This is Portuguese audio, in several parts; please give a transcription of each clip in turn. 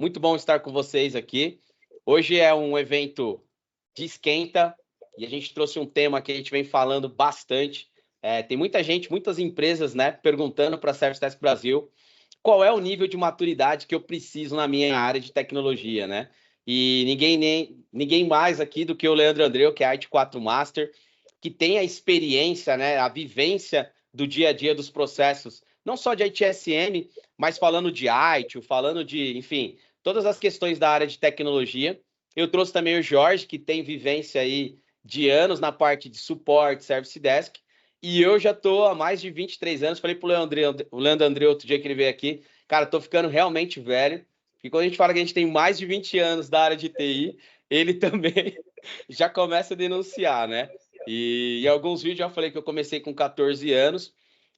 Muito bom estar com vocês aqui. Hoje é um evento de esquenta e a gente trouxe um tema que a gente vem falando bastante. Tem muita gente, muitas empresas, né, perguntando para a Service Desk Brasil qual é o nível de maturidade que eu preciso na minha área de tecnologia, né? E ninguém mais aqui do que o Leandro Andreu, que é IT 4 Master, que tem a experiência, né, a vivência do dia a dia dos processos, não só de ITSM, mas falando de IT, falando de, enfim, todas as questões da área de tecnologia. Eu trouxe também o Jorge, que tem vivência aí de anos na parte de suporte, Service Desk, e eu já estou há mais de 23 anos. Falei para o Leandro André outro dia que ele veio aqui, cara, estou ficando realmente velho, e quando a gente fala que a gente tem mais de 20 anos da área de TI, ele também já começa a denunciar, né? E em alguns vídeos eu já falei que eu comecei com 14 anos,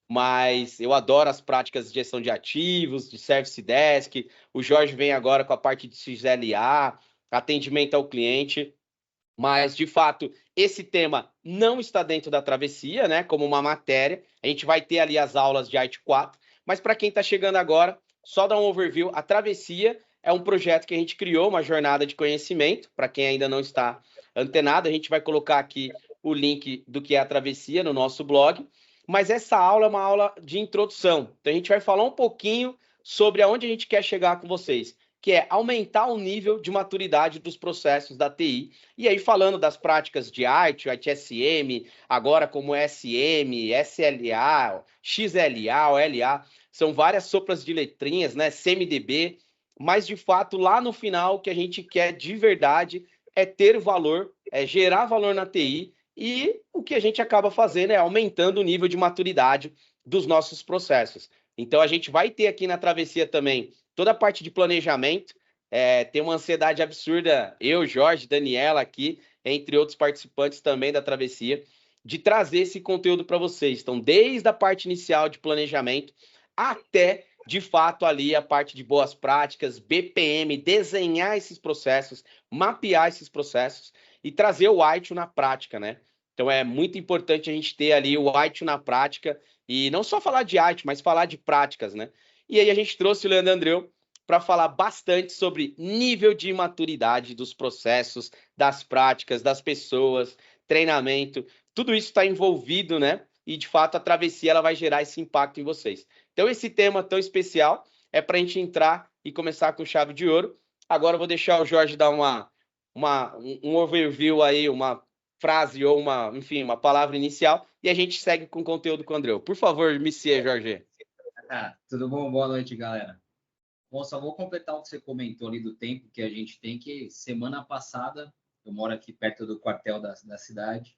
mas eu adoro as práticas de gestão de ativos, de Service Desk. O Jorge vem agora com a parte de XLA, atendimento ao cliente. Mas, de fato, esse tema não está dentro da travessia, né? Como uma matéria. A gente vai ter ali as aulas de IT 4. Mas para quem está chegando agora, só dar um overview. A travessia é um projeto que a gente criou, uma jornada de conhecimento. Para quem ainda não está antenado, a gente vai colocar aqui o link do que é a travessia no nosso blog. Mas essa aula é uma aula de introdução. Então, a gente vai falar um pouquinho sobre aonde a gente quer chegar com vocês, que é aumentar o nível de maturidade dos processos da TI. E aí, falando das práticas de IT, ITSM, agora como SM, SLA, XLA, OLA, são várias sopras de letrinhas, né? CMDB, mas de fato, lá no final, o que a gente quer de verdade é ter valor, é gerar valor na TI, e o que a gente acaba fazendo é aumentando o nível de maturidade dos nossos processos. Então, a gente vai ter aqui na travessia também toda a parte de planejamento. Tem uma ansiedade absurda, eu, Jorge, Daniela aqui, entre outros participantes também da travessia, de trazer esse conteúdo para vocês. Então, desde a parte inicial de planejamento até, de fato, ali a parte de boas práticas, BPM, desenhar esses processos, mapear esses processos e trazer o ITIL na prática, né? Então, é muito importante a gente ter ali o ITIL na prática e não só falar de ITIL, mas falar de práticas, né? E aí a gente trouxe o Leandro Andreu para falar bastante sobre nível de maturidade dos processos, das práticas, das pessoas, treinamento, tudo isso está envolvido, né? E, de fato, a travessia ela vai gerar esse impacto em vocês. Então, esse tema tão especial é para a gente entrar e começar com chave de ouro. Agora eu vou deixar o Jorge dar um overview aí, uma frase ou enfim, uma palavra inicial, e a gente segue com o conteúdo com o Andreu. Por favor, inicie, Jorge. Tudo bom? Boa noite, galera. Bom, só vou completar o que você comentou ali do tempo que a gente tem, que semana passada, eu moro aqui perto do quartel da cidade,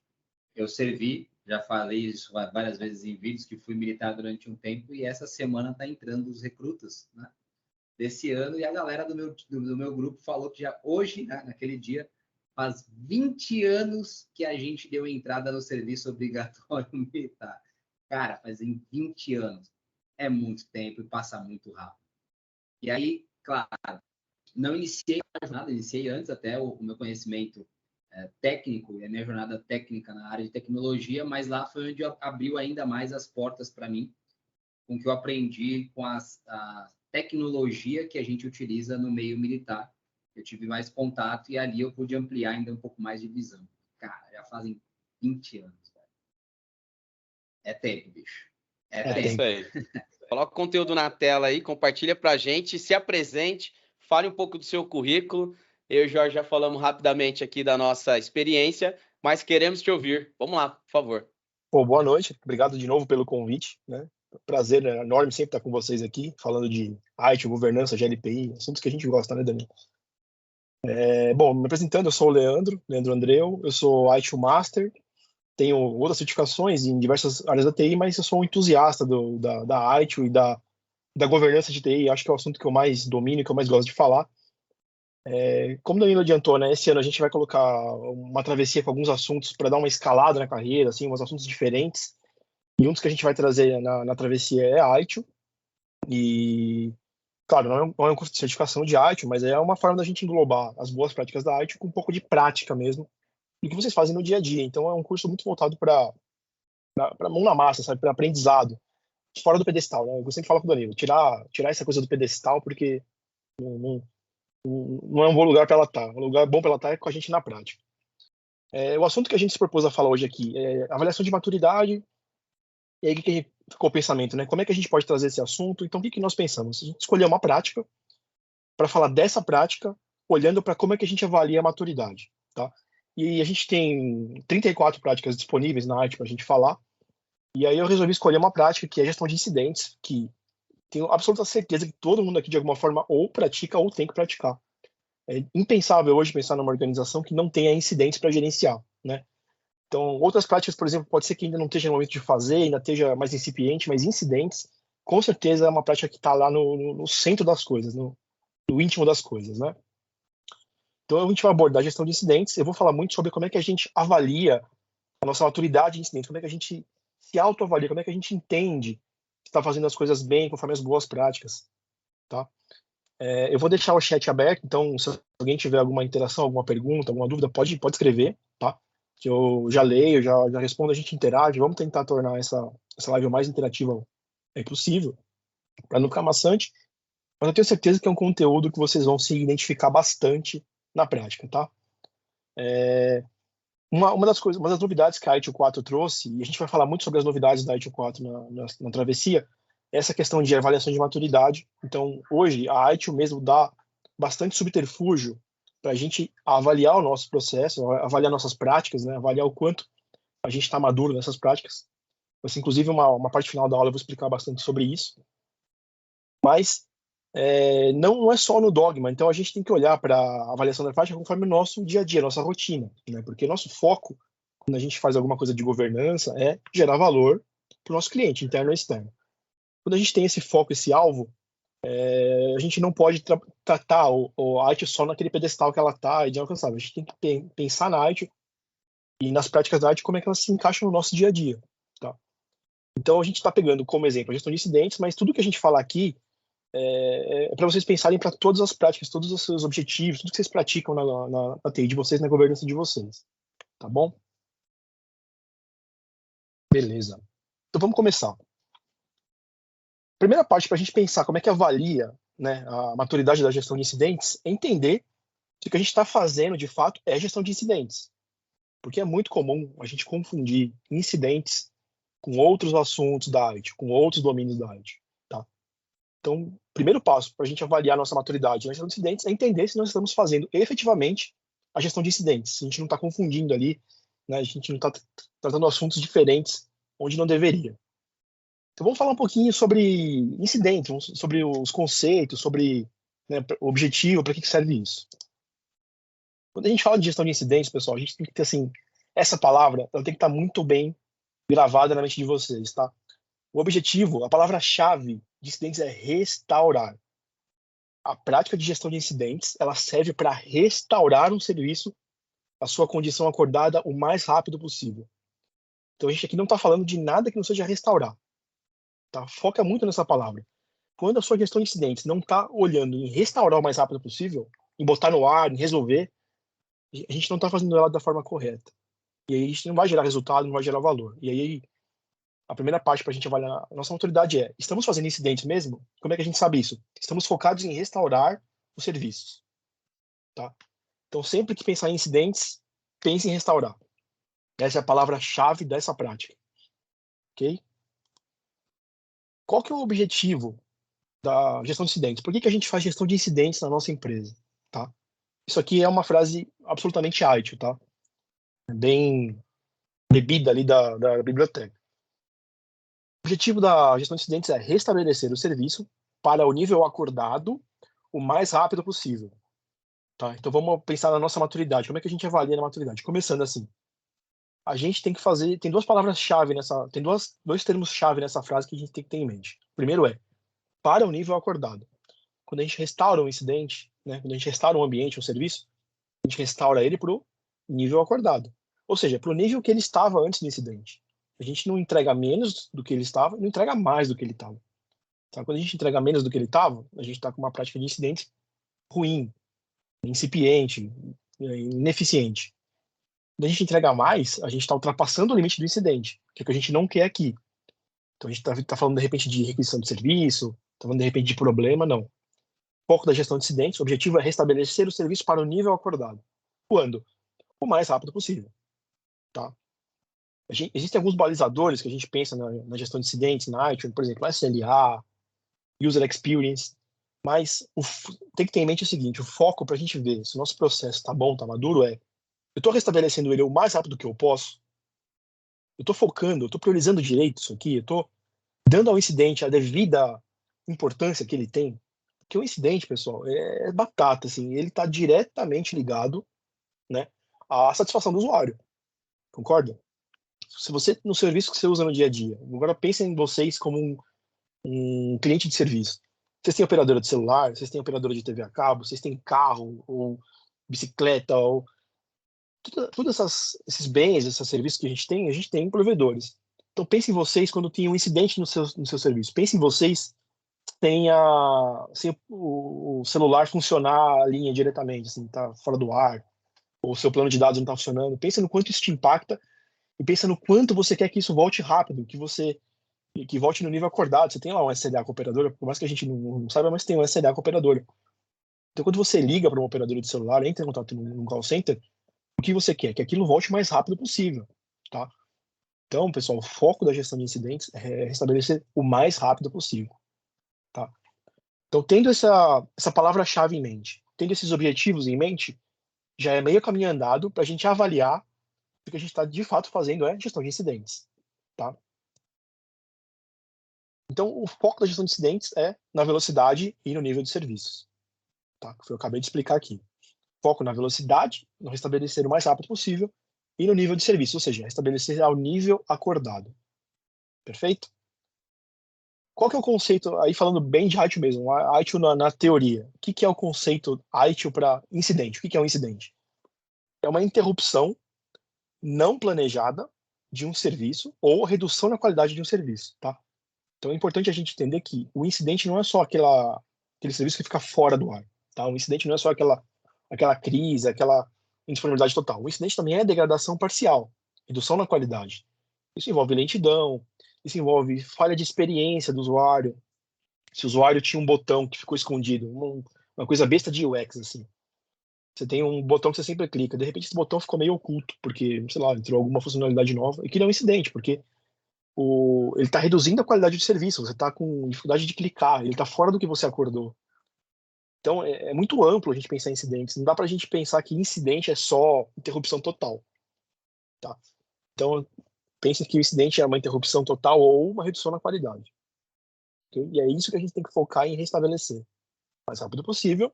eu servi, já falei isso várias vezes em vídeos, que fui militar durante um tempo, e essa semana está entrando os recrutas, né, desse ano, e a galera do meu grupo falou que já hoje, né, naquele dia, faz 20 anos que a gente deu entrada no serviço obrigatório militar. Cara, fazem 20 anos. É muito tempo e passa muito rápido. E aí, claro, não iniciei a jornada, iniciei antes até o meu conhecimento técnico e a minha jornada técnica na área de tecnologia, mas lá foi onde abriu ainda mais as portas para mim, com o que eu aprendi com a tecnologia que a gente utiliza no meio militar. Eu tive mais contato e ali eu pude ampliar ainda um pouco mais de visão. Cara, já fazem 20 anos. Cara. É tempo, bicho. É tempo. Isso aí. Coloca o conteúdo na tela aí, compartilha para a gente, se apresente, fale um pouco do seu currículo. Eu e o Jorge já falamos rapidamente aqui da nossa experiência, mas queremos te ouvir. Vamos lá, por favor. Boa noite, obrigado de novo pelo convite, né? Prazer enorme sempre estar com vocês aqui, falando de IT, governança, GLPI, assuntos que a gente gosta, né, Daniel? Bom, me apresentando, eu sou o Leandro Andreu, eu sou IT Master, tenho outras certificações em diversas áreas da TI, mas eu sou um entusiasta da IT e da governança de TI, acho que é o assunto que eu mais domino, que eu mais gosto de falar. Como o Danilo adiantou, né, esse ano a gente vai colocar uma travessia com alguns assuntos para dar uma escalada na carreira, assim, uns assuntos diferentes. E um dos que a gente vai trazer na travessia é ITIL. E, claro, não é um curso de certificação de ITIL, mas é uma forma da gente englobar as boas práticas da ITIL com um pouco de prática mesmo, do que vocês fazem no dia a dia. Então, é um curso muito voltado para mão na massa, sabe, para aprendizado, fora do pedestal, né? Eu sempre falo com o Danilo, tirar essa coisa do pedestal, porque não é um bom lugar para ela estar. Um lugar bom para ela estar é com a gente na prática. O assunto que a gente se propôs a falar hoje aqui é avaliação de maturidade. E aí, o que ficou o pensamento, né? Como é que a gente pode trazer esse assunto? Então, o que nós pensamos? A gente escolheu uma prática para falar dessa prática, olhando para como é que a gente avalia a maturidade, tá? E a gente tem 34 práticas disponíveis na arte para a gente falar. E aí eu resolvi escolher uma prática que é gestão de incidentes, que tenho absoluta certeza que todo mundo aqui, de alguma forma, ou pratica ou tem que praticar. É impensável hoje pensar numa organização que não tenha incidentes para gerenciar, né? Então, outras práticas, por exemplo, pode ser que ainda não esteja no momento de fazer, ainda esteja mais incipiente, mas incidentes, com certeza é uma prática que está lá no centro das coisas, no íntimo das coisas, né? Então, a gente vai abordar a gestão de incidentes. Eu vou falar muito sobre como é que a gente avalia a nossa maturidade de incidentes, como é que a gente se autoavalia, como é que a gente entende que está fazendo as coisas bem, conforme as boas práticas, tá? Eu vou deixar o chat aberto, então se alguém tiver alguma interação, alguma pergunta, alguma dúvida, pode escrever, tá? Que eu já leio, já respondo, a gente interage. Vamos tentar tornar essa live o mais interativa possível, para não ficar maçante. Mas eu tenho certeza que é um conteúdo que vocês vão se identificar bastante na prática, tá? Uma das novidades que a ITIL 4 trouxe, e a gente vai falar muito sobre as novidades da ITIL 4 na travessia, é essa questão de avaliação de maturidade. Então, hoje, a ITIL mesmo dá bastante subterfúgio para a gente avaliar o nosso processo, avaliar nossas práticas, né? Avaliar o quanto a gente está maduro nessas práticas. Mas, inclusive, uma parte final da aula eu vou explicar bastante sobre isso. Mas não é só no dogma, então a gente tem que olhar para a avaliação da prática conforme o nosso dia a dia, nossa rotina, né? Porque nosso foco, quando a gente faz alguma coisa de governança, é gerar valor para o nosso cliente, interno ou externo. Quando a gente tem esse foco, esse alvo, a gente não pode tratar a ITIL só naquele pedestal que ela está e de inalcançável. A gente tem que pensar na ITIL e nas práticas da ITIL como é que elas se encaixam no nosso dia a dia, tá? Então a gente está pegando como exemplo a gestão de incidentes, mas tudo que a gente falar aqui para vocês pensarem para todas as práticas, todos os seus objetivos, tudo que vocês praticam na TI de vocês, na governança de vocês. Tá bom? Beleza. Então vamos começar. Primeira parte para a gente pensar como é que avalia, né, a maturidade da gestão de incidentes é entender se o que a gente está fazendo, de fato, é gestão de incidentes. Porque é muito comum a gente confundir incidentes com outros assuntos da ITIL, com outros domínios da ITIL. Então, o primeiro passo para a gente avaliar a nossa maturidade na gestão de incidentes é entender se nós estamos fazendo efetivamente a gestão de incidentes. Se a gente não está confundindo ali, né, a gente não está tratando assuntos diferentes onde não deveria. Então, vamos falar um pouquinho sobre incidentes, sobre os conceitos, sobre, né, o objetivo, para que serve isso. Quando a gente fala de gestão de incidentes, pessoal, a gente tem que ter, assim, essa palavra, ela tem que estar muito bem gravada na mente de vocês, tá? O objetivo, a palavra-chave de incidentes é restaurar. A prática de gestão de incidentes, ela serve para restaurar um serviço à sua condição acordada o mais rápido possível. Então a gente aqui não está falando de nada que não seja restaurar. Tá? Foca muito nessa palavra. Quando a sua gestão de incidentes não está olhando em restaurar o mais rápido possível, em botar no ar, em resolver, a gente não está fazendo ela da forma correta. E aí a gente não vai gerar resultado, não vai gerar valor. E aí a primeira parte para a gente avaliar a nossa maturidade é: estamos fazendo incidentes mesmo? Como é que a gente sabe isso? Estamos focados em restaurar os serviços. Tá? Então, sempre que pensar em incidentes, pense em restaurar. Essa é a palavra-chave dessa prática. Ok? Qual que é o objetivo da gestão de incidentes? Por que a gente faz gestão de incidentes na nossa empresa? Tá? Isso aqui é uma frase absolutamente ITIL, tá? Bem bebida ali da biblioteca. O objetivo da gestão de incidentes é restabelecer o serviço para o nível acordado o mais rápido possível. Tá? Então vamos pensar na nossa maturidade. Como é que a gente avalia a maturidade? Começando assim. A gente tem que fazer... Tem duas palavras-chave nessa... Tem dois termos-chave nessa frase que a gente tem que ter em mente. O primeiro é para o nível acordado. Quando a gente restaura um incidente, né? Quando a gente restaura um ambiente, um serviço, a gente restaura ele para o nível acordado. Ou seja, para o nível que ele estava antes do incidente. A gente não entrega menos do que ele estava e não entrega mais do que ele estava. Tá? Quando a gente entrega menos do que ele estava, a gente está com uma prática de incidentes ruim, incipiente, ineficiente. Quando a gente entrega mais, a gente está ultrapassando o limite do incidente, que é o que a gente não quer aqui. Então a gente está falando de repente de requisição de serviço, está falando de repente de problema, não. foco da gestão de incidentes, o objetivo é restabelecer o serviço para o nível acordado. Quando? O mais rápido possível. Tá? Existem alguns balizadores que a gente pensa na gestão de incidentes, na iTunes, por exemplo, SLA, User Experience, mas tem que ter em mente o seguinte, o foco para a gente ver se o nosso processo está bom, está maduro, eu estou restabelecendo ele o mais rápido que eu posso, eu estou focando, eu estou priorizando direito isso aqui, eu estou dando ao incidente a devida importância que ele tem, porque o incidente, pessoal, é batata, assim, ele está diretamente ligado, né, à satisfação do usuário, concorda? Se você, no serviço que você usa no dia a dia, agora pensem em vocês como um cliente de serviço. Vocês têm operadora de celular, vocês têm operadora de TV a cabo, vocês têm carro, ou bicicleta, ou todos esses bens, esses serviços que a gente tem provedores. Então pense em vocês quando tem um incidente no seu serviço. Pense em vocês sem o celular funcionar a linha diretamente, assim, tá fora do ar, ou o seu plano de dados não está funcionando. Pensa no quanto isso te impacta e pensa no quanto você quer que isso volte rápido, que volte no nível acordado. Você tem lá um SLA com a operadora, por mais que a gente não saiba, mas tem um SLA com a operadora. Então, quando você liga para uma operadora de celular, entra em contato num call center, o que você quer? Que aquilo volte o mais rápido possível, tá? Então, pessoal, o foco da gestão de incidentes é restabelecer o mais rápido possível, tá? Então, tendo essa palavra-chave em mente, tendo esses objetivos em mente, já é meio caminho andado para a gente avaliar o que a gente está de fato fazendo é gestão de incidentes, tá? Então, o foco da gestão de incidentes é na velocidade e no nível de serviços, tá? Que eu acabei de explicar aqui. Foco na velocidade, no restabelecer o mais rápido possível, e no nível de serviço, ou seja, restabelecer ao nível acordado. Perfeito? Qual que é o conceito, aí falando bem de ITIL mesmo, ITIL na teoria. O que é o conceito ITIL para incidente? O que é um incidente? É uma interrupção não planejada de um serviço ou redução na qualidade de um serviço, tá? Então é importante a gente entender que o incidente não é só aquele serviço que fica fora do ar, tá? O incidente não é só aquela crise, aquela indisponibilidade total. O incidente também é degradação parcial, redução na qualidade. Isso envolve lentidão, isso envolve falha de experiência do usuário. Se o usuário tinha um botão que ficou escondido, uma coisa besta de UX, assim. Você tem um botão que você sempre clica, de repente esse botão ficou meio oculto, porque, sei lá, entrou alguma funcionalidade nova, e que é um incidente, porque ele está reduzindo a qualidade do serviço, você está com dificuldade de clicar, ele está fora do que você acordou. Então, é muito amplo a gente pensar em incidentes. Não dá para a gente pensar que incidente é só interrupção total. Tá? Então, pense que o incidente é uma interrupção total ou uma redução na qualidade. Okay? E é isso que a gente tem que focar em restabelecer o mais rápido possível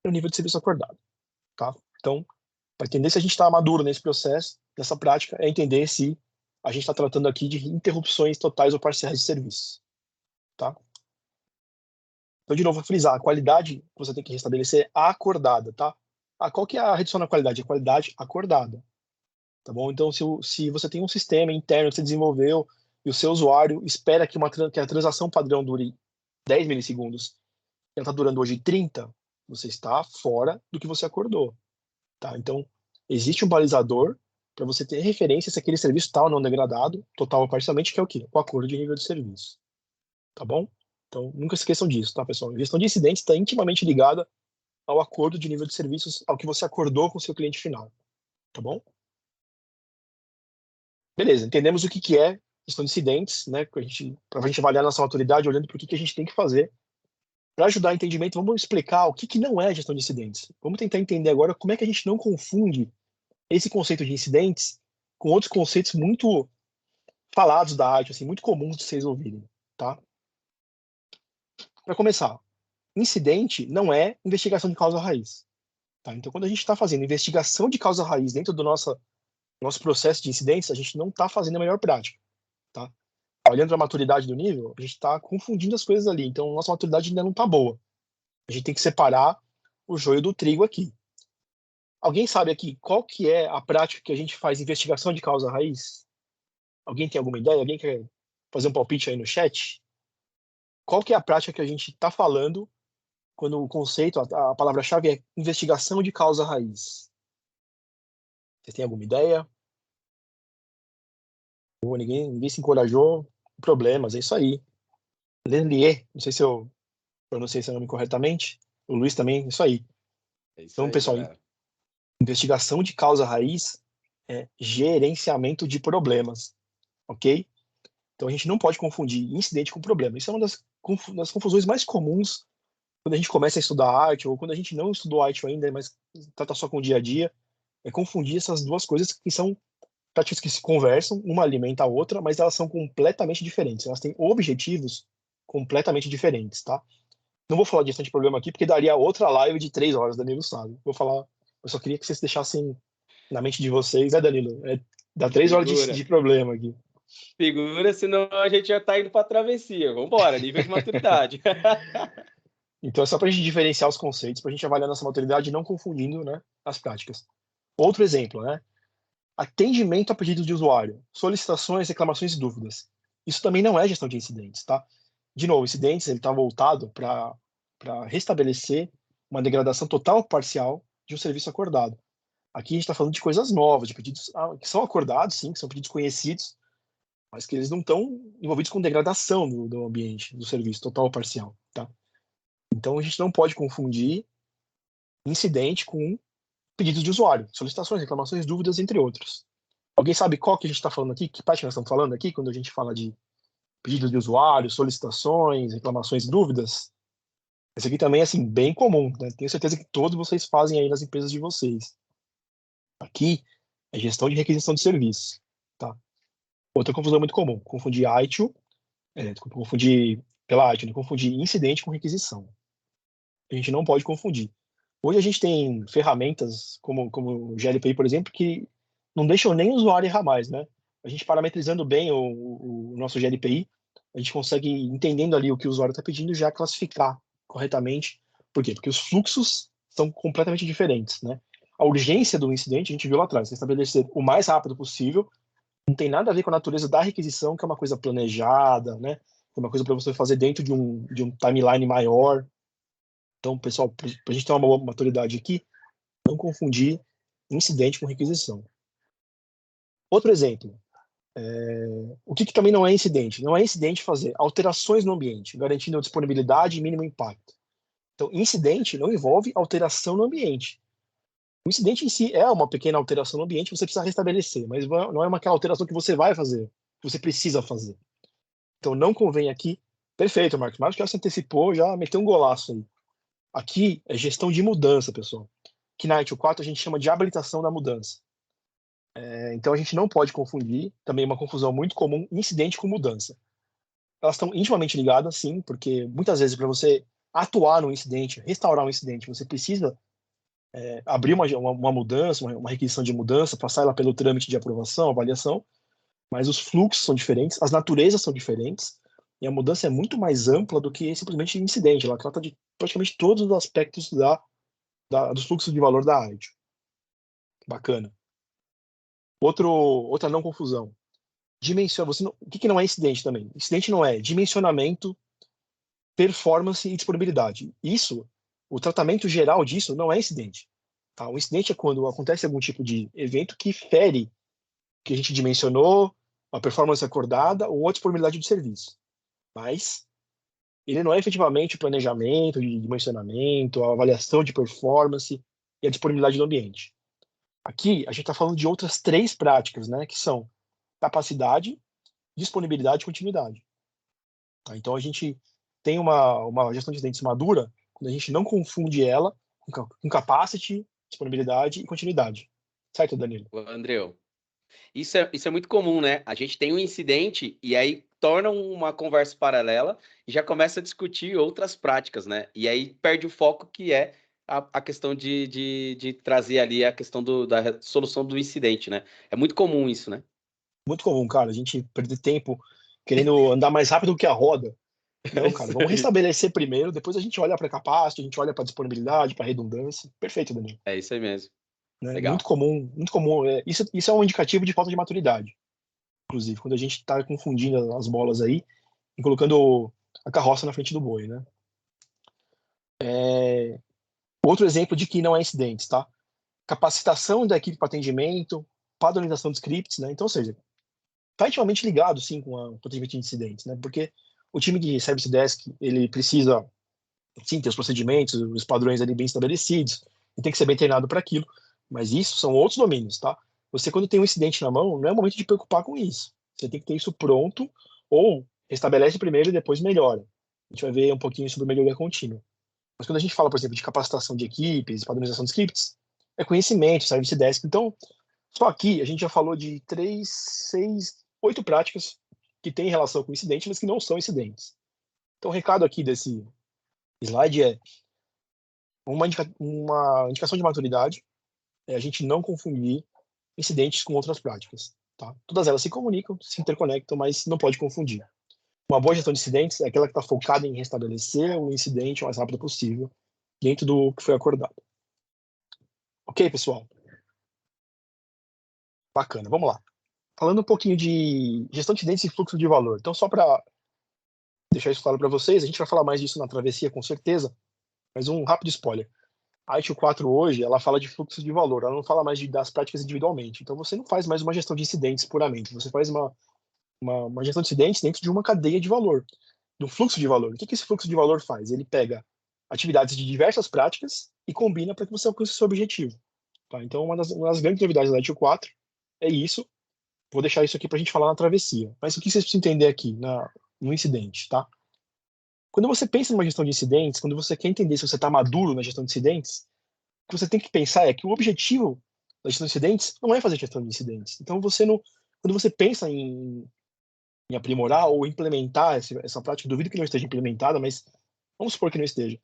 no nível de serviço acordado. Tá? Então, para entender se a gente está maduro nesse processo, nessa prática, é entender se a gente está tratando aqui de interrupções totais ou parciais de serviço. Tá? Então, de novo, vou frisar, a qualidade que você tem que restabelecer acordada, tá? Qual que é a redução na qualidade? A qualidade acordada, tá bom? Então, se você tem um sistema interno que você desenvolveu e o seu usuário espera que a transação padrão dure 10 milissegundos, ela está durando hoje 30, você está fora do que você acordou, tá? Então, existe um balizador para você ter referência se aquele serviço está ou não degradado, total ou parcialmente, que é o quê? O acordo de nível de serviço, tá bom? Então, nunca se esqueçam disso, tá, pessoal? A gestão de incidentes está intimamente ligada ao acordo de nível de serviços, ao que você acordou com o seu cliente final, tá bom? Beleza, entendemos o que é gestão de incidentes, né? Para a gente avaliar nossa maturidade, olhando para o que a gente tem que fazer. Para ajudar o entendimento, vamos explicar o que não é gestão de incidentes. Vamos tentar entender agora como é que a gente não confunde esse conceito de incidentes com outros conceitos muito falados da arte, assim, muito comuns de vocês ouvirem, tá? Para começar, incidente não é investigação de causa raiz. Tá? Então, quando a gente está fazendo investigação de causa raiz dentro do nosso processo de incidentes, a gente não está fazendo a melhor prática. Tá? Olhando para a maturidade do nível, a gente está confundindo as coisas ali. Então, nossa maturidade ainda não está boa. A gente tem que separar o joio do trigo aqui. Alguém sabe aqui qual que é a prática que a gente faz investigação de causa raiz? Alguém tem alguma ideia? Alguém quer fazer um palpite aí no chat? Qual que é a prática que a gente está falando quando o conceito, a palavra-chave é investigação de causa raiz? Vocês têm alguma ideia? Ninguém se encorajou. Problemas, é isso aí. Lelier, não sei se eu pronunciei esse nome corretamente. O Luiz também, isso aí. É isso Então, aí, pessoal, galera. investigação de causa raiz é gerenciamento de problemas, ok? Então, a gente não pode confundir incidente com problema. Isso é uma das confusões mais comuns quando a gente começa a estudar arte, ou quando a gente não estudou arte ainda, mas trata só com o dia a dia, é confundir essas duas coisas que são práticas que se conversam, uma alimenta a outra, mas elas são completamente diferentes. Elas têm objetivos completamente diferentes, tá? Não vou falar de gestão de problema aqui, porque daria outra live de 3 horas, Danilo sabe. Vou falar, eu só queria que vocês deixassem na mente de vocês, né, Danilo? Dá 3 horas Figura. de problema aqui. Figura, senão a gente já tá indo pra travessia. Vambora, nível de maturidade. Então é só para a gente diferenciar os conceitos, para a gente avaliar nossa maturidade e não confundindo, né, as práticas. Outro exemplo, né? Atendimento a pedidos de usuário, solicitações, reclamações e dúvidas. Isso também não é gestão de incidentes, tá? De novo, incidentes ele está voltado para restabelecer uma degradação total ou parcial de um serviço acordado. Aqui a gente está falando de coisas novas, de pedidos que são acordados, sim, que são pedidos conhecidos, mas que eles não estão envolvidos com degradação do ambiente, do serviço, total ou parcial, tá? Então a gente não pode confundir incidente com pedidos de usuário, solicitações, reclamações, dúvidas, entre outros. Alguém sabe qual que a gente está falando aqui? Que parte nós estamos falando aqui quando a gente fala de pedidos de usuário, solicitações, reclamações, dúvidas? Esse aqui também é assim, bem comum, né? Tenho certeza que todos vocês fazem aí nas empresas de vocês. Aqui é gestão de requisição de serviço, tá? Outra confusão muito comum, confundir ITIL, confundir pela ITIL, né? Confundir incidente com requisição. A gente não pode confundir. Hoje a gente tem ferramentas como o GLPI, por exemplo, que não deixam nem o usuário errar mais, né? A gente parametrizando bem o nosso GLPI, a gente consegue, entendendo ali o que o usuário está pedindo, já classificar corretamente. Por quê? Porque os fluxos são completamente diferentes, né? A urgência do incidente, a gente viu lá atrás, estabelecer o mais rápido possível, não tem nada a ver com a natureza da requisição, que é uma coisa planejada, né? É uma coisa para você fazer dentro de um timeline maior. Então, pessoal, para a gente ter uma boa maturidade aqui, não confundir incidente com requisição. Outro exemplo, o que também não é incidente? Não é incidente fazer alterações no ambiente, garantindo disponibilidade e mínimo impacto. Então, incidente não envolve alteração no ambiente. O incidente em si é uma pequena alteração no ambiente, você precisa restabelecer, mas não é aquela alteração que você vai fazer, que você precisa fazer. Então, não convém aqui. Perfeito, Marcos. Marcos já se antecipou, já meteu um golaço aí. Aqui é gestão de mudança, pessoal. Que na ITIL 4 a gente chama de habilitação da mudança. Então a gente não pode confundir, também uma confusão muito comum, incidente com mudança. Elas estão intimamente ligadas, sim, porque muitas vezes para você atuar no incidente, restaurar um incidente, você precisa abrir uma mudança, uma requisição de mudança, passar ela pelo trâmite de aprovação, avaliação, mas os fluxos são diferentes, as naturezas são diferentes, e a mudança é muito mais ampla do que simplesmente incidente. Ela trata de praticamente todos os aspectos dos fluxos de valor da ITIL. Bacana. Outra não confusão. O que não é incidente também? Incidente não é dimensionamento, performance e disponibilidade. Isso, o tratamento geral disso não é incidente. Tá? O incidente é quando acontece algum tipo de evento que fere o que a gente dimensionou, a performance acordada ou a disponibilidade do serviço. Mas ele não é efetivamente o planejamento de dimensionamento, a avaliação de performance e a disponibilidade do ambiente. Aqui a gente está falando de outras 3 práticas, né, que são capacidade, disponibilidade e continuidade. Tá? Então a gente tem uma gestão de incidentes madura quando a gente não confunde ela com capacity, disponibilidade e continuidade. Certo, Danilo? Andreu, isso é muito comum, né? A gente tem um incidente e aí torna uma conversa paralela e já começa a discutir outras práticas, né? E aí perde o foco que é a questão de trazer ali a questão da solução do incidente, né? É muito comum isso, né? Muito comum, cara, a gente perder tempo querendo andar mais rápido que a roda. É Não, cara, isso vamos aí. restabelecer primeiro, depois a gente olha para capacity, a gente olha para disponibilidade, para redundância. Perfeito, Danilo. É isso aí mesmo. Né? Muito Legal. comum, muito comum. Isso é um indicativo de falta de maturidade, inclusive, quando a gente está confundindo as bolas aí e colocando a carroça na frente do boi, né? Outro exemplo de que não é incidentes, tá? Capacitação da equipe para atendimento, padronização de scripts, né? Então, ou seja, está intimamente ligado, sim, com o atendimento de incidentes, né? Porque o time de Service Desk, ele precisa sim, ter os procedimentos, os padrões ali bem estabelecidos, e tem que ser bem treinado para aquilo, mas isso são outros domínios, tá? Você, quando tem um incidente na mão, não é o momento de preocupar com isso. Você tem que ter isso pronto, ou estabelece primeiro e depois melhora. A gente vai ver um pouquinho sobre melhoria contínua. Mas quando a gente fala, por exemplo, de capacitação de equipes, padronização de scripts, é conhecimento, service desk. Então, só aqui a gente já falou de 3, 6, 8 práticas que têm relação com incidente, mas que não são incidentes. Então, o recado aqui desse slide é uma indicação de maturidade, é a gente não confundir incidentes com outras práticas. Tá? Todas elas se comunicam, se interconectam, mas não pode confundir. Uma boa gestão de incidentes é aquela que está focada em restabelecer o incidente o mais rápido possível, dentro do que foi acordado. Ok, pessoal? Bacana, vamos lá. Falando um pouquinho de gestão de incidentes e fluxo de valor. Então, só para deixar isso claro para vocês, a gente vai falar mais disso na travessia, com certeza, mas um rápido spoiler. A ITIL 4 hoje, ela fala de fluxo de valor, ela não fala mais das práticas individualmente. Então, você não faz mais uma gestão de incidentes puramente, você faz uma gestão de incidentes dentro de uma cadeia de valor, do fluxo de valor. O que esse fluxo de valor faz? Ele pega atividades de diversas práticas e combina para que você alcance o seu objetivo. Tá? Então, uma das grandes novidades da ITIL 4 é isso. Vou deixar isso aqui para a gente falar na travessia. Mas o que vocês precisam entender aqui no incidente, tá? Quando você pensa numa gestão de incidentes, quando você quer entender se você está maduro na gestão de incidentes, o que você tem que pensar é que o objetivo da gestão de incidentes não é fazer gestão de incidentes. Então, quando você pensa em aprimorar ou implementar essa prática, duvido que não esteja implementada, mas vamos supor que não esteja.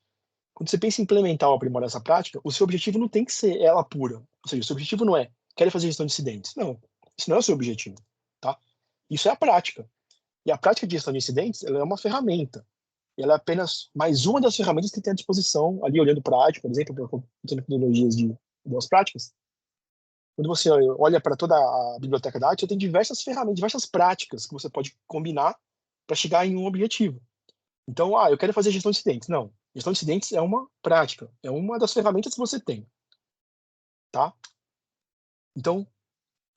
Quando você pensa em implementar ou aprimorar essa prática, o seu objetivo não tem que ser ela pura. Ou seja, o seu objetivo não é querer fazer gestão de incidentes. Não, isso não é o seu objetivo, tá? Isso é a prática. E a prática de gestão de incidentes, ela é uma ferramenta. Ela é apenas mais uma das ferramentas que tem à disposição, ali olhando para a ART, por exemplo, para metodologias de boas práticas. Quando você olha para toda a biblioteca da ART, você tem diversas ferramentas, diversas práticas que você pode combinar para chegar em um objetivo. Então, eu quero fazer gestão de incidentes. Não, gestão de incidentes é uma prática, é uma das ferramentas que você tem, tá? Então,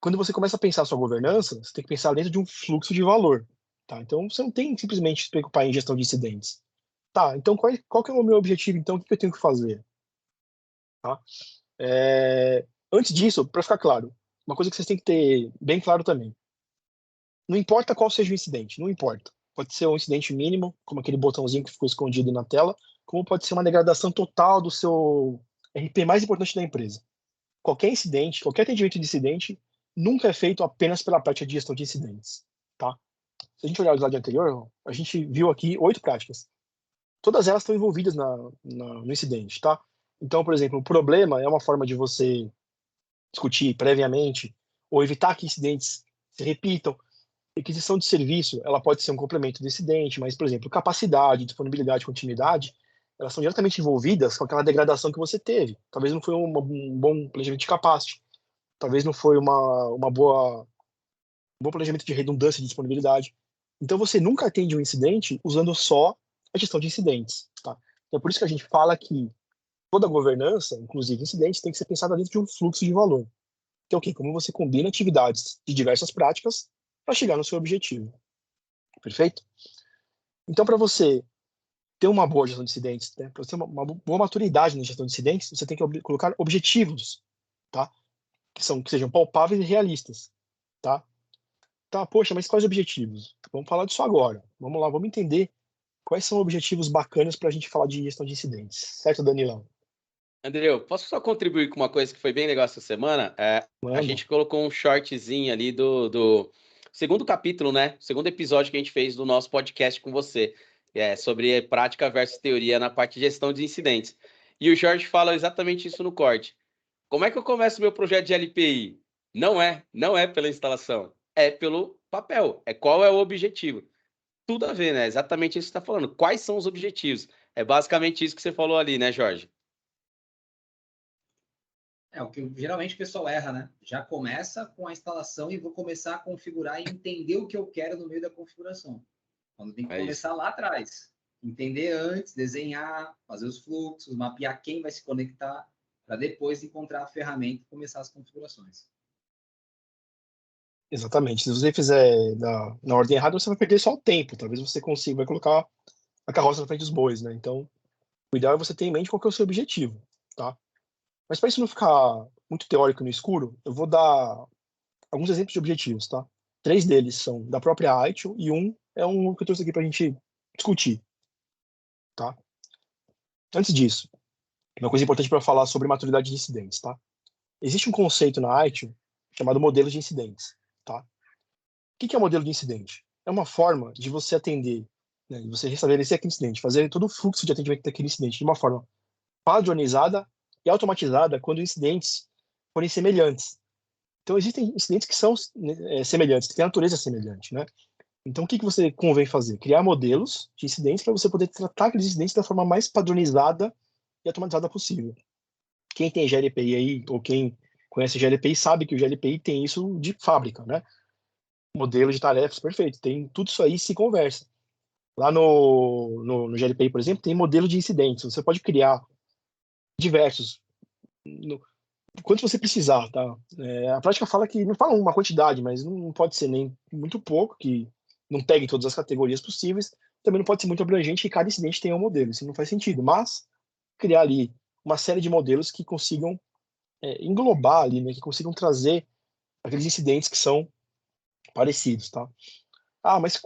quando você começa a pensar a sua governança, você tem que pensar dentro de um fluxo de valor, tá? Então, você não tem que simplesmente se preocupar em gestão de incidentes. Tá, então qual que é o meu objetivo, então? O que eu tenho que fazer? Tá? Antes disso, para ficar claro, uma coisa que vocês têm que ter bem claro também. Não importa qual seja o incidente, não importa. Pode ser um incidente mínimo, como aquele botãozinho que ficou escondido na tela, como pode ser uma degradação total do seu RP mais importante da empresa. Qualquer incidente, qualquer atendimento de incidente, nunca é feito apenas pela prática de gestão de incidentes, tá? Se a gente olhar o slide anterior, a gente viu aqui 8 práticas. Todas elas estão envolvidas no incidente, tá? Então, por exemplo, o problema é uma forma de você discutir previamente ou evitar que incidentes se repitam. Requisição de serviço, ela pode ser um complemento do incidente, mas, por exemplo, capacidade, disponibilidade, continuidade, elas são diretamente envolvidas com aquela degradação que você teve. Talvez não foi um bom planejamento de capacity, talvez não foi um bom planejamento de redundância e de disponibilidade. Então, você nunca atende um incidente usando só a gestão de incidentes. Tá? Então, é por isso que a gente fala que toda governança, inclusive incidentes, tem que ser pensada dentro de um fluxo de valor. Que é o quê? Como você combina atividades de diversas práticas para chegar no seu objetivo. Perfeito? Então, para você ter uma boa gestão de incidentes, né, para você ter uma boa maturidade na gestão de incidentes, você tem que colocar objetivos, tá? Que sejam palpáveis e realistas, tá? Tá, poxa, mas quais objetivos? Vamos falar disso agora. Vamos lá, vamos entender quais são objetivos bacanas para a gente falar de gestão de incidentes. Certo, Danilão? Andreu, posso só contribuir com uma coisa que foi bem legal essa semana? A gente colocou um shortzinho ali do segundo capítulo, né? Segundo episódio que a gente fez do nosso podcast com você, sobre prática versus teoria na parte de gestão de incidentes. E o Jorge fala exatamente isso no corte. Como é que eu começo meu projeto de LPI? Não é pela instalação, é pelo papel. Qual é o objetivo? Tudo a ver, né? Exatamente isso que você está falando. Quais são os objetivos? É basicamente isso que você falou ali, né, Jorge? O que geralmente o pessoal erra, né? Já começa com a instalação e vou começar a configurar e entender o que eu quero no meio da configuração. Quando tem que começar lá atrás. Entender antes, desenhar, fazer os fluxos, mapear quem vai se conectar, para depois encontrar a ferramenta e começar as configurações. Exatamente. Se você fizer na ordem errada, você vai perder só o tempo. Talvez você consiga, vai colocar a carroça na frente dos bois, né? Então, O ideal é você ter em mente qual que é o seu objetivo, tá? Mas para isso não ficar muito teórico no escuro, eu vou dar alguns exemplos de objetivos, tá? 3 deles são da própria ITIL e um é um que eu trouxe aqui para a gente discutir, tá? Antes disso, uma coisa importante para falar sobre maturidade de incidentes, tá? Existe um conceito na ITIL chamado modelo de incidentes, tá? O que é o modelo de incidente? É uma forma de você atender, né, de você restabelecer aquele incidente, fazer todo o fluxo de atendimento daquele incidente de uma forma padronizada e automatizada quando incidentes forem semelhantes. Então, existem incidentes que são semelhantes, que têm natureza semelhante, né? Então, o que você convém fazer? Criar modelos de incidentes para você poder tratar aqueles incidentes da forma mais padronizada e automatizada possível. Quem tem GLPI aí, ou quem conhece GLPI, sabe que o GLPI tem isso de fábrica, né? Modelo de tarefas, perfeito. Tem tudo isso aí se conversa. Lá no GLPI, por exemplo, tem modelo de incidentes. Você pode criar diversos, quanto você precisar, tá? A prática fala que, não fala uma quantidade, mas não pode ser nem muito pouco, que não pegue todas as categorias possíveis, também não pode ser muito abrangente e cada incidente tenha um modelo, isso não faz sentido, mas criar ali uma série de modelos que consigam englobar ali, né, que consigam trazer aqueles incidentes que são parecidos, tá? Ah, mas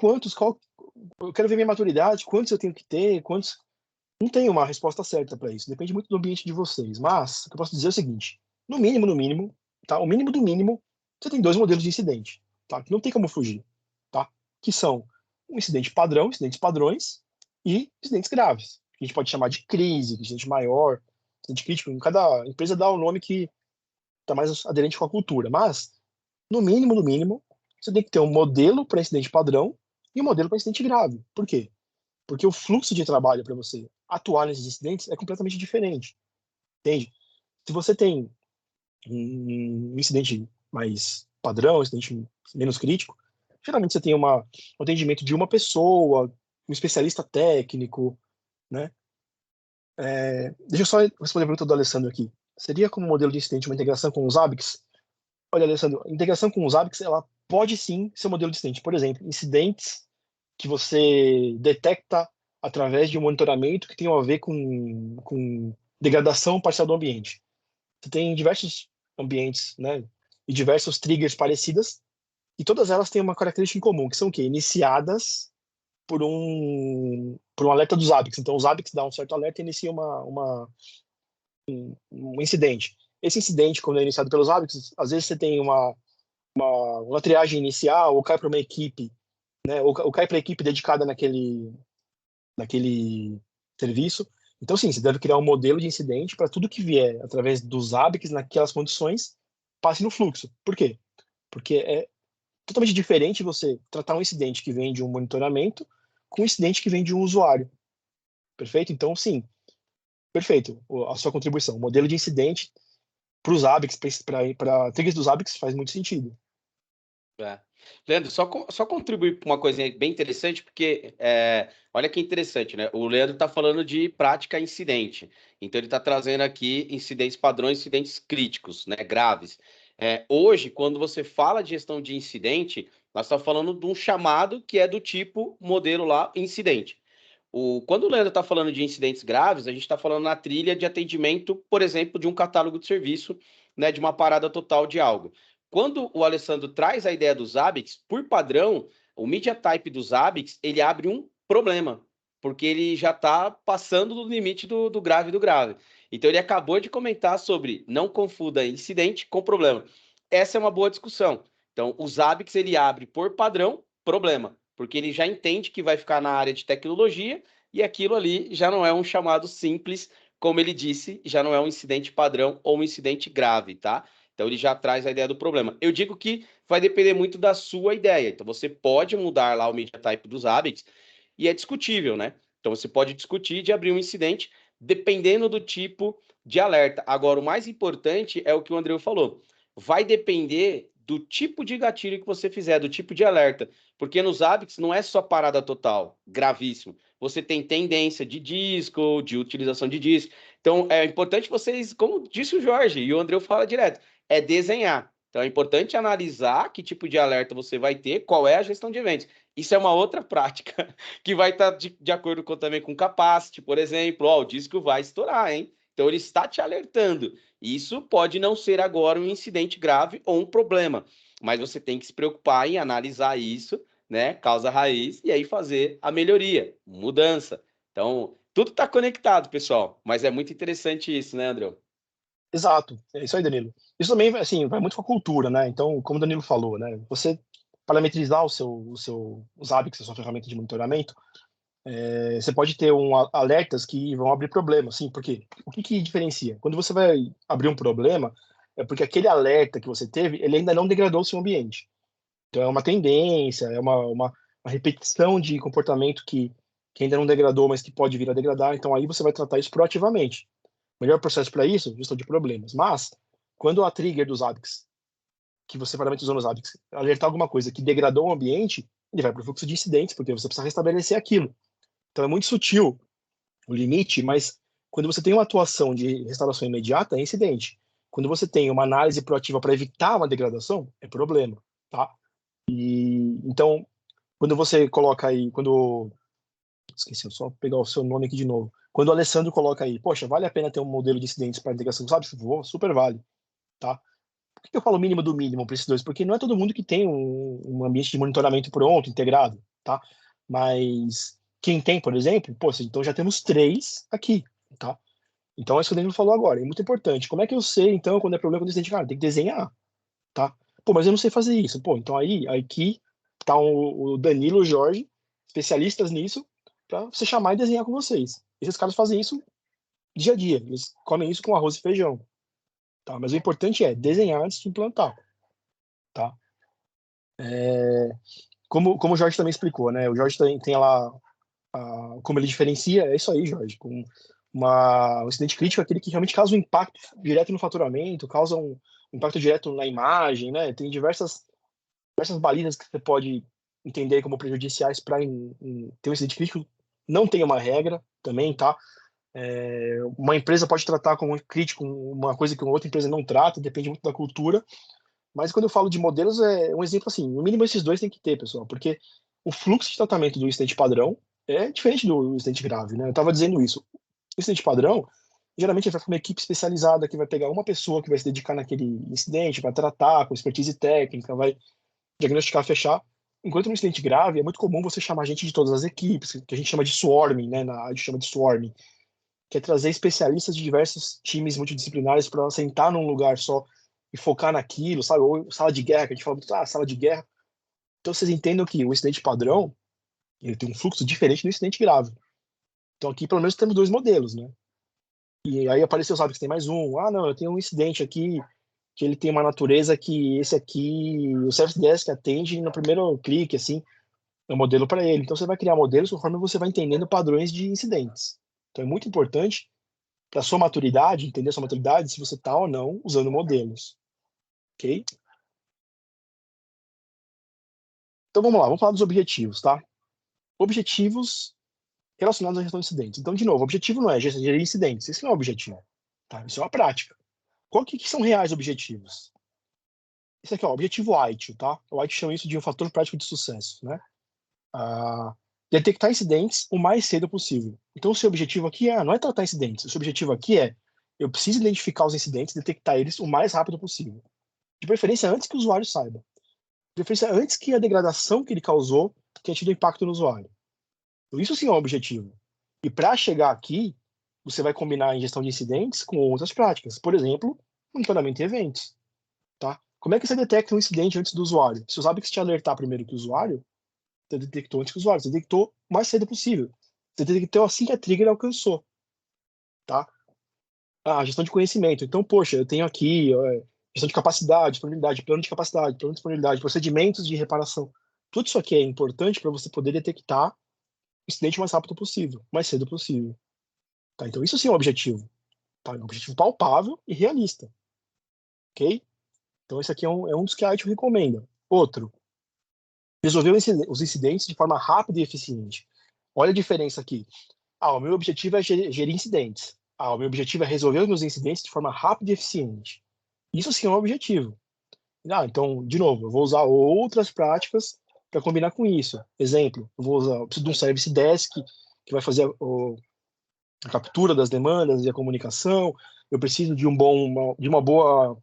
eu quero ver minha maturidade, quantos eu tenho que ter, quantos... Não tem uma resposta certa para isso, depende muito do ambiente de vocês, mas o que eu posso dizer é o seguinte, no mínimo, tá? O mínimo do mínimo, você tem 2 modelos de incidente, tá? Que não tem como fugir, tá? Que são um incidente padrão, incidentes padrões e incidentes graves. Que a gente pode chamar de crise, de incidente maior, incidente crítico. Cada empresa dá o nome que está mais aderente com a cultura. Mas, no mínimo, você tem que ter um modelo para incidente padrão e um modelo para incidente grave. Por quê? Porque o fluxo de trabalho para você atuar nesses incidentes é completamente diferente. Entende? Se você tem um incidente mais padrão, um incidente menos crítico, geralmente você tem um atendimento de uma pessoa, um especialista técnico, né? Deixa eu só responder a pergunta do Alessandro aqui. Seria como modelo de incidente uma integração com os ABICs? Olha, Alessandro, a integração com os ABICs, ela pode sim ser um modelo de incidente. Por exemplo, incidentes que você detecta através de um monitoramento que tenham a ver com degradação parcial do ambiente. Você tem diversos ambientes, né, e diversos triggers parecidas, e todas elas têm uma característica em comum, que são o quê? Iniciadas por um alerta dos ABICs. Então, os ABICs dão um certo alerta e iniciam um incidente. Esse incidente, quando é iniciado pelos ABICs, às vezes você tem uma triagem inicial, ou cai para uma equipe, né, ou cai para a equipe dedicada naquele serviço. Então, sim, você deve criar um modelo de incidente para tudo que vier através dos ABICs naquelas condições passe no fluxo. Por quê? Porque é totalmente diferente você tratar um incidente que vem de um monitoramento com um incidente que vem de um usuário. Perfeito? Então, sim, perfeito a sua contribuição. O modelo de incidente para os ABICs, para triggers dos ABICs, faz muito sentido. Leandro, só contribuir para uma coisinha bem interessante, porque olha que interessante, né? O Leandro está falando de prática incidente, então ele está trazendo aqui incidentes padrões, incidentes críticos, né? Graves. Hoje, quando você fala de gestão de incidente, nós estamos falando de um chamado que é do tipo modelo lá, incidente. Quando o Leandro está falando de incidentes graves, a gente está falando na trilha de atendimento, por exemplo, de um catálogo de serviço, né? De uma parada total de algo. Quando o Alessandro traz a ideia dos ABICs, por padrão, o media type dos ABICs, ele abre um problema, porque ele já está passando do limite do grave do grave. Então, ele acabou de comentar sobre não confunda incidente com problema. Essa é uma boa discussão. Então, os ABICs, ele abre por padrão, problema, porque ele já entende que vai ficar na área de tecnologia e aquilo ali já não é um chamado simples, como ele disse, já não é um incidente padrão ou um incidente grave, tá? Então, ele já traz a ideia do problema. Eu digo que vai depender muito da sua ideia. Então, você pode mudar lá o media type dos ABICs e é discutível, né? Então, você pode discutir de abrir um incidente dependendo do tipo de alerta. Agora, o mais importante é o que o André falou. Vai depender do tipo de gatilho que você fizer, do tipo de alerta. Porque nos ABICs não é só parada total, gravíssimo. Você tem tendência de disco, de utilização de disco. Então, é importante vocês, como disse o Jorge, e o André fala direto, desenhar. Então, é importante analisar que tipo de alerta você vai ter, qual é a gestão de eventos. Isso é uma outra prática que vai estar de acordo também com o capacity, por exemplo. Ó, o disco vai estourar, hein? Então ele está te alertando. Isso pode não ser agora um incidente grave ou um problema, mas você tem que se preocupar em analisar isso, né? Causa raiz, e aí fazer a melhoria, mudança. Então, tudo está conectado, pessoal. Mas é muito interessante isso, né, André? Exato, é isso aí, Danilo. Isso também, assim, vai muito com a cultura, né? Então, como o Danilo falou, né? Você parametrizar os hábitos, a sua ferramenta de monitoramento, você pode ter alertas que vão abrir problemas, sim, porque o que diferencia? Quando você vai abrir um problema, é porque aquele alerta que você teve, ele ainda não degradou o seu ambiente. Então, é uma tendência, é uma repetição de comportamento que ainda não degradou, mas que pode vir a degradar. Então, aí você vai tratar isso proativamente. O melhor processo para isso, gestão de problemas. Mas, quando a trigger dos ABICs, que você parametrizou nos ABICs, alertar alguma coisa que degradou o ambiente, ele vai para o fluxo de incidentes, porque você precisa restabelecer aquilo. Então, é muito sutil o limite, mas quando você tem uma atuação de restauração imediata, é incidente. Quando você tem uma análise proativa para evitar uma degradação, é problema, tá? E então, quando você coloca aí, esqueci, eu só pegar o seu nome aqui de novo. Quando o Alessandro coloca aí, poxa, vale a pena ter um modelo de incidentes para integração, sabe? Super vale, tá? Por que eu falo mínimo do mínimo para esses dois? Porque não é todo mundo que tem um ambiente de monitoramento pronto, integrado, tá? Mas quem tem, por exemplo, pô, então já temos 3 aqui, tá? Então é isso que o Danilo falou agora, é muito importante. Como é que eu sei, então, quando é problema com o incidente? Cara, tem que desenhar, tá? Pô, mas eu não sei fazer isso. Pô, então aí aqui tá o Danilo, o Jorge, especialistas nisso, para você chamar e desenhar com vocês. Esses caras fazem isso dia a dia, eles comem isso com arroz e feijão, tá? Mas o importante é desenhar antes de implantar, tá? Como o Jorge também explicou, né? O Jorge tem lá como ele diferencia, é isso aí, Jorge, com um incidente crítico é aquele que realmente causa um impacto direto no faturamento, causa um impacto direto na imagem, né? Tem diversas balizas que você pode entender como prejudiciais para ter um incidente crítico. Não tem uma regra também, tá? Uma empresa pode tratar como crítico uma coisa que uma outra empresa não trata, depende muito da cultura. Mas quando eu falo de modelos, é um exemplo assim, no mínimo esses dois tem que ter, pessoal, porque o fluxo de tratamento do incidente padrão é diferente do incidente grave, né? Eu estava dizendo isso. O incidente padrão, geralmente vai para uma equipe especializada que vai pegar uma pessoa que vai se dedicar naquele incidente, vai tratar com expertise técnica, vai diagnosticar, fechar. Enquanto no incidente grave, é muito comum você chamar gente de todas as equipes, que a gente chama de swarming, né? A gente chama de swarming, que é trazer especialistas de diversos times multidisciplinares para sentar num lugar só e focar naquilo, sabe? Ou sala de guerra, que a gente fala muito, sala de guerra. Então vocês entendam que o incidente padrão, ele tem um fluxo diferente do incidente grave. Então aqui pelo menos temos 2 modelos, né? E aí apareceu, sabe, que tem mais um. Ah, não, eu tenho um incidente aqui que ele tem uma natureza que esse aqui, o Service Desk atende no primeiro clique, assim, é um modelo para ele. Então você vai criar modelos conforme você vai entendendo padrões de incidentes. Então é muito importante para sua maturidade, entender a sua maturidade, se você está ou não usando modelos. Ok? Então vamos lá, vamos falar dos objetivos, tá? Objetivos relacionados à gestão de incidentes. Então, de novo, o objetivo não é gerir incidentes, esse não é o objetivo, tá? Isso é uma prática. Qual que são reais objetivos? Esse aqui, ó, objetivo ITIL, tá? O ITIL chama isso de um fator prático de sucesso, né? Detectar incidentes o mais cedo possível. Então, o seu objetivo aqui não é tratar incidentes, o seu objetivo aqui é eu preciso identificar os incidentes, detectar eles o mais rápido possível. De preferência, antes que o usuário saiba. De preferência, antes que a degradação que ele causou tenha tido impacto no usuário. Então, isso sim é um objetivo. E para chegar aqui, você vai combinar em gestão de incidentes com outras práticas. Por exemplo, monitoramento de eventos. Tá? Como é que você detecta um incidente antes do usuário? Se os hábitos te alertar primeiro que o usuário, você detectou antes que o usuário. Você detectou o mais cedo possível. Você detectou assim que a trigger alcançou. Tá? Gestão de conhecimento. Então, poxa, eu tenho aqui gestão de capacidade, disponibilidade, plano de capacidade, plano de disponibilidade, procedimentos de reparação. Tudo isso aqui é importante para você poder detectar o incidente o mais rápido possível, o mais cedo possível. Tá? Então, isso sim é um objetivo. Tá? É um objetivo palpável e realista. Ok? Então, esse aqui é um dos que a ITIL recomenda. Outro, resolver os incidentes de forma rápida e eficiente. Olha a diferença aqui. O meu objetivo é gerir incidentes. O meu objetivo é resolver os meus incidentes de forma rápida e eficiente. Isso sim é um objetivo. Então, de novo, eu vou usar outras práticas para combinar com isso. Exemplo, eu preciso de um Service Desk que vai fazer a captura das demandas e a comunicação. Eu preciso de de uma boa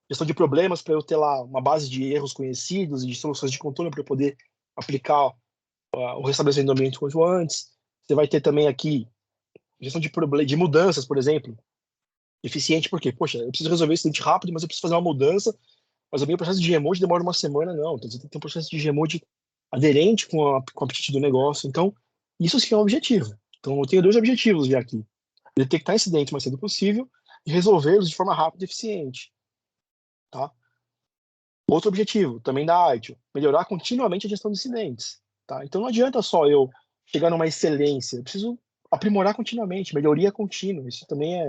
gestão de problemas para eu ter lá uma base de erros conhecidos e de soluções de controle para eu poder aplicar o restabelecimento do ambiente quanto antes. Você vai ter também aqui gestão de mudanças, por exemplo, eficiente, porque, poxa, eu preciso resolver esse incidente rápido, mas eu preciso fazer uma mudança, mas o meu processo de remote demora uma semana, não. Então, você tem que ter um processo de remote aderente com o apetite do negócio. Então, isso sim é um objetivo. Então, eu tenho 2 objetivos já aqui. Detectar incidentes o mais cedo possível e resolvê-los de forma rápida e eficiente. Tá? Outro objetivo, também da ITIL, melhorar continuamente a gestão de incidentes. Tá? Então, não adianta só eu chegar numa excelência, eu preciso aprimorar continuamente, melhoria contínua. Isso também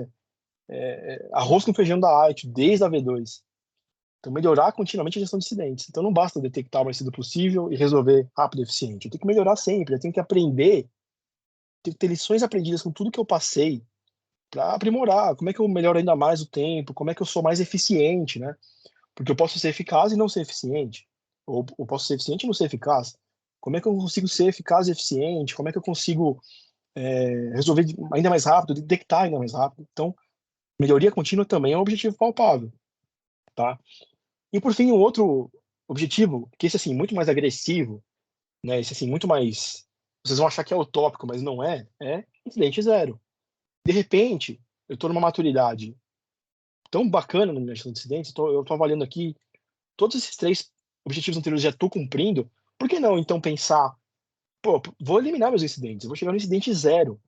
é arroz com feijão da ITIL, desde a V2. Então, melhorar continuamente a gestão de incidentes. Então, não basta detectar o mais cedo possível e resolver rápido e eficiente. Eu tenho que melhorar sempre, eu tenho que aprender, tenho que ter lições aprendidas com tudo que eu passei para aprimorar. Como é que eu melhoro ainda mais o tempo? Como é que eu sou mais eficiente, né? Porque eu posso ser eficaz e não ser eficiente. Ou eu posso ser eficiente e não ser eficaz. Como é que eu consigo ser eficaz e eficiente? Como é que eu consigo resolver ainda mais rápido, detectar ainda mais rápido? Então, melhoria contínua também é um objetivo palpável, tá? E por fim, um outro objetivo, que esse assim muito mais agressivo, né? Esse assim muito mais, vocês vão achar que é utópico, mas não é incidente zero. De repente, eu estou numa maturidade tão bacana na minha gestão de incidentes, eu estou avaliando aqui todos esses 3 objetivos anteriores já estou cumprindo. Por que não então pensar, pô, vou eliminar meus incidentes, eu vou chegar no incidente zero,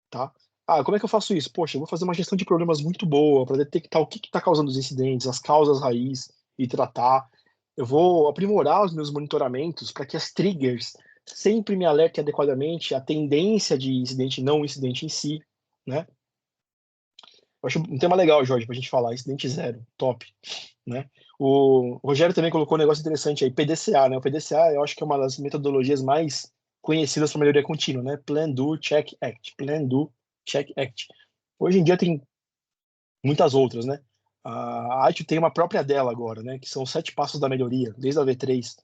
tá? Ah, como é que eu faço isso? Poxa, eu vou fazer uma gestão de problemas muito boa para detectar o que está causando os incidentes, as causas raiz e tratar. Eu vou aprimorar os meus monitoramentos para que as triggers sempre me alertem adequadamente a tendência de incidente, não o incidente em si, né? Eu acho um tema legal, Jorge, para a gente falar, incidente zero, top, né? O Rogério também colocou um negócio interessante aí, PDCA, né? O PDCA eu acho que é uma das metodologias mais conhecidas para melhoria contínua, né? Plan, Do, Check, Act. Plan, Do, Check, Act. Hoje em dia tem muitas outras, né? A ITIL tem uma própria dela agora, né? Que são 7 passos da melhoria, desde a V3,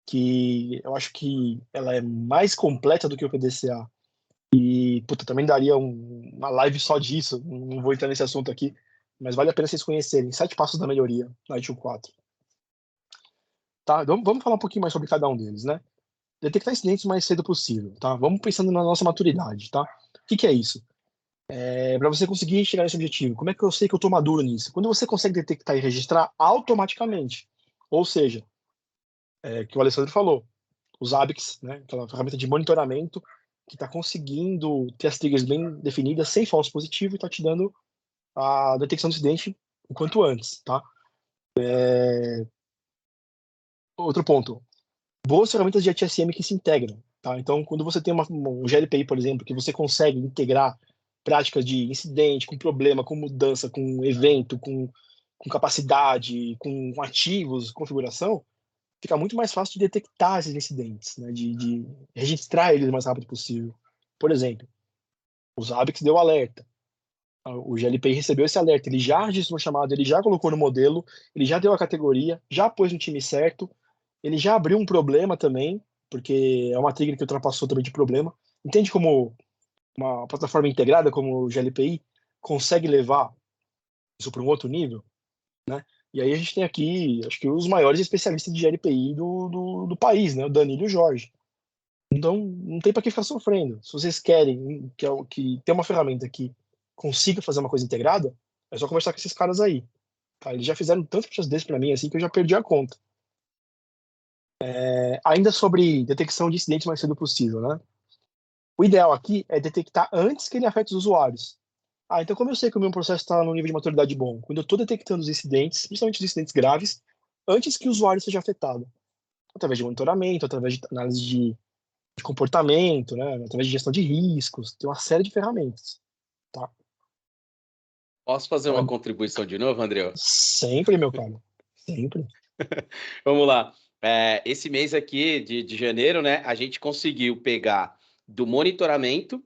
que eu acho que ela é mais completa do que o PDCA. E, puta, também daria uma live só disso, não vou entrar nesse assunto aqui, mas vale a pena vocês conhecerem. 7 passos da melhoria, na ITIL 4. Tá? Então, vamos falar um pouquinho mais sobre cada um deles, né? Detectar incidentes o mais cedo possível, tá? Vamos pensando na nossa maturidade, tá? O que é isso? Para você conseguir chegar nesse objetivo, como é que eu sei que eu estou maduro nisso? Quando você consegue detectar e registrar automaticamente, ou seja, que o Alessandro falou, os ABICs, né? Aquela ferramenta de monitoramento que está conseguindo ter as triggers bem definidas, sem falso positivo, e está te dando a detecção do incidente o quanto antes, tá? Outro ponto, boas ferramentas de HSM que se integram, tá? Então, quando você tem um GLPI, por exemplo, que você consegue integrar práticas de incidente, com problema, com mudança, com evento, com capacidade, com ativos, configuração, fica muito mais fácil de detectar esses incidentes, né? De registrar eles o mais rápido possível. Por exemplo, o Zabbix deu alerta. O GLPI recebeu esse alerta, ele já registrou o chamado, ele já colocou no modelo, ele já deu a categoria, já pôs no time certo, ele já abriu um problema também, porque é uma trigger que ultrapassou também de problema. Entende como uma plataforma integrada como o GLPI consegue levar isso para um outro nível, né? E aí a gente tem aqui, acho que os maiores especialistas de GLPI do país, né? O Danilo e o Jorge. Então, não tem para que ficar sofrendo. Se vocês querem que tem uma ferramenta que consiga fazer uma coisa integrada, é só conversar com esses caras aí. Tá? Eles já fizeram tantos processo desse para mim assim que eu já perdi a conta. Ainda sobre detecção de incidentes o mais cedo possível, né? O ideal aqui é detectar antes que ele afete os usuários. Ah, então como eu sei que o meu processo está no nível de maturidade bom? Quando eu estou detectando os incidentes, principalmente os incidentes graves, antes que o usuário seja afetado. Através de monitoramento, através de análise de comportamento, né? Através de gestão de riscos, tem uma série de ferramentas. Tá? Posso fazer uma contribuição de novo, André? Sempre, meu cara. Sempre. Vamos lá. Esse mês aqui de janeiro, né, a gente conseguiu pegar do monitoramento,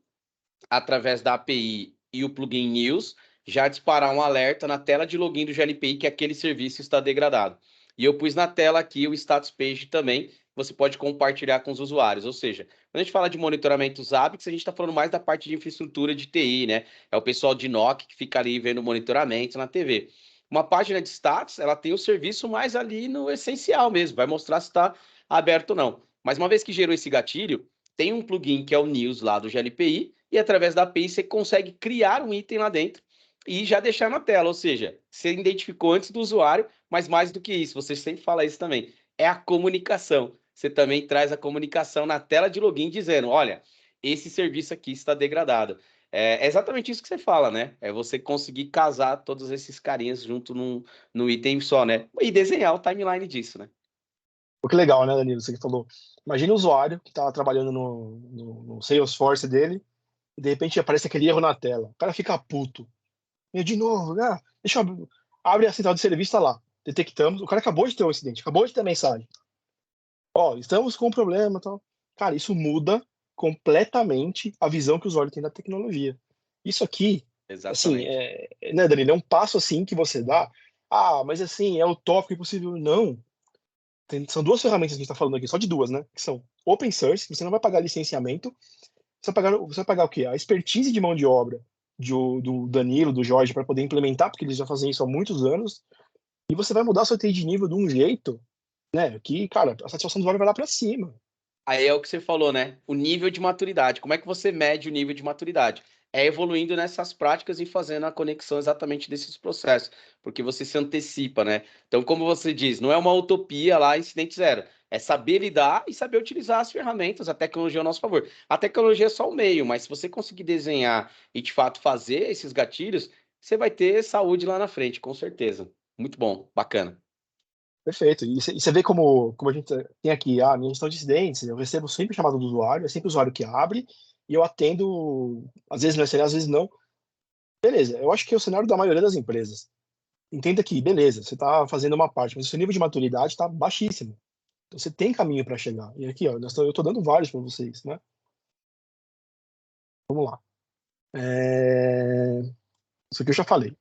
através da API e o plugin News, já disparar um alerta na tela de login do GLPI que aquele serviço está degradado. E eu pus na tela aqui o status page também, você pode compartilhar com os usuários. Ou seja, quando a gente fala de monitoramento Zabbix, a gente está falando mais da parte de infraestrutura de TI, né? É o pessoal de NOC que fica ali vendo monitoramento na TV. Uma página de status, ela tem o serviço mais ali no essencial mesmo, vai mostrar se está aberto ou não. Mas uma vez que gerou esse gatilho, tem um plugin que é o News lá do GLPI, e através da API você consegue criar um item lá dentro e já deixar na tela. Ou seja, você identificou antes do usuário, mas mais do que isso, você sempre fala isso também, é a comunicação. Você também traz a comunicação na tela de login dizendo, olha, esse serviço aqui está degradado. É exatamente isso que você fala, né? É você conseguir casar todos esses carinhas junto num item só, né? E desenhar o timeline disso, né? Pô, que legal, né, Danilo? Você que falou. Imagina o usuário que está trabalhando no Salesforce dele e de repente aparece aquele erro na tela. O cara fica puto. E de novo, deixa eu abre a central de serviço, tá lá. Detectamos. O cara acabou de ter um incidente, acabou de ter a mensagem. Ó, estamos com um problema e tal. Cara, isso muda completamente a visão que o usuário tem da tecnologia. Isso aqui, assim, Exatamente. né, Danilo, é um passo assim que você dá. Ah, mas assim, é utópico e impossível. Não. São duas ferramentas que a gente está falando aqui, só de duas, né? Que são open source, você não vai pagar licenciamento, você vai pagar o quê? A expertise de mão de obra do Danilo, do Jorge, para poder implementar, porque eles já fazem isso há muitos anos, e você vai mudar seu TI de nível de um jeito, né? Que, cara, a satisfação do usuário vai lá para cima. Aí é o que você falou, né? O nível de maturidade. Como é que você mede o nível de maturidade? É evoluindo nessas práticas e fazendo a conexão exatamente desses processos, porque você se antecipa, né? Então, como você diz, não é uma utopia lá, incidente zero. É saber lidar e saber utilizar as ferramentas, a tecnologia ao nosso favor. A tecnologia é só o meio, mas se você conseguir desenhar e, de fato, fazer esses gatilhos, você vai ter saúde lá na frente, com certeza. Muito bom, bacana. Perfeito. E você vê como a gente tem aqui a minha gestão de incidentes, eu recebo sempre chamada do usuário, é sempre o usuário que abre, e eu atendo, às vezes no SLA, às vezes não. Beleza, eu acho que é o cenário da maioria das empresas. Entenda que, beleza, você está fazendo uma parte, mas o seu nível de maturidade está baixíssimo. Então você tem caminho para chegar. E aqui, ó, eu estou dando vários para vocês, né? Vamos lá. Isso aqui eu já falei.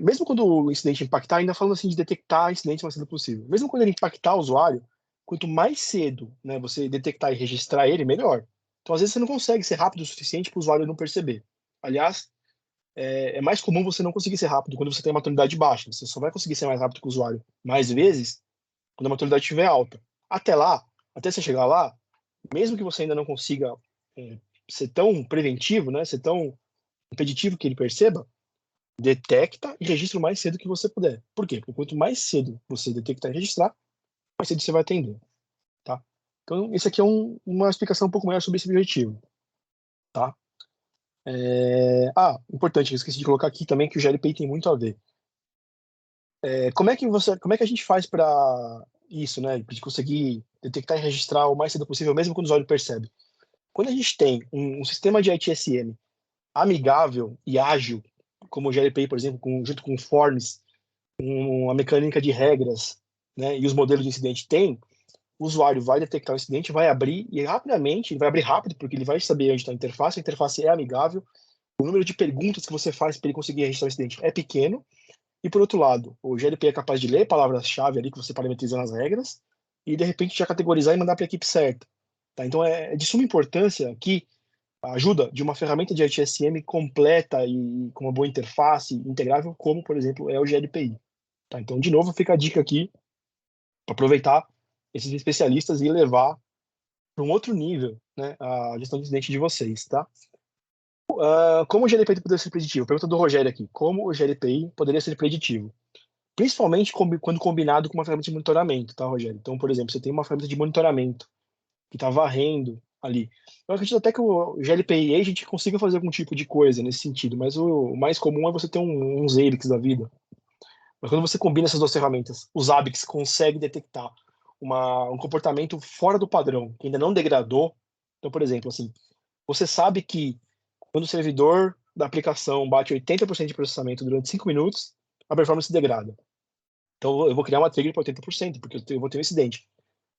Mesmo quando o incidente impactar, ainda falando assim de detectar incidentes o mais cedo possível. Mesmo quando ele impactar o usuário, quanto mais cedo, né, você detectar e registrar ele, melhor. Então, às vezes, você não consegue ser rápido o suficiente para o usuário não perceber. Aliás, é mais comum você não conseguir ser rápido quando você tem uma maturidade baixa. Você só vai conseguir ser mais rápido que o usuário mais vezes quando a maturidade estiver alta. Até lá, até você chegar lá, mesmo que você ainda não consiga ser tão preventivo, né, ser tão impeditivo que ele perceba, detecta e registra o mais cedo que você puder. Por quê? Porque quanto mais cedo você detectar e registrar, mais cedo você vai atender, tá? Então, esse aqui é uma explicação um pouco maior sobre esse objetivo, tá? Importante, eu esqueci de colocar aqui também que o GLPI tem muito a ver. Como é que a gente faz para isso, né? De conseguir detectar e registrar o mais cedo possível, mesmo quando o usuário percebe. Quando a gente tem um sistema de ITSM amigável e ágil, como o GLPI, por exemplo, junto com o Forms, uma mecânica de regras, né, e os modelos de incidente têm, o usuário vai detectar o incidente, vai abrir e rapidamente, vai abrir rápido, porque ele vai saber onde está a interface é amigável, o número de perguntas que você faz para ele conseguir registrar o incidente é pequeno, e por outro lado, o GLP é capaz de ler palavras-chave ali que você parametriza nas regras, e de repente já categorizar e mandar para a equipe certa. Tá? Então é de suma importância que a ajuda de uma ferramenta de ITSM completa e com uma boa interface, integrável, como, por exemplo, é o GLPI. Tá? Então, de novo, fica a dica aqui para aproveitar esses especialistas e levar para um outro nível, né, a gestão de incidente de vocês, tá? Como o GLPI poderia ser preditivo? Pergunta do Rogério aqui. Como o GLPI poderia ser preditivo? Principalmente quando combinado com uma ferramenta de monitoramento, tá, Rogério? Então, por exemplo, você tem uma ferramenta de monitoramento que está varrendo ali. Eu acredito até que o GLPI a gente consiga fazer algum tipo de coisa nesse sentido, mas o mais comum é você ter um Zabbix da vida. Mas quando você combina essas duas ferramentas, o Zabbix consegue detectar um comportamento fora do padrão, que ainda não degradou. Então, por exemplo, assim, você sabe que quando o servidor da aplicação bate 80% de processamento durante 5 minutos, a performance degrada. Então, eu vou criar uma trigger para 80%, porque eu vou ter um incidente.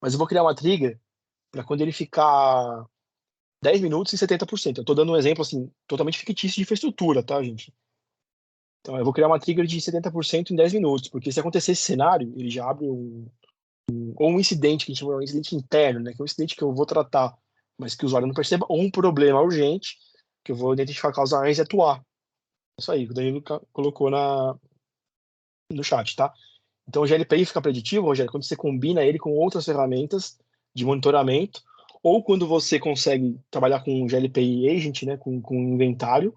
Mas eu vou criar uma trigger para quando ele ficar 10 minutos e 70%. Eu estou dando um exemplo assim, totalmente fictício de infraestrutura, tá, gente? Então, eu vou criar uma trigger de 70% em 10 minutos, porque se acontecer esse cenário, ele já abre ou um incidente, que a gente chama de um incidente interno, né? Que é um incidente que eu vou tratar, mas que o usuário não perceba, ou um problema urgente, que eu vou identificar a causa raiz e atuar. Isso aí, que o Danilo colocou no chat, tá? Então, o GLPI fica preditivo, Rogério, quando você combina ele com outras ferramentas de monitoramento, ou quando você consegue trabalhar com o GLPI Agent, né, com inventário.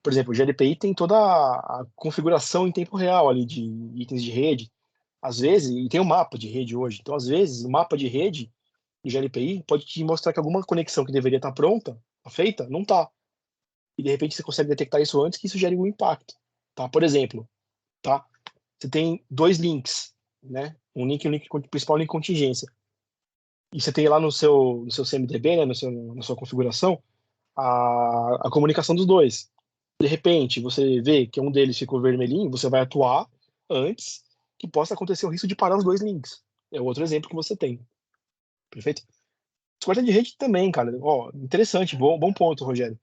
Por exemplo, o GLPI tem toda a configuração em tempo real ali de itens de rede. Às vezes, e tem um mapa de rede hoje. Então, às vezes, o mapa de rede do GLPI pode te mostrar que alguma conexão que deveria estar pronta, feita, não está. E, de repente, você consegue detectar isso antes que isso gere um impacto. Tá? Por exemplo, tá? Você tem dois links, né? Um link e um link principal, um link contingência. E você tem lá no seu CMDB, né? Na sua configuração, a comunicação dos dois. De repente, você vê que um deles ficou vermelhinho, você vai atuar antes que possa acontecer o risco de parar os dois links. É outro exemplo que você tem. Perfeito? Descoberta de rede também, cara. Ó, interessante, bom ponto, Rogério.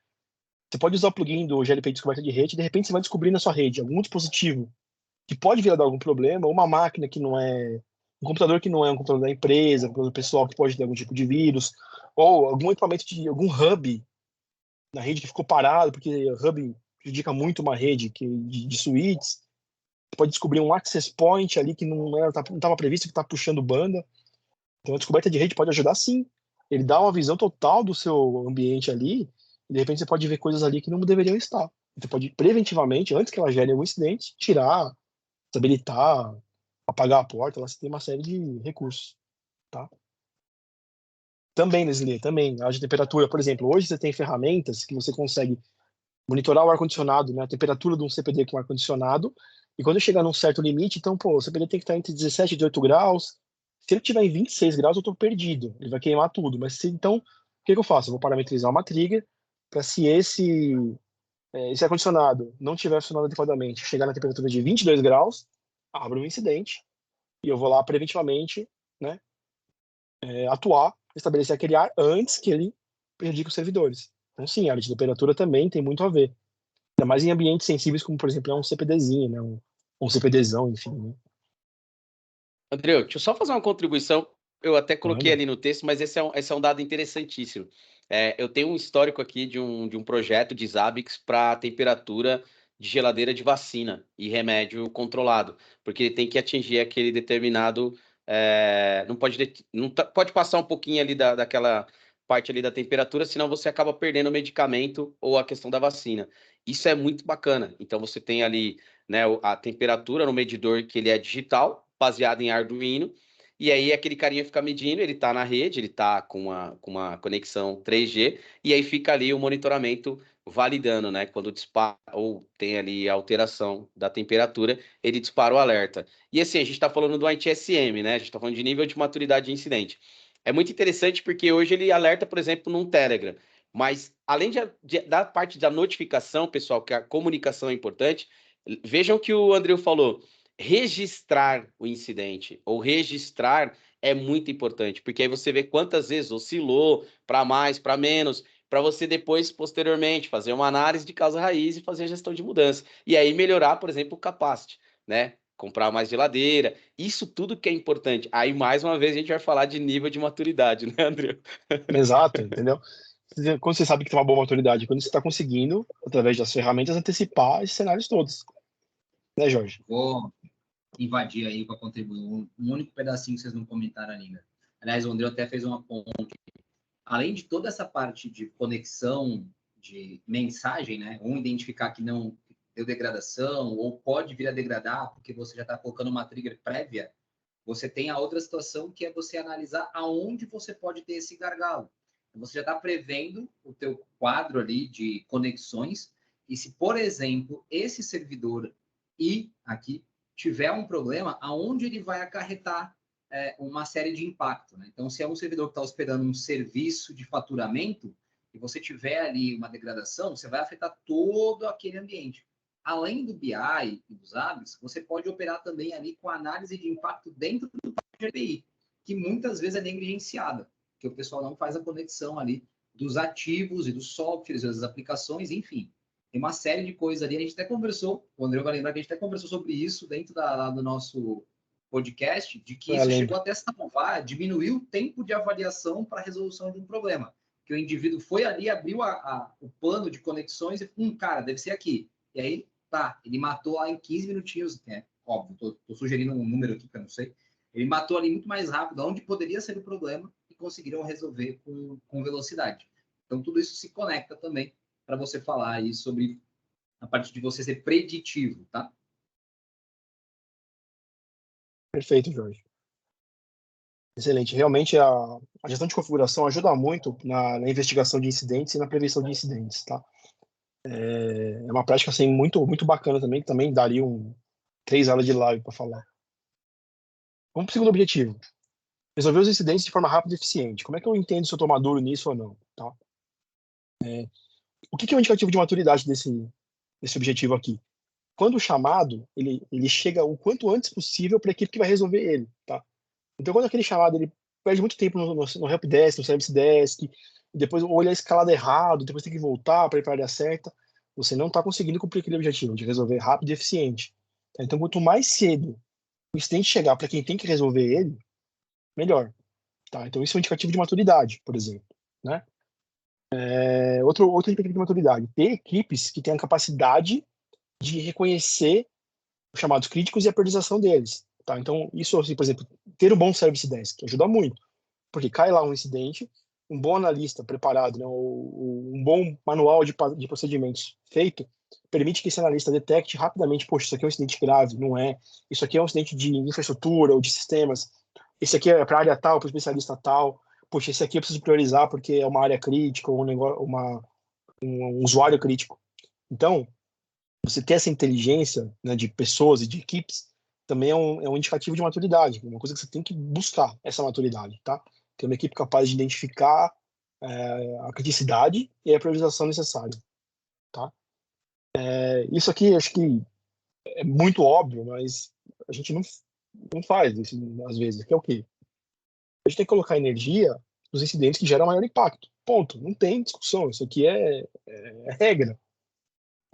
Você pode usar o plugin do GLP Descoberta de Rede e de repente você vai descobrir na sua rede algum dispositivo que pode vir a dar algum problema, ou uma máquina que não é, um computador que não é um computador da empresa, um computador pessoal que pode ter algum tipo de vírus, ou algum equipamento de algum hub na rede que ficou parado, porque o hub prejudica muito uma rede de switches. Você pode descobrir um access point ali que não estava previsto, que está puxando banda. Então a descoberta de rede pode ajudar sim. Ele dá uma visão total do seu ambiente ali, e de repente você pode ver coisas ali que não deveriam estar. Você pode preventivamente, antes que ela gere algum incidente, tirar, desabilitar, apagar a porta, lá você tem uma série de recursos, tá? Também, Leslie, também, a de temperatura, por exemplo, hoje você tem ferramentas que você consegue monitorar o ar-condicionado, né, a temperatura de um CPD com ar-condicionado, e quando chegar num certo limite, então, pô, o CPD tem que estar entre 17 e 18 graus, se ele tiver em 26 graus, eu estou perdido, ele vai queimar tudo, mas então, o que eu faço? Eu vou parametrizar uma trigger para se esse ar-condicionado não tiver funcionando adequadamente, chegar na temperatura de 22 graus, abre um incidente, e eu vou lá preventivamente, né, atuar, estabelecer aquele ar antes que ele prejudique os servidores. Então, sim, a área de temperatura também tem muito a ver. Ainda mais em ambientes sensíveis, como, por exemplo, é um CPDzinho, né, um CPDzão, enfim, né? André, deixa eu só fazer uma contribuição. Eu até coloquei Manda. ali no texto, mas esse é um dado interessantíssimo. Eu tenho um histórico aqui de um projeto de Zabbix para temperatura de geladeira de vacina e remédio controlado, porque ele tem que atingir aquele determinado. Não pode, pode passar um pouquinho ali daquela parte ali da temperatura, senão você acaba perdendo o medicamento ou a questão da vacina. Isso é muito bacana. Então você tem ali, né, a temperatura no medidor que ele é digital, baseado em Arduino, e aí aquele carinha fica medindo, ele tá na rede, ele tá com uma conexão 3G, e aí fica ali o monitoramento validando, né? Quando dispara ou tem ali a alteração da temperatura, ele dispara o alerta. E assim, a gente está falando do ITSM, né? A gente está falando de nível de maturidade de incidente. É muito interessante porque hoje ele alerta, por exemplo, num Telegram. Mas além da parte da notificação, pessoal, que a comunicação é importante, vejam que o André falou, registrar o incidente ou registrar é muito importante, porque aí você vê quantas vezes oscilou para mais, para menos, para você depois, posteriormente, fazer uma análise de causa raiz e fazer a gestão de mudança. E aí melhorar, por exemplo, o capacity, né? Comprar mais geladeira, isso tudo que é importante. Aí, mais uma vez, a gente vai falar de nível de maturidade, né, André? Exato, entendeu? Quando você sabe que tem uma boa maturidade, quando você está conseguindo, através das ferramentas, antecipar esses cenários todos, né, Jorge? Vou invadir aí para contribuir um único pedacinho que vocês não comentaram ainda. Aliás, o André até fez uma ponte. Além de toda essa parte de conexão, de mensagem, né? Um identificar que não deu degradação ou pode vir a degradar porque você já está colocando uma trigger prévia, você tem a outra situação que é você analisar aonde você pode ter esse gargalo. Você já está prevendo o teu quadro ali de conexões e se, por exemplo, esse servidor I aqui tiver um problema, aonde ele vai acarretar uma série de impacto. Né? Então, se é um servidor que está hospedando um serviço de faturamento e você tiver ali uma degradação, você vai afetar todo aquele ambiente. Além do BI e dos ABIs, você pode operar também ali com análise de impacto dentro do GPI, que muitas vezes é negligenciada, que o pessoal não faz a conexão ali dos ativos e dos softwares, das aplicações, enfim. Tem uma série de coisas ali. A gente até conversou, o André vai lembrar que a gente até conversou sobre isso dentro do nosso podcast, de que Eu isso lembro. chegou até salvar, diminuiu o tempo de avaliação para a resolução de um problema. Que o indivíduo foi ali, abriu o plano de conexões e, cara, deve ser aqui. E aí, tá, ele matou lá em 15 minutinhos, óbvio, tô sugerindo um número aqui que eu não sei. Ele matou ali muito mais rápido, onde poderia ser o problema, e conseguiram resolver com velocidade. Então, tudo isso se conecta também para você falar aí sobre a parte de você ser preditivo, tá? Perfeito, Jorge. Excelente. Realmente, a gestão de configuração ajuda muito na investigação de incidentes e na prevenção de incidentes, tá? É uma prática, assim, muito, muito bacana também, que também daria 3 horas de live para falar. Vamos para o segundo objetivo. Resolver os incidentes de forma rápida e eficiente. Como é que eu entendo se eu estou maduro nisso ou não, tá? O que é o indicativo de maturidade desse objetivo aqui? Quando o chamado, ele chega o quanto antes possível para a equipe que vai resolver ele, tá? Então, quando aquele chamado, ele perde muito tempo no helpdesk, no service desk, depois olha a escalada errado, depois tem que voltar para ir para a área certa, você não está conseguindo cumprir aquele objetivo de resolver rápido e eficiente. Tá? Então, quanto mais cedo o incidente chegar para quem tem que resolver ele, melhor. Tá? Então, isso é um indicativo de maturidade, por exemplo, né? Outro indicativo de maturidade, ter equipes que tenham a capacidade de reconhecer os chamados críticos e a priorização deles. Tá? Então, isso, assim, por exemplo, ter um bom service desk ajuda muito, porque cai lá um incidente, um bom analista preparado, né, um bom manual de procedimentos feito, permite que esse analista detecte rapidamente, poxa, isso aqui é um incidente grave, não é? Isso aqui é um incidente de infraestrutura ou de sistemas, esse aqui é para a área tal, para o especialista tal, poxa, esse aqui eu preciso priorizar porque é uma área crítica ou um usuário crítico. Então, você ter essa inteligência, né, de pessoas e de equipes também é um indicativo de maturidade, uma coisa que você tem que buscar, essa maturidade, tá? Ter uma equipe capaz de identificar a criticidade e a priorização necessária, tá? Isso aqui acho que é muito óbvio, mas a gente não faz isso às vezes, que é o quê? A gente tem que colocar energia nos incidentes que geram maior impacto, ponto, não tem discussão, isso aqui é regra.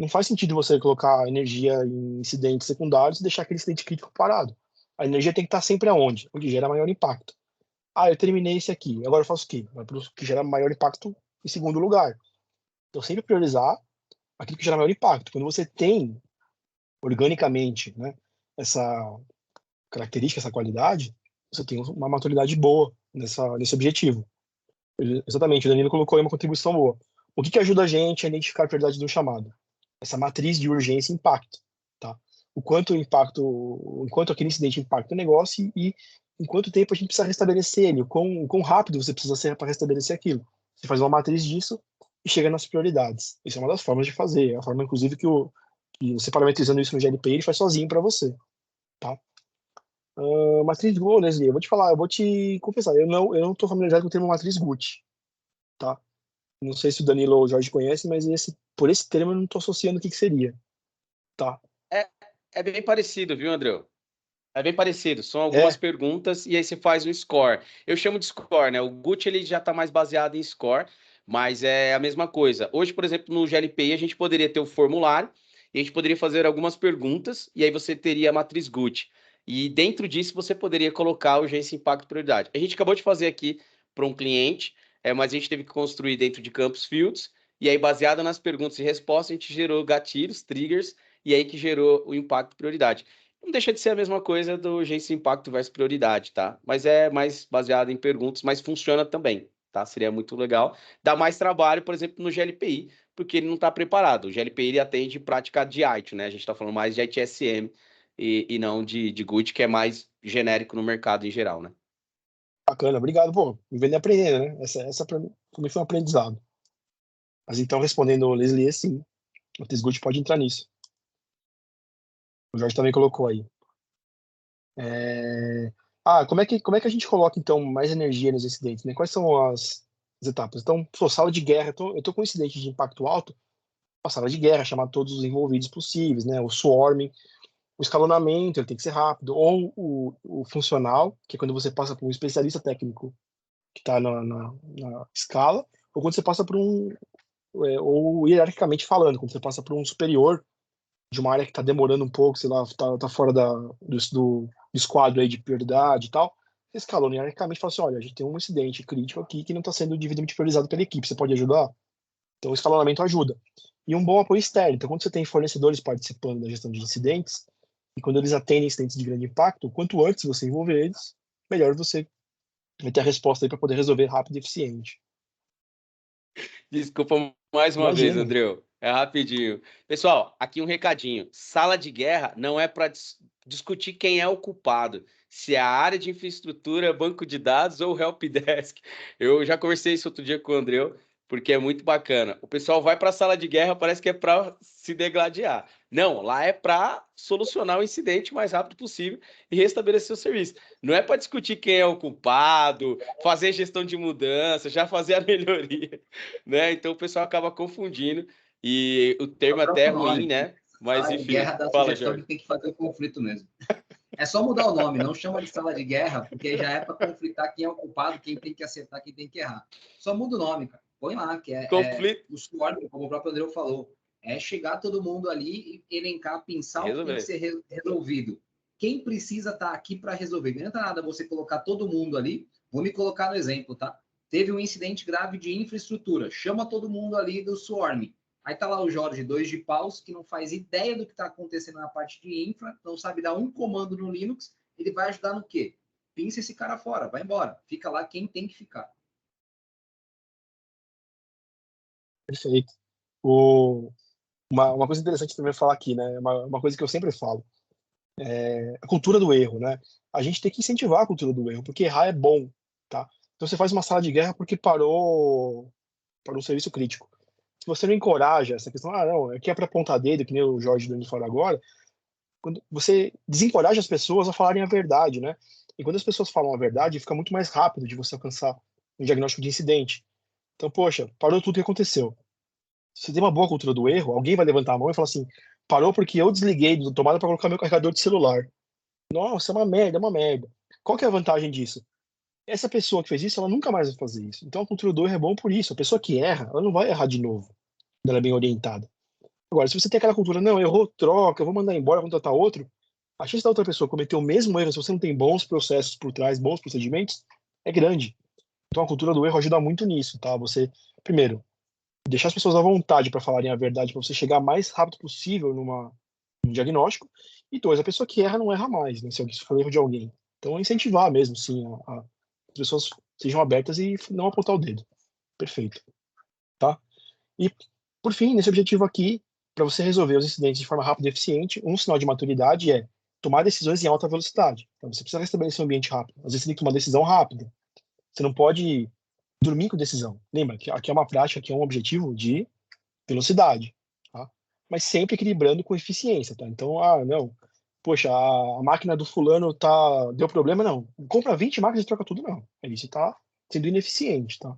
Não faz sentido você colocar energia em incidentes secundários e deixar aquele incidente crítico parado. A energia tem que estar sempre aonde? Onde gera maior impacto. Ah, eu terminei esse aqui, agora eu faço o quê? Vai para o que gera maior impacto em segundo lugar. Então, sempre priorizar aquilo que gera maior impacto. Quando você tem, organicamente, né, essa característica, essa qualidade, você tem uma maturidade boa nesse objetivo. Exatamente, o Danilo colocou aí uma contribuição boa. O que ajuda a gente a identificar a prioridade do chamado? Essa matriz de urgência e impacto, tá? O quanto aquele incidente impacta o negócio e em quanto tempo a gente precisa restabelecer ele, o quão rápido você precisa ser para restabelecer aquilo. Você faz uma matriz disso e chega nas prioridades. Isso é uma das formas de fazer, é a forma, inclusive, que você parametrizando isso no GLP, ele faz sozinho para você, tá? Matriz Go, Leslie, eu vou te confessar, eu não tô familiarizado com o termo matriz Gucci, tá? Não sei se o Danilo ou o Jorge conhecem, mas por esse termo eu não estou associando o que seria, tá? É bem parecido, viu, André? É bem parecido. São algumas É, perguntas e aí você faz um score. Eu chamo de score, né? O Gucci ele já está mais baseado em score, mas é a mesma coisa. Hoje, por exemplo, no GLPI a gente poderia ter o formulário e a gente poderia fazer algumas perguntas e aí você teria a matriz Gucci. E dentro disso você poderia colocar urgência, impacto e prioridade. A gente acabou de fazer aqui para um cliente, mas a gente teve que construir dentro de Campos Fields e aí baseado nas perguntas e respostas a gente gerou gatilhos, triggers e aí que gerou o impacto e prioridade. Não deixa de ser a mesma coisa do urgência, impacto versus prioridade, tá? Mas é mais baseado em perguntas, mas funciona também, tá? Seria muito legal. Dá mais trabalho, por exemplo, no GLPI, porque ele não está preparado. O GLPI ele atende prática de IT, né? A gente está falando mais de ITSM e não de GUT, que é mais genérico no mercado em geral, né? bacana, obrigado, pô, me vendo aprendendo, né? Essa para mim também foi um aprendizado. Mas então, respondendo o Leslie, sim, o Tesgut pode entrar nisso. O Jorge também colocou aí. É... como é que a gente coloca, então, mais energia nos incidentes, né? Quais são as etapas? Então, sala de guerra, eu tô com um incidente de impacto alto, a sala de guerra, chamar todos os envolvidos possíveis, né? O swarming, o escalonamento, ele tem que ser rápido, ou o funcional, que é quando você passa por um especialista técnico que está na escala, ou quando você passa por ou hierarquicamente falando, quando você passa por um superior de uma área que está demorando um pouco, sei lá, tá fora esquadro aí de prioridade e tal, você escalona hierarquicamente e fala assim, olha, a gente tem um incidente crítico aqui que não está sendo devidamente priorizado pela equipe, você pode ajudar? Então, o escalonamento ajuda. E um bom apoio externo. Então, quando você tem fornecedores participando da gestão de incidentes, e quando eles atendem incidentes de grande impacto, quanto antes você envolver eles, melhor você vai ter a resposta aí para poder resolver rápido e eficiente. Desculpa mais uma vez, Imagina. Andreu. É rapidinho. Pessoal, aqui um recadinho. Sala de guerra não é para discutir quem é o culpado, se é a área de infraestrutura, banco de dados ou helpdesk. Eu já conversei isso outro dia com o Andreu, porque é muito bacana. O pessoal vai para a sala de guerra, parece que é para se degladiar. Não, lá é para solucionar o incidente o mais rápido possível e restabelecer o serviço. Não é para discutir quem é o culpado, fazer gestão de mudança, já fazer a melhoria, né? Então o pessoal acaba confundindo e o É termo o até é próprio ruim, nome. né? Mas Sala de guerra enfim, da fala, sugestão de Jorge. tem que fazer o conflito mesmo. É só mudar o nome, não chama de sala de guerra, porque já é para conflitar quem é o culpado, quem tem que acertar, quem tem que errar. Só muda o nome, cara. Põe lá, que é Conflito. o SWORD, como o próprio André falou. É chegar todo mundo ali e elencar, pensar o que tem que Resolver. ser resolvido. Quem precisa estar aqui para resolver? Não adianta nada você colocar todo mundo ali. Vou me colocar no exemplo, tá? Teve um incidente grave de infraestrutura. Chama todo mundo ali do Swarm. Aí tá lá o Jorge, 2 de paus, que não faz ideia do que está acontecendo na parte de infra, não sabe dar um comando no Linux. Ele vai ajudar no quê? Pinça esse cara fora, vai embora. Fica lá quem tem que ficar. Perfeito. Uma coisa interessante também falar aqui, né? Uma coisa que eu sempre falo. A cultura do erro, né? A gente tem que incentivar a cultura do erro, porque errar é bom, tá? Então você faz uma sala de guerra porque parou um serviço crítico. Se você não encoraja essa questão, não, aqui é para apontar dedo, que nem o Jorge dando fora agora, quando você desencoraja as pessoas a falarem a verdade, né? E quando as pessoas falam a verdade, fica muito mais rápido de você alcançar um diagnóstico de incidente. Então, poxa, parou tudo o que aconteceu. Se você tem uma boa cultura do erro, alguém vai levantar a mão e falar assim: parou porque eu desliguei do tomada para colocar meu carregador de celular. Nossa, é uma merda, é uma merda. Qual que é a vantagem disso? Essa pessoa que fez isso, ela nunca mais vai fazer isso. Então a cultura do erro é bom por isso. A pessoa que erra, ela não vai errar de novo. Ela é bem orientada. Agora, se você tem aquela cultura, não, errou, troca, eu vou mandar embora, vou contratar outro, a chance da outra pessoa cometer o mesmo erro, se você não tem bons processos por trás, bons procedimentos, é grande. Então a cultura do erro ajuda muito nisso, tá? Você, primeiro, deixar as pessoas à vontade para falarem a verdade, para você chegar mais rápido possível num diagnóstico. E dois, a pessoa que erra não erra mais, né? Se for erro de alguém. Então, incentivar mesmo, sim, as pessoas sejam abertas e não apontar o dedo. Perfeito. Tá? E, por fim, nesse objetivo aqui, para você resolver os incidentes de forma rápida e eficiente, um sinal de maturidade é tomar decisões em alta velocidade. Então, você precisa restabelecer um ambiente rápido. Às vezes, você tem que tomar decisão rápida. Você não pode dormir com decisão. Lembra que aqui é uma prática, aqui é um objetivo de velocidade, tá? Mas sempre equilibrando com eficiência, tá? Então, não, poxa, a máquina do fulano deu problema, não. Compra 20 máquinas e troca tudo, não. Aí você tá sendo ineficiente, tá?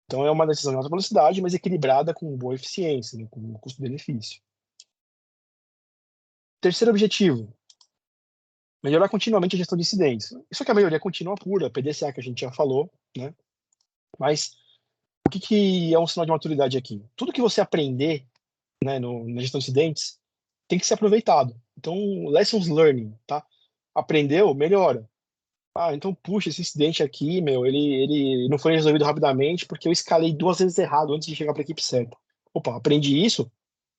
Então é uma decisão de alta velocidade, mas equilibrada com boa eficiência, né? Com custo-benefício. Terceiro objetivo, melhorar continuamente a gestão de incidentes. Isso aqui é a melhoria contínua pura, PDCA que a gente já falou, né? Mas o que é um sinal de maturidade aqui? Tudo que você aprender, né, na gestão de incidentes tem que ser aproveitado. Então, lessons learning, tá? Aprendeu, melhora. Então, puxa, esse incidente aqui, meu, ele não foi resolvido rapidamente porque eu escalei 2 vezes errado antes de chegar para a equipe certa. Opa, aprendi isso,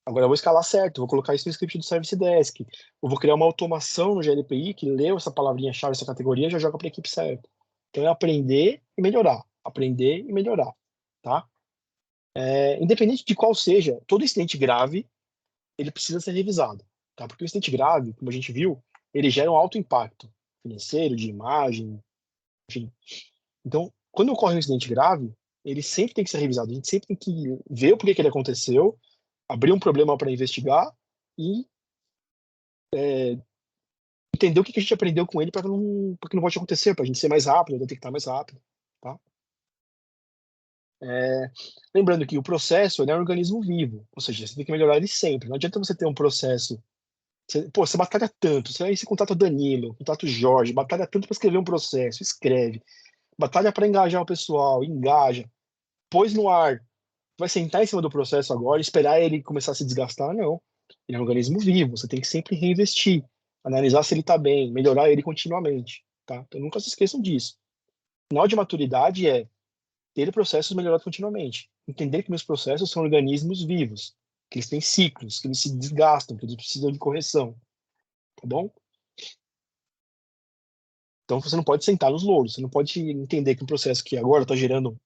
agora eu vou escalar certo, vou colocar isso no script do Service Desk, eu vou criar uma automação no GLPI que leu essa palavrinha-chave, essa categoria, e já joga para a equipe certa. Então, é aprender e melhorar, tá? Independente de qual seja, todo incidente grave, ele precisa ser revisado, tá? Porque o incidente grave, como a gente viu, ele gera um alto impacto financeiro, de imagem, enfim. Então, quando ocorre um incidente grave, ele sempre tem que ser revisado. A gente sempre tem que ver o porquê que ele aconteceu, abrir um problema para investigar e entender o que a gente aprendeu com ele para que não volte a acontecer, para a gente ser mais rápido, detectar mais rápido, tá? Lembrando que o processo ele é um organismo vivo, ou seja, você tem que melhorar ele sempre. Não adianta você ter um processo. Você batalha tanto, você contrata o Danilo, contrata o Jorge, batalha tanto para escrever um processo, escreve, batalha para engajar o pessoal, engaja, pôs no ar, vai sentar em cima do processo agora, esperar ele começar a se desgastar? Não. Ele é um organismo vivo, você tem que sempre reinvestir. analisar se ele está bem, melhorar ele continuamente, tá? Então nunca se esqueçam disso. O sinal de maturidade é ter processos melhorados continuamente. Entender que meus processos são organismos vivos, que eles têm ciclos, que eles se desgastam, que eles precisam de correção, tá bom? Então você não pode sentar nos louros, você não pode entender que um processo que agora está gerando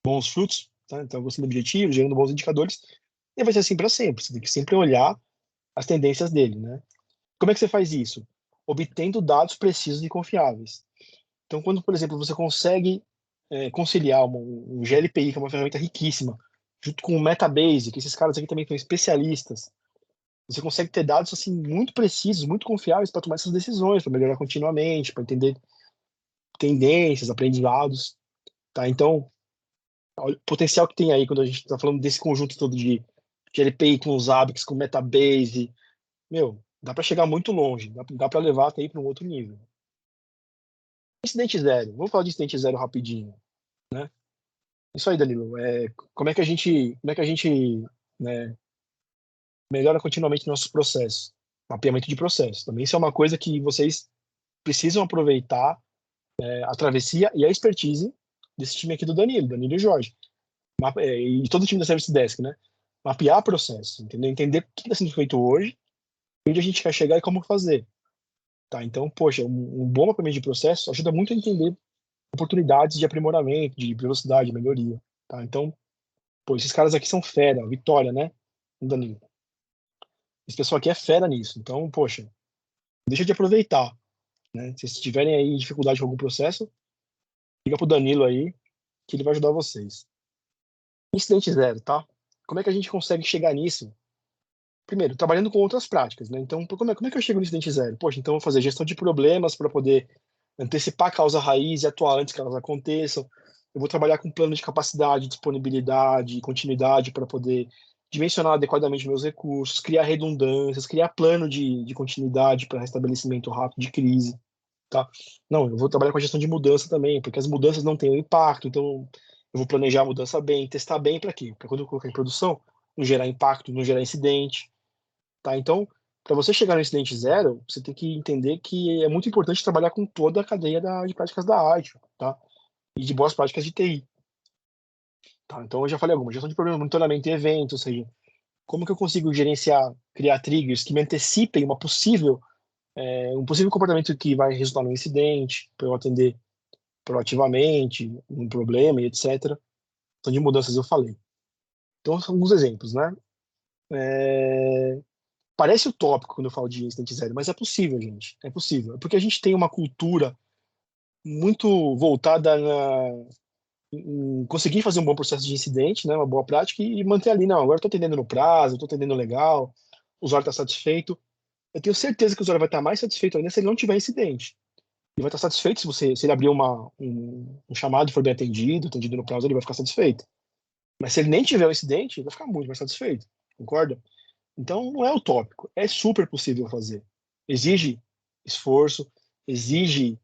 bons frutos, tá? Então você tem objetivos, gerando bons indicadores, e vai ser assim para sempre. Você tem que sempre olhar as tendências dele, né? Como é que você faz isso? Obtendo dados precisos e confiáveis. Então, quando, por exemplo, você consegue conciliar um GLPI, que é uma ferramenta riquíssima, junto com o Metabase, que esses caras aqui também são especialistas, você consegue ter dados assim muito precisos, muito confiáveis para tomar essas decisões, para melhorar continuamente, para entender tendências, aprendizados, tá? Então, olha o potencial que tem aí quando a gente está falando desse conjunto todo de GLPI com os Zabbix, com Metabase, meu, dá para chegar muito longe, dá para levar até aí para um outro nível. Incidente zero, vamos falar de incidente zero rapidinho, né? Isso aí, Danilo, como é que a gente, né, melhora continuamente nossos processos? Mapeamento de processos. Também isso é uma coisa que vocês precisam aproveitar a travessia e a expertise desse time aqui do Danilo e Jorge. E todo o time da Service Desk, né? Mapear processos, entendeu? Entender o que está sendo feito hoje, onde a gente quer chegar e como fazer. Tá? Então, poxa, um bom mapeamento de processo ajuda muito a entender oportunidades de aprimoramento, de velocidade, de melhoria. Tá? Então, pô, esses caras aqui são fera, Vitória, né? O Danilo. Esse pessoal aqui é fera nisso. Então, poxa, deixa de aproveitar. Né? Se vocês tiverem aí dificuldade com algum processo, liga pro Danilo aí, que ele vai ajudar vocês. Incidente zero, tá? Como é que a gente consegue chegar nisso? Primeiro, trabalhando com outras práticas, né? Então, como é que eu chego no incidente zero? Poxa, então eu vou fazer gestão de problemas para poder antecipar a causa raiz e atuar antes que elas aconteçam. Eu vou trabalhar com plano de capacidade, disponibilidade, continuidade para poder dimensionar adequadamente meus recursos, criar redundâncias, criar plano de continuidade para restabelecimento rápido de crise, tá? Não, eu vou trabalhar com a gestão de mudança também, porque as mudanças não têm um impacto, então eu vou planejar a mudança bem, testar bem para quê? Para quando eu colocar em produção, não gerar impacto, não gerar incidente, tá? Então, para você chegar no incidente zero, você tem que entender que é muito importante trabalhar com toda a cadeia de práticas da arte, tá? E de boas práticas de TI. Tá? Então, eu já falei algumas. Gestão de problemas, monitoramento e eventos, ou seja, como que eu consigo gerenciar, criar triggers que me antecipem um possível comportamento que vai resultar num incidente, para eu atender proativamente, um problema e etc. Então, de mudanças eu falei. Então, são alguns exemplos, né? Parece utópico quando eu falo de incidente zero, mas é possível, gente. É possível. É porque a gente tem uma cultura muito voltada em conseguir fazer um bom processo de incidente, né, uma boa prática, e manter ali, não, agora eu estou atendendo no prazo, estou atendendo legal, o usuário está satisfeito. Eu tenho certeza que o usuário vai estar mais satisfeito ainda se ele não tiver incidente. Ele vai estar satisfeito se ele abrir um chamado e for bem atendido no prazo, ele vai ficar satisfeito. Mas se ele nem tiver o incidente, ele vai ficar muito mais satisfeito. Concorda? Então, não é utópico, é super possível fazer. Exige esforço, exige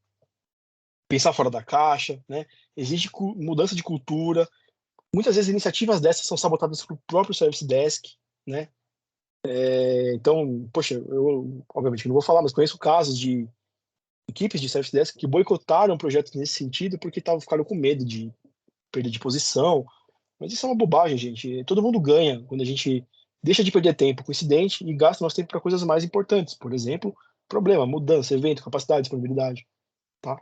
pensar fora da caixa, né? Exige mudança de cultura. Muitas vezes iniciativas dessas são sabotadas pelo próprio Service Desk, né? Então, poxa, eu obviamente não vou falar, mas conheço casos de equipes de Service Desk que boicotaram projetos nesse sentido porque ficaram com medo de perder de posição. Mas isso é uma bobagem, gente. Todo mundo ganha quando a gente deixa de perder tempo com incidente e gasta nosso tempo para coisas mais importantes. Por exemplo, problema, mudança, evento, capacidade, disponibilidade. Tá?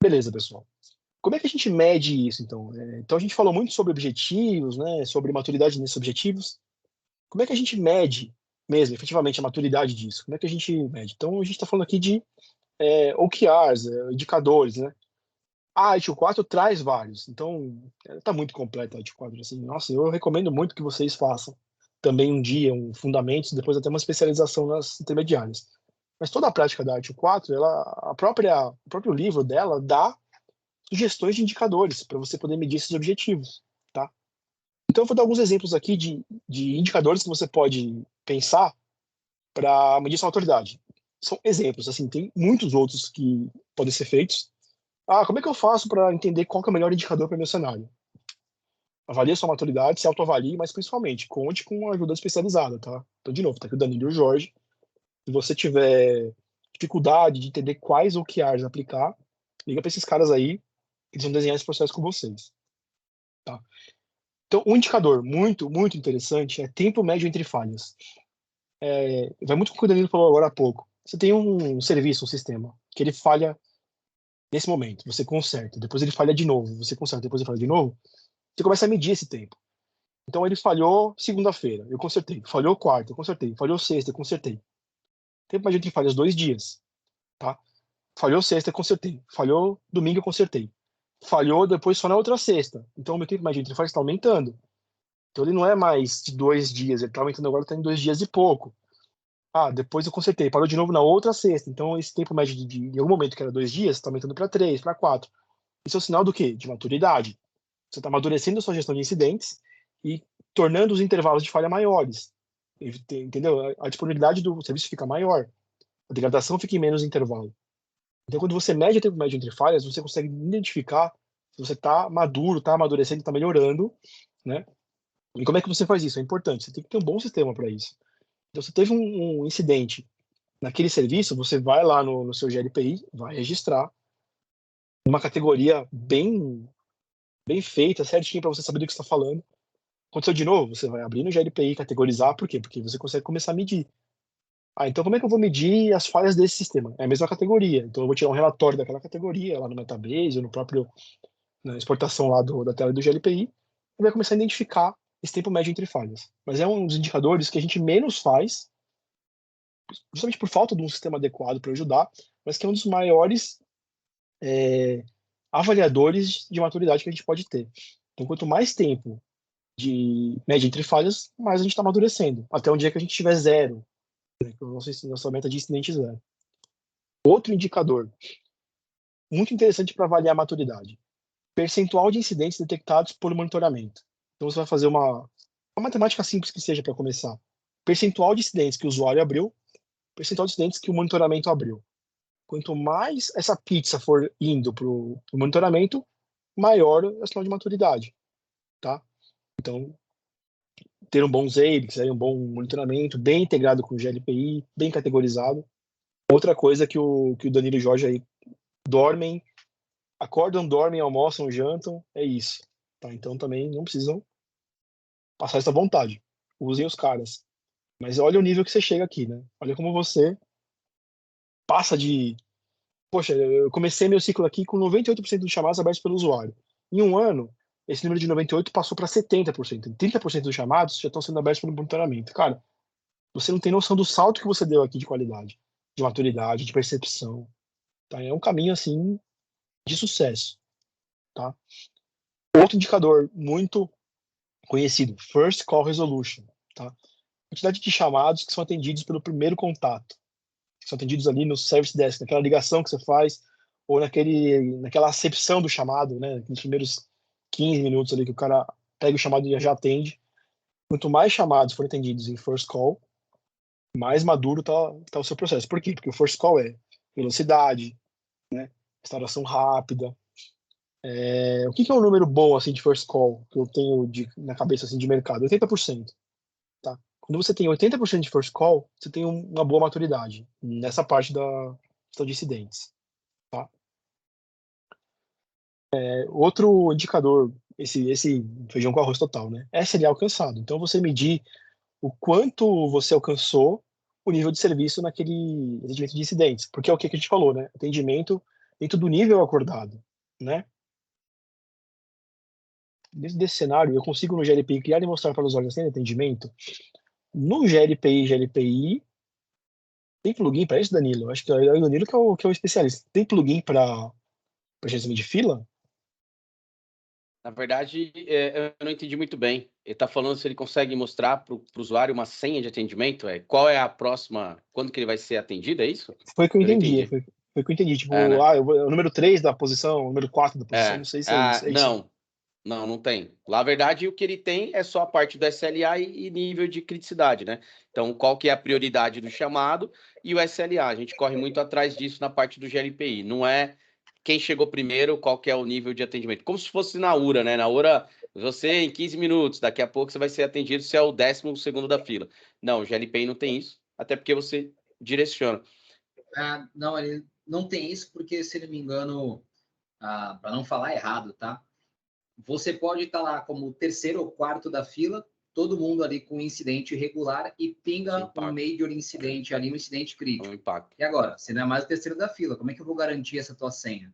Beleza, pessoal. Como é que a gente mede isso, então? Então, a gente falou muito sobre objetivos, né? Sobre maturidade nesses objetivos. Como é que a gente mede mesmo, efetivamente, a maturidade disso? Como é que a gente mede? Então, a gente está falando aqui de OKRs, indicadores, né? A ITIL 4 traz vários, então está muito completa a ITIL 4. Assim, nossa, eu recomendo muito que vocês façam também um dia um fundamentos, depois até uma especialização nas intermediárias. Mas toda a prática da ITIL 4, o próprio livro dela dá sugestões de indicadores para você poder medir esses objetivos, tá? Então eu vou dar alguns exemplos aqui de indicadores que você pode pensar para medir sua autoridade. São exemplos, assim, tem muitos outros que podem ser feitos. Como é que eu faço para entender qual que é o melhor indicador para o meu cenário? Avalie a sua maturidade, se autoavalie, mas principalmente, conte com uma ajuda especializada, tá? Então, de novo, tá aqui o Danilo e o Jorge, Se você tiver dificuldade de entender quais OKRs aplicar, liga para esses caras aí, eles vão desenhar esse processo com vocês. Tá? Então, um indicador muito, muito interessante é tempo médio entre falhas. Vai muito com o que o Danilo falou agora há pouco. Você tem um serviço, um sistema, que ele falha nesse momento, você conserta, depois ele falha de novo, você conserta, depois ele falha de novo, você começa a medir esse tempo. Então ele falhou segunda-feira, eu consertei. Falhou quarta, eu consertei. Falhou sexta, eu consertei. Tempo médio entre falhas 2 dias, tá? Falhou sexta, eu consertei. Falhou domingo, eu consertei. Falhou depois só na outra sexta. Então o meu tempo médio entre falhas está aumentando. Então ele não é mais de 2 dias, ele está aumentando agora, está em 2 dias e pouco. Ah, depois eu consertei, parou de novo na outra sexta. Então esse tempo médio em algum momento que era 2 dias, está aumentando para 3, para 4. Isso é um sinal do quê? De maturidade. Você está amadurecendo a sua gestão de incidentes e tornando os intervalos de falha maiores. Entendeu? A disponibilidade do serviço fica maior. A degradação fica em menos intervalo. Então, quando você mede o tempo médio entre falhas, você consegue identificar se você está maduro, está amadurecendo, está melhorando, né? E como é que você faz isso? É importante. Você tem que ter um bom sistema para isso. Então, você teve um incidente naquele serviço, você vai lá no seu GLPI, vai registrar uma categoria bem feita, certinho, para você saber do que está falando. Aconteceu de novo, você vai abrir no GLPI, categorizar, por quê? Porque você consegue começar a medir. Ah, então como é que eu vou medir as falhas desse sistema? É a mesma categoria. Então eu vou tirar um relatório daquela categoria, lá no Metabase, ou no próprio, na exportação lá da tela do GLPI, e vai começar a identificar esse tempo médio entre falhas. Mas é um dos indicadores que a gente menos faz, justamente por falta de um sistema adequado para ajudar, mas que é um dos maiores avaliadores de maturidade que a gente pode ter. Então, quanto mais tempo de média entre falhas, mais a gente está amadurecendo. Até um dia que a gente tiver zero, né? Nossa meta de incidente zero. Outro indicador muito interessante para avaliar a maturidade: percentual de incidentes detectados por monitoramento. Então você vai fazer uma matemática simples que seja para começar. Percentual de incidentes que o usuário abriu, percentual de incidentes que o monitoramento abriu. Quanto mais essa pizza for indo para o monitoramento, maior é o sinal de maturidade, tá? Então, ter um bom Zabbix, um bom monitoramento, bem integrado com o GLPI, bem categorizado. Outra coisa que o Danilo e o Jorge aí dormem, acordam, dormem, almoçam, jantam, é isso. Tá? Então também não precisam passar essa vontade. Usem os caras. Mas olha o nível que você chega aqui, né? Olha como você passa de... Poxa, eu comecei meu ciclo aqui com 98% dos chamados abertos pelo usuário. Em um ano, esse número de 98 passou para 70%. 30% dos chamados já estão sendo abertos pelo monitoramento. Cara, você não tem noção do salto que você deu aqui de qualidade, de maturidade, de percepção. Tá? É um caminho, assim, de sucesso. Tá? Outro indicador muito conhecido, First Call Resolution. Tá? Quantidade de chamados que são atendidos pelo primeiro contato, que são atendidos ali no Service Desk, naquela ligação que você faz, ou naquela acepção do chamado, né? Nos primeiros 15 minutos ali que o cara pega o chamado e já atende. Quanto mais chamados forem atendidos em First Call, mais maduro tá o seu processo. Por quê? Porque o First Call é velocidade, né? Restauração rápida. O que é um número bom assim de First Call que eu tenho na cabeça assim de mercado? 80%. Tá? Quando você tem 80% de First Call, você tem uma boa maturidade nessa parte da gestão de incidentes. Tá? Outro indicador, esse feijão com arroz total, né? SLA alcançado. Então você medir o quanto você alcançou o nível de serviço naquele atendimento de incidentes. Porque é o que a gente falou, né? Atendimento dentro do nível acordado, né? Dentro desse cenário, eu consigo no GLPI criar e mostrar para os usuários sem atendimento. No GLPI, tem plugin para isso, Danilo? Acho que é o Danilo que é o especialista. Tem plugin para gerenciamento de fila? Na verdade, eu não entendi muito bem. Ele está falando se ele consegue mostrar para o usuário uma senha de atendimento. Qual é a próxima, quando que ele vai ser atendido, é isso? Foi o que eu Eu não entendi. entendi. Foi o que eu entendi. Tipo, Né? é o número 3 da posição, o número 4 da posição, não sei se é isso. É isso. Não tem. Lá, na verdade, o que ele tem é só a parte do SLA e nível de criticidade, né? Então, qual que é a prioridade do chamado e o SLA. A gente corre muito atrás disso na parte do GLPI. Não é quem chegou primeiro, qual que é o nível de atendimento. Como se fosse na URA, né? Na URA, você em 15 minutos, daqui a pouco você vai ser atendido se é o 10º da fila. Não, o GLPI não tem isso, até porque você direciona. Não, ele não tem isso, porque, se não me engano, para não falar errado, tá? Você pode estar lá como terceiro ou quarto da fila, todo mundo ali com incidente irregular e pinga um major incidente ali, um incidente crítico. Impacto. E agora, você não é mais o terceiro da fila, como é que eu vou garantir essa tua senha?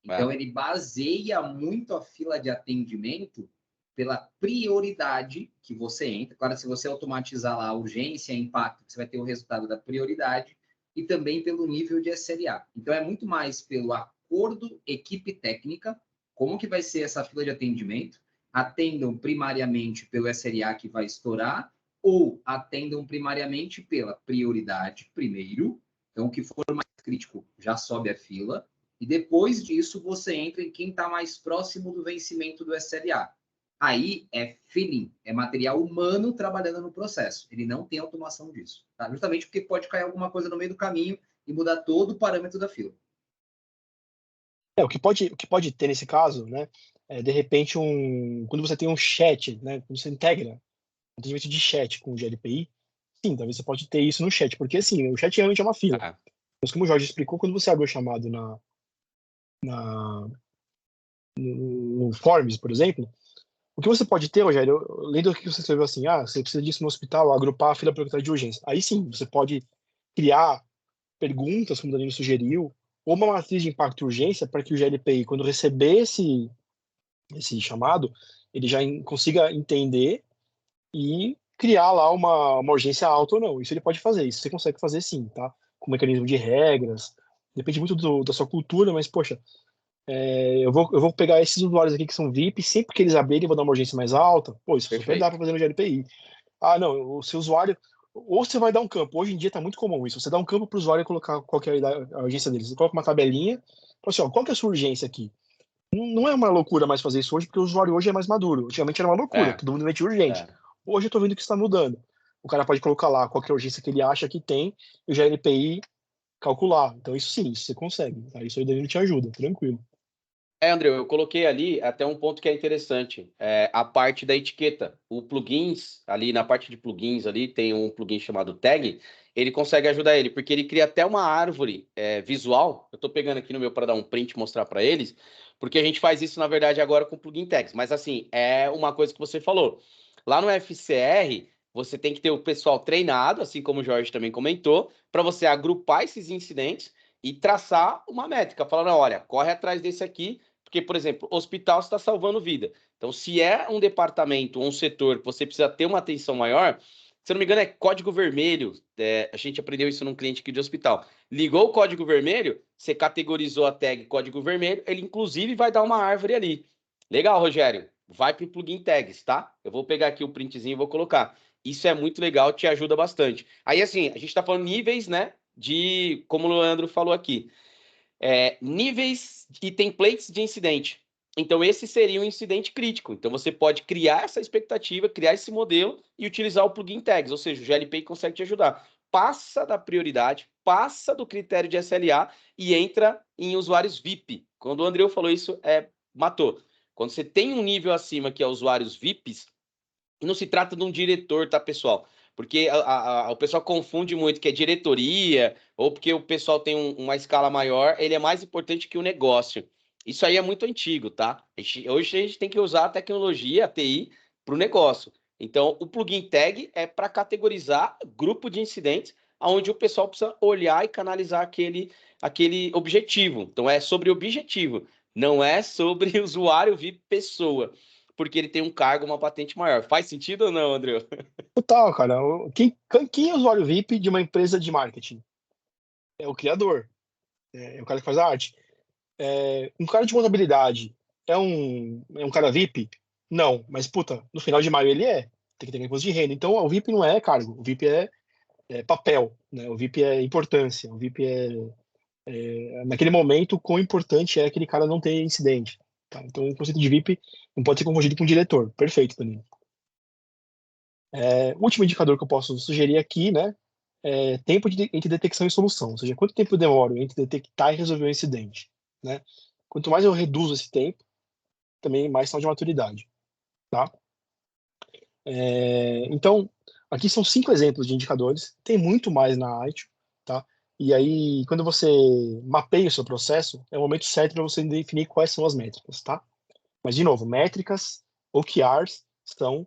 Então, ele baseia muito a fila de atendimento pela prioridade que você entra. Claro, se você automatizar lá a urgência, impacto, você vai ter o resultado da prioridade e também pelo nível de SLA. Então, é muito mais pelo acordo equipe técnica, como que vai ser essa fila de atendimento, atendam primariamente pelo SLA que vai estourar ou atendam primariamente pela prioridade primeiro. Então, o que for mais crítico já sobe a fila. E depois disso, você entra em quem está mais próximo do vencimento do SLA. Aí é feeling, é material humano trabalhando no processo. Ele não tem automação disso. Tá? Justamente porque pode cair alguma coisa no meio do caminho e mudar todo o parâmetro da fila. O que pode ter nesse caso, né, de repente, quando você tem um chat, né, quando você integra um atendimento de chat com o GLPI, sim, talvez você pode ter isso no chat, porque assim, o chat realmente é uma fila. Mas como o Jorge explicou, quando você abre o chamado no Forms, por exemplo, o que você pode ter, Rogério, lendo o que você escreveu assim, você precisa disso no hospital, agrupar a fila prioritária de urgência. Aí sim, você pode criar perguntas, como o Danilo sugeriu, ou uma matriz de impacto e urgência para que o GLPI, quando receber esse chamado, ele já consiga entender e criar lá uma urgência alta ou não. Isso ele pode fazer, isso você consegue fazer sim, tá? Com mecanismo de regras, depende muito da sua cultura, mas, poxa, eu vou pegar esses usuários aqui que são VIP, sempre que eles abrirem, eu vou dar uma urgência mais alta. Pô, isso super dá para fazer no GLPI. Não, o seu usuário. Ou você vai dar um campo. Hoje em dia está muito comum isso. Você dá um campo para o usuário colocar qual que é a urgência dele. Você coloca uma tabelinha. Fala assim, qual que é a sua urgência aqui? Não é uma loucura mais fazer isso hoje, porque o usuário hoje é mais maduro. Antigamente era uma loucura, todo mundo metia urgente. Hoje eu estou vendo que está mudando. O cara pode colocar lá qual que é a urgência que ele acha que tem e o GLPI calcular. Então isso sim, isso você consegue. Tá? Isso aí o Danilo te ajuda, tranquilo. André, eu coloquei ali até um ponto que é interessante, a parte da etiqueta. O plugins, ali na parte de plugins ali, tem um plugin chamado Tag, ele consegue ajudar ele, porque ele cria até uma árvore visual. Eu estou pegando aqui no meu para dar um print e mostrar para eles, porque a gente faz isso, na verdade, agora com plugin tags. Mas, assim, é uma coisa que você falou. Lá no FCR, você tem que ter o pessoal treinado, assim como o Jorge também comentou, para você agrupar esses incidentes e traçar uma métrica, falando, olha, corre atrás desse aqui, porque, por exemplo, hospital está salvando vida. Então, se é um departamento ou um setor que você precisa ter uma atenção maior, se eu não me engano, é código vermelho. A gente aprendeu isso num cliente aqui de hospital. Ligou o código vermelho, você categorizou a tag código vermelho, ele inclusive vai dar uma árvore ali. Legal, Rogério. Vai para o plugin tags, tá? Eu vou pegar aqui o printzinho e vou colocar. Isso é muito legal, te ajuda bastante. Aí, assim, a gente está falando níveis, né? Como o Leandro falou aqui. Níveis e templates de incidente. Então, esse seria um incidente crítico. Então, você pode criar essa expectativa, criar esse modelo e utilizar o plugin tags, ou seja, o GLPI consegue te ajudar. Passa da prioridade, passa do critério de SLA e entra em usuários VIP. Quando o Andreu falou isso, matou. Quando você tem um nível acima que é usuários VIPs, e não se trata de um diretor, tá, pessoal? Porque o pessoal confunde muito que é diretoria, ou porque o pessoal tem uma escala maior, ele é mais importante que o negócio. Isso aí é muito antigo, tá? Hoje a gente tem que usar a tecnologia, a TI, para o negócio. Então, o plugin tag é para categorizar grupo de incidentes, onde o pessoal precisa olhar e canalizar aquele objetivo. Então, é sobre objetivo, não é sobre usuário VIP pessoa, porque ele tem um cargo, uma patente maior. Faz sentido ou não, André? Total, cara. Quem é o usuário VIP de uma empresa de marketing? É o criador, é o cara que faz a arte. Um cara de contabilidade é um cara VIP? Não, mas puta, no final de maio ele tem que ter imposto de renda. Então o VIP não é cargo, o VIP é papel, né? O VIP é importância, o VIP naquele momento quão importante é aquele cara não ter incidente. Tá? Então o conceito de VIP não pode ser confundido com diretor. Perfeito, Danilo. O último indicador que eu posso sugerir aqui, né, é tempo entre detecção e solução, ou seja, quanto tempo eu demoro entre detectar e resolver o incidente, né? Quanto mais eu reduzo esse tempo, também mais sinal de maturidade, tá? Então, aqui são 5 exemplos de indicadores, tem muito mais na ITIL, tá? E aí, quando você mapeia o seu processo, é o momento certo para você definir quais são as métricas, tá? Mas, de novo, métricas, OKRs, são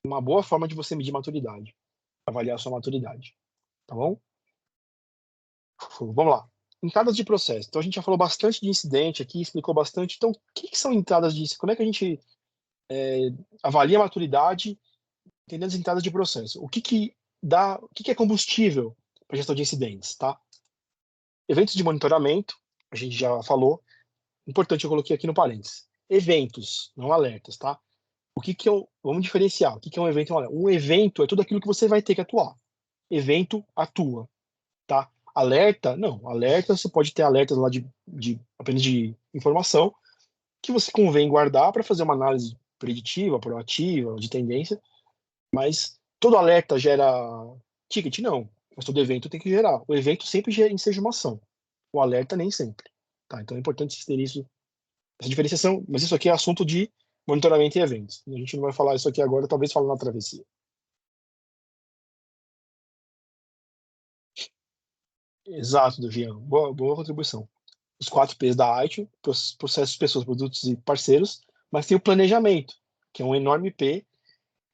uma boa forma de você medir maturidade, avaliar a sua maturidade, tá bom? Vamos lá. Entradas de processo. Então, a gente já falou bastante de incidente aqui, explicou bastante. Então, o que são entradas de... Como é que a gente avalia a maturidade entendendo as entradas de processo? O que é combustível para gestão de incidentes, tá? Eventos de monitoramento, a gente já falou. Importante, eu coloquei aqui no parênteses. Eventos, não alertas, tá? Vamos diferenciar. O que é um evento e um alerta? Um evento é tudo aquilo que você vai ter que atuar. Evento atua, tá? Alerta, não. Alerta, você pode ter alertas lá apenas de informação que você convém guardar para fazer uma análise preditiva, proativa, de tendência, mas todo alerta gera ticket? Não. Mas todo evento tem que gerar. O evento sempre enseja uma ação. O alerta nem sempre. Tá? Então é importante ter isso, essa diferenciação, mas isso aqui é assunto de monitoramento e eventos. A gente não vai falar isso aqui agora, talvez falar na travessia. Exato, Davian. Boa contribuição. Os 4 P's da ITIL, processos, pessoas, produtos e parceiros, mas tem o planejamento, que é um enorme P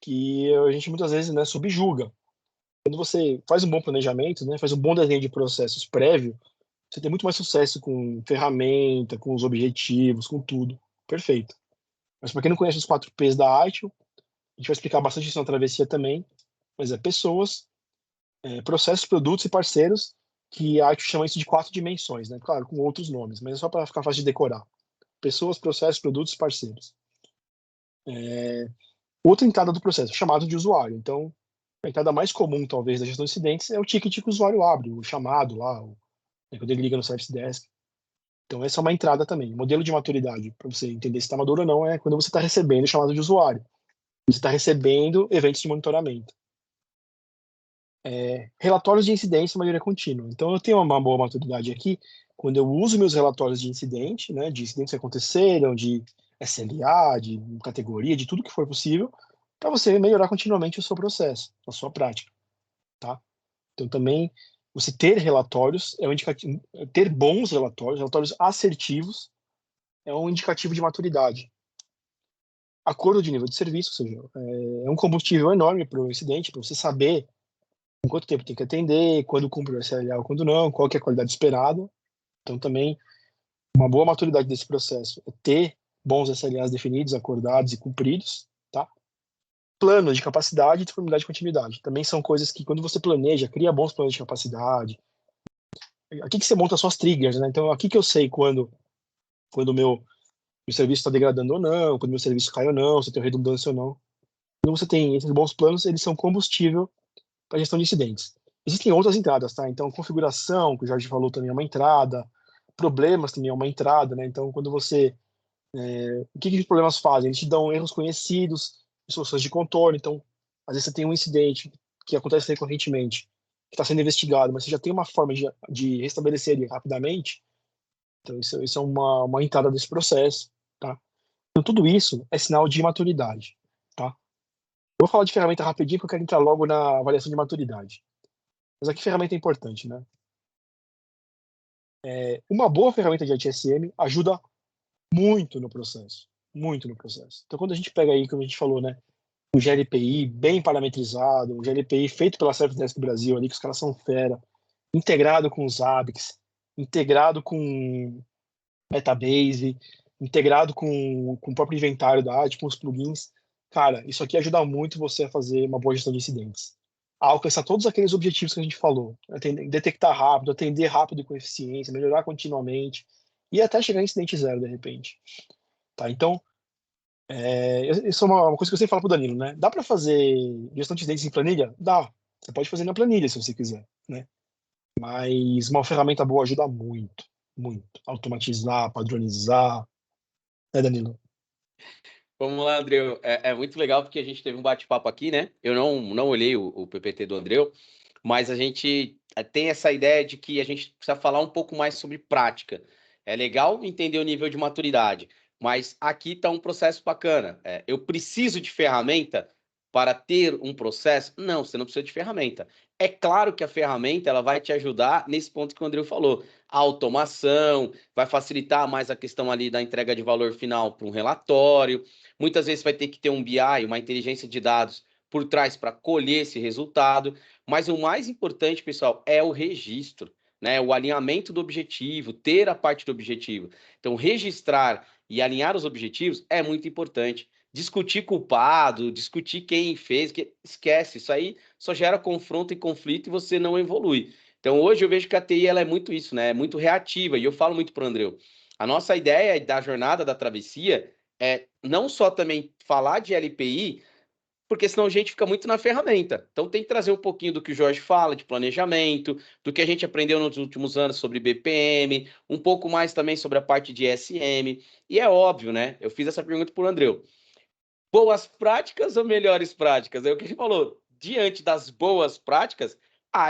que a gente muitas vezes, né, subjuga. Quando você faz um bom planejamento, né, faz um bom desenho de processos prévio, você tem muito mais sucesso com ferramenta, com os objetivos, com tudo. Perfeito. Mas para quem não conhece os 4 P's da ITIL, a gente vai explicar bastante isso na travessia também, mas é pessoas, processos, produtos e parceiros, que a ITIL chama isso de 4 dimensões, né? Claro, com outros nomes, mas é só para ficar fácil de decorar. Pessoas, processos, produtos e parceiros. Outra entrada do processo, chamado de usuário. Então, a entrada mais comum, talvez, da gestão de incidentes é o ticket que o usuário abre, o chamado lá, quando ele liga no Service Desk. Então, essa é uma entrada também. Modelo de maturidade, para você entender se está maduro ou não, é quando você está recebendo o chamado de usuário. Você está recebendo eventos de monitoramento. Relatórios de incidência de maneira contínua. Então, eu tenho uma boa maturidade aqui quando eu uso meus relatórios de incidente, né, de incidentes que aconteceram, de SLA, de categoria, de tudo que for possível, para você melhorar continuamente o seu processo, a sua prática, tá? Então, também, você ter relatórios é um indicativo, ter bons relatórios, relatórios assertivos, é um indicativo de maturidade. Acordo de nível de serviço, ou seja, é um combustível enorme para o incidente, para você saber em quanto tempo tem que atender, quando cumpre o SLA ou quando não, qual que é a qualidade esperada. Então, também, uma boa maturidade desse processo é ter bons SLAs definidos, acordados e cumpridos, tá? Plano de capacidade e disponibilidade de continuidade. Também são coisas que, quando você planeja, cria bons planos de capacidade. Aqui que você monta suas triggers, né? Então, aqui que eu sei quando o meu serviço está degradando ou não, quando o meu serviço cai ou não, se tem redundância ou não. Quando você tem esses bons planos, eles são combustível para gestão de incidentes. Existem outras entradas, tá? Então, configuração, que o Jorge falou, também é uma entrada. Problemas também é uma entrada, né? Então, quando você... o que os problemas fazem? Eles te dão erros conhecidos, soluções de contorno. Então, às vezes você tem um incidente que acontece recorrentemente, que está sendo investigado, mas você já tem uma forma de restabelecer ele rapidamente. Então, isso é uma entrada desse processo, tá? Então, tudo isso é sinal de maturidade, tá? Eu vou falar de ferramenta rapidinho, porque eu quero entrar logo na avaliação de maturidade. Mas aqui ferramenta é importante, né? Uma boa ferramenta de ITSM ajuda muito no processo. Muito no processo. Então, quando a gente pega aí, como a gente falou, né? Um GLPI bem parametrizado, um GLPI feito pela Service Desk Brasil ali, que os caras são fera, integrado com os ABICs, integrado com Metabase, integrado com o próprio inventário da AD, com os plugins. Cara, isso aqui ajuda muito você a fazer uma boa gestão de incidentes. A alcançar todos aqueles objetivos que a gente falou. Detectar rápido, atender rápido e com eficiência, melhorar continuamente e até chegar em incidente zero, de repente. Tá? Então, isso é uma coisa que eu sempre falo pro Danilo, né? Dá para fazer gestão de incidentes em planilha? Dá. Você pode fazer na planilha, se você quiser, né? Mas uma ferramenta boa ajuda muito, muito. Automatizar, padronizar, né, Danilo? Vamos lá, Andreu. É muito legal porque a gente teve um bate-papo aqui, né? Eu não olhei o PPT do Andreu, mas a gente tem essa ideia de que a gente precisa falar um pouco mais sobre prática. É legal entender o nível de maturidade, mas aqui está um processo bacana. Eu preciso de ferramenta para ter um processo? Não, você não precisa de ferramenta. É claro que a ferramenta ela vai te ajudar nesse ponto que o André falou. A automação, vai facilitar mais a questão ali da entrega de valor final para um relatório. Muitas vezes vai ter que ter um BI, uma inteligência de dados, por trás para colher esse resultado. Mas o mais importante, pessoal, é o registro, né? O alinhamento do objetivo, ter a parte do objetivo. Então, registrar e alinhar os objetivos é muito importante. Discutir culpado, discutir quem fez, que esquece, isso aí só gera confronto e conflito e você não evolui. Então, hoje eu vejo que a TI ela é muito isso, né? É muito reativa, e eu falo muito para o Andreu. A nossa ideia da jornada da travessia é não só também falar de LPI, porque senão a gente fica muito na ferramenta. Então tem que trazer um pouquinho do que o Jorge fala, de planejamento, do que a gente aprendeu nos últimos anos sobre BPM, um pouco mais também sobre a parte de SM. E é óbvio, né? Eu fiz essa pergunta para o Andreu. Boas práticas ou melhores práticas? É o que ele falou. Diante das boas práticas,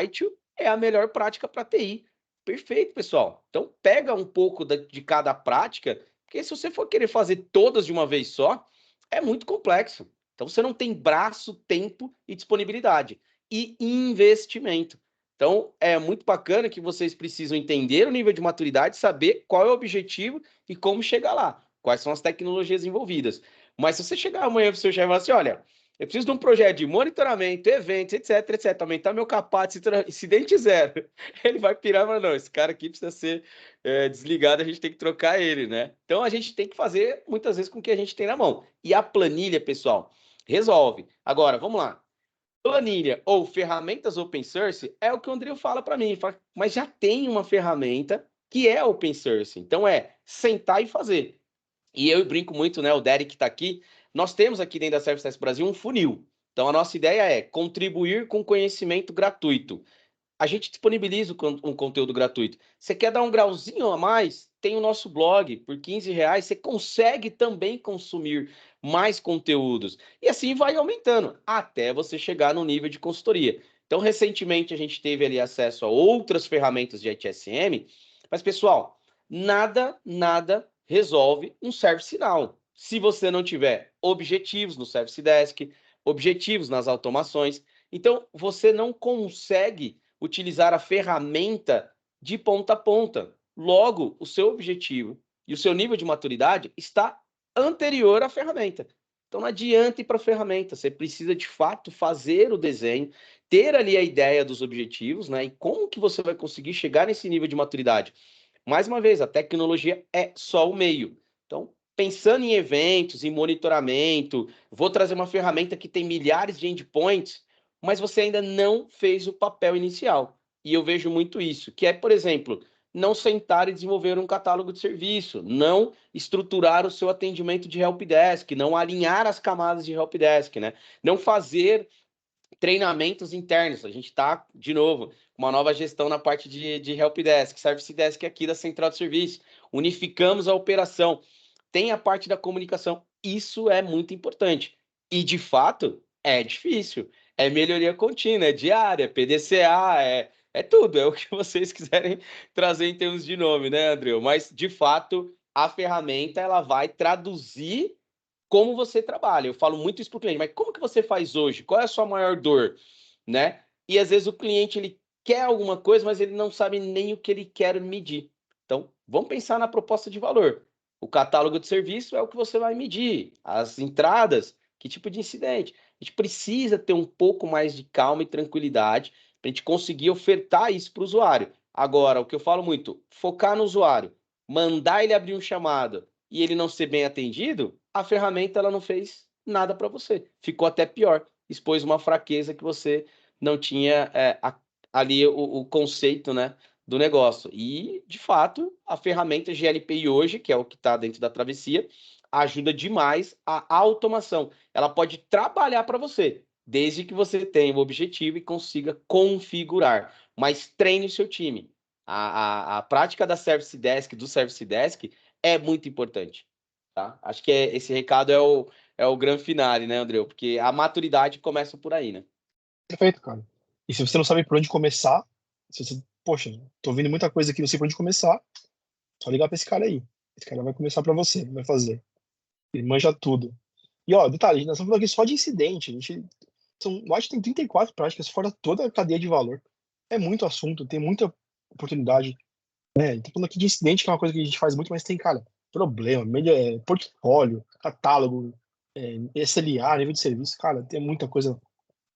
ITIL é a melhor prática para TI. Perfeito, pessoal. Então, pega um pouco de cada prática, porque se você for querer fazer todas de uma vez só, é muito complexo. Então, você não tem braço, tempo e disponibilidade. E investimento. Então, é muito bacana que vocês precisam entender o nível de maturidade, saber qual é o objetivo e como chegar lá. Quais são as tecnologias envolvidas. Mas se você chegar amanhã para o seu chefe e falar assim, olha, eu preciso de um projeto de monitoramento, eventos, etc, etc, aumentar meu capacity, incidente zero. Ele vai pirar, mas não, esse cara aqui precisa ser desligado, a gente tem que trocar ele, né? Então a gente tem que fazer muitas vezes com o que a gente tem na mão. E a planilha, pessoal, resolve. Agora, vamos lá. Planilha ou ferramentas open source é o que o André fala para mim, fala, mas já tem uma ferramenta que é open source. Então é sentar e fazer. E eu brinco muito, né? O Derek está aqui. Nós temos aqui dentro da Service Desk Brasil um funil. Então, a nossa ideia é contribuir com conhecimento gratuito. A gente disponibiliza um conteúdo gratuito. Você quer dar um grauzinho a mais? Tem o nosso blog. Por R$ 15, você consegue também consumir mais conteúdos. E assim vai aumentando, até você chegar no nível de consultoria. Então, recentemente, a gente teve ali acesso a outras ferramentas de ITSM. Mas, pessoal, nada resolve um service now. Se você não tiver objetivos no Service Desk, objetivos nas automações, então você não consegue utilizar a ferramenta de ponta a ponta. Logo, o seu objetivo e o seu nível de maturidade está anterior à ferramenta. Então não adianta ir para a ferramenta, você precisa de fato fazer o desenho, ter ali a ideia dos objetivos, né? E como que você vai conseguir chegar nesse nível de maturidade? Mais uma vez, a tecnologia é só o meio. Então, pensando em eventos, em monitoramento, vou trazer uma ferramenta que tem milhares de endpoints, mas você ainda não fez o papel inicial. E eu vejo muito isso, que é, por exemplo, não sentar e desenvolver um catálogo de serviço, não estruturar o seu atendimento de helpdesk, não alinhar as camadas de helpdesk, né? Não fazer treinamentos internos. A gente está, de novo, com uma nova gestão na parte de helpdesk, service desk aqui da central de serviço. Unificamos a operação. Tem a parte da comunicação. Isso é muito importante. E, de fato, é difícil. É melhoria contínua, é diária, PDCA, é tudo. É o que vocês quiserem trazer em termos de nome, né, André? Mas, de fato, a ferramenta ela vai traduzir como você trabalha. Eu falo muito isso para o cliente, mas como que você faz hoje? Qual é a sua maior dor? Né? E às vezes o cliente ele quer alguma coisa, mas ele não sabe nem o que ele quer medir. Então, vamos pensar na proposta de valor. O catálogo de serviço é o que você vai medir. As entradas, que tipo de incidente. A gente precisa ter um pouco mais de calma e tranquilidade para a gente conseguir ofertar isso para o usuário. Agora, o que eu falo muito, focar no usuário, mandar ele abrir um chamado e ele não ser bem atendido, a ferramenta ela não fez nada para você. Ficou até pior. Expôs uma fraqueza que você não tinha ali o conceito, né, do negócio. E, de fato, a ferramenta GLPI hoje, que é o que está dentro da travessia, ajuda demais a automação. Ela pode trabalhar para você, desde que você tenha o objetivo e consiga configurar. Mas treine o seu time. A prática da Service Desk, do Service Desk, é muito importante. Tá? Acho que esse recado é o grande finale, né, André? Porque a maturidade começa por aí, né? Perfeito, cara. E se você não sabe por onde começar, se você, poxa, tô vendo muita coisa aqui, não sei por onde começar, só ligar pra esse cara aí. Esse cara vai começar pra você, vai fazer. Ele manja tudo. E ó, detalhe, nós estamos falando aqui só de incidente. A gente o White tem 34 práticas fora toda a cadeia de valor. É muito assunto, tem muita oportunidade. Tô falando aqui de incidente, que é uma coisa que a gente faz muito, mas tem, cara, problema, portfólio, catálogo, SLA, nível de serviço, cara, tem muita coisa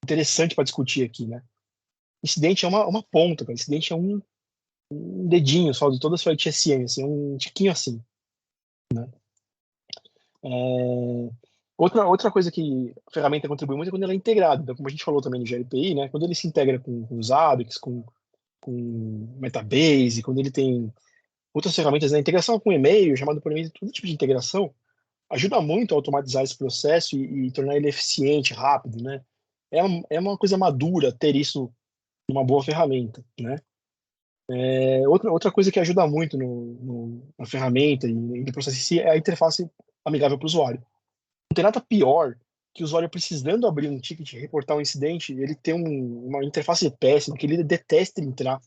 interessante para discutir aqui, né? Incidente é uma ponta, cara. Incidente é um dedinho só de toda a sua ITSM, assim, um tiquinho assim, né? Outra coisa que a ferramenta contribui muito é quando ela é integrada. Então, como a gente falou também no GLPI, né? Quando ele se integra com os ABICs, com Metabase, quando ele tem outras ferramentas, né? Integração com e-mail, chamado por e-mail, todo tipo de integração, ajuda muito a automatizar esse processo e tornar ele eficiente, rápido, né? É uma coisa madura ter isso numa boa ferramenta, né? Outra coisa que ajuda muito na ferramenta e no processo em si é a interface amigável para o usuário. Não tem nada pior que o usuário precisando abrir um ticket, reportar um incidente, ele tem uma interface péssima, que ele detesta entrar,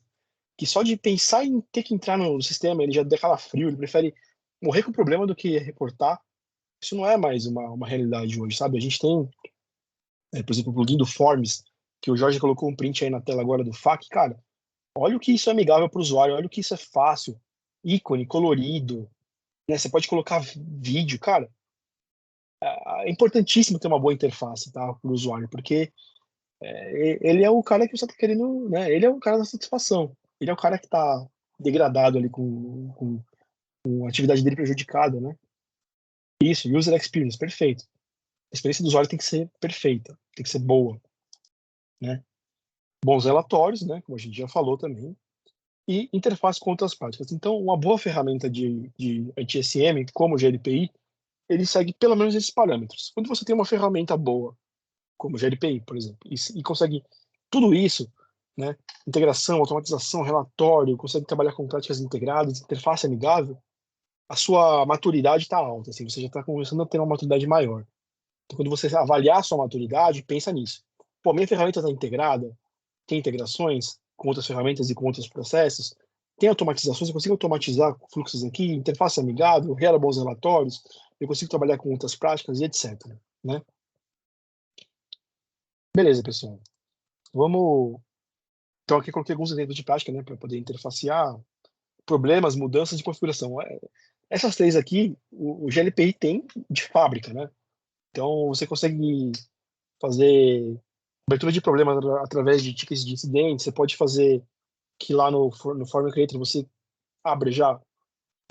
que só de pensar em ter que entrar no sistema, ele já dá calafrio, ele prefere morrer com o problema do que reportar. Isso não é mais uma realidade hoje, sabe? A gente tem, por exemplo, o plugin do Forms, que o Jorge colocou um print aí na tela agora do FAQ, cara, olha o que isso é amigável para o usuário, olha o que isso é fácil, ícone, colorido, né? Você pode colocar vídeo, cara. É importantíssimo ter uma boa interface, tá, para o usuário, porque ele é o cara que você está querendo, né? Ele é o cara da satisfação. Ele é o cara que está degradado ali com a atividade dele prejudicada, né? Isso, user experience, perfeito. A experiência do usuário tem que ser perfeita, tem que ser boa, né? Bons relatórios, né? Como a gente já falou também, e interface com outras práticas. Então, uma boa ferramenta de ITSM, como o GLPI, ele segue pelo menos esses parâmetros. Quando você tem uma ferramenta boa, como o GLPI, por exemplo, e consegue tudo isso, né? Integração, automatização, relatório, consegue trabalhar com práticas integradas, interface amigável, a sua maturidade está alta, assim, você já está começando a ter uma maturidade maior. Então, quando você avaliar a sua maturidade, pensa nisso. Pô, minha ferramenta está integrada, tem integrações com outras ferramentas e com outros processos, tem automatizações, eu consigo automatizar fluxos aqui, interface amigável, gera bons relatórios, eu consigo trabalhar com outras práticas e etc. Né? Beleza, pessoal. Vamos. Então, aqui eu coloquei alguns exemplos de prática, né, para poder interfacear problemas, mudanças de configuração. Essas três aqui, o GLPI tem de fábrica, né? Então, você consegue fazer abertura de problemas através de tickets de incidentes. Você pode fazer que lá no Form Creator você abre já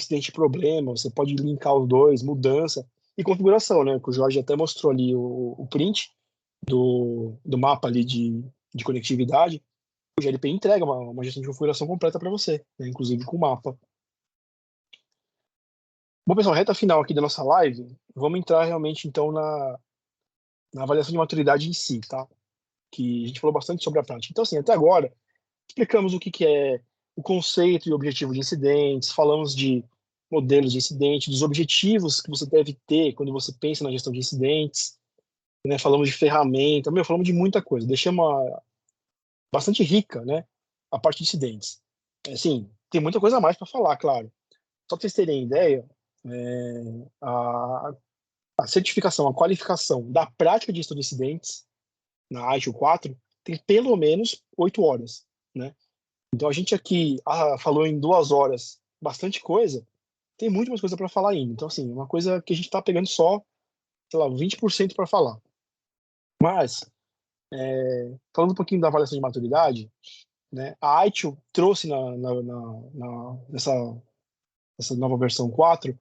incidente e problema, você pode linkar os dois, mudança e configuração, né? Que o Jorge até mostrou ali o print do mapa ali de conectividade. O GLP entrega uma gestão de configuração completa para você, né? Inclusive com o mapa. Bom, pessoal, reta final aqui da nossa live, vamos entrar realmente então na avaliação de maturidade em si, tá? Que a gente falou bastante sobre a prática. Então, assim, até agora, explicamos o que é o conceito e o objetivo de incidentes, falamos de modelos de incidente, dos objetivos que você deve ter quando você pensa na gestão de incidentes, né? Falamos de ferramenta, falamos de muita coisa. Deixamos bastante rica, né, a parte de incidentes. Assim, tem muita coisa a mais para falar, claro. Só para vocês terem ideia, a certificação, a qualificação da prática de gestão de incidentes na ITIL 4 tem pelo menos 8 horas, né? Então a gente aqui falou em 2 horas bastante coisa, tem muito mais coisa para falar ainda. Então, assim, uma coisa que a gente está pegando só, sei lá, 20% para falar. Mas, falando um pouquinho da avaliação de maturidade, né, a ITIL trouxe nessa nova versão 4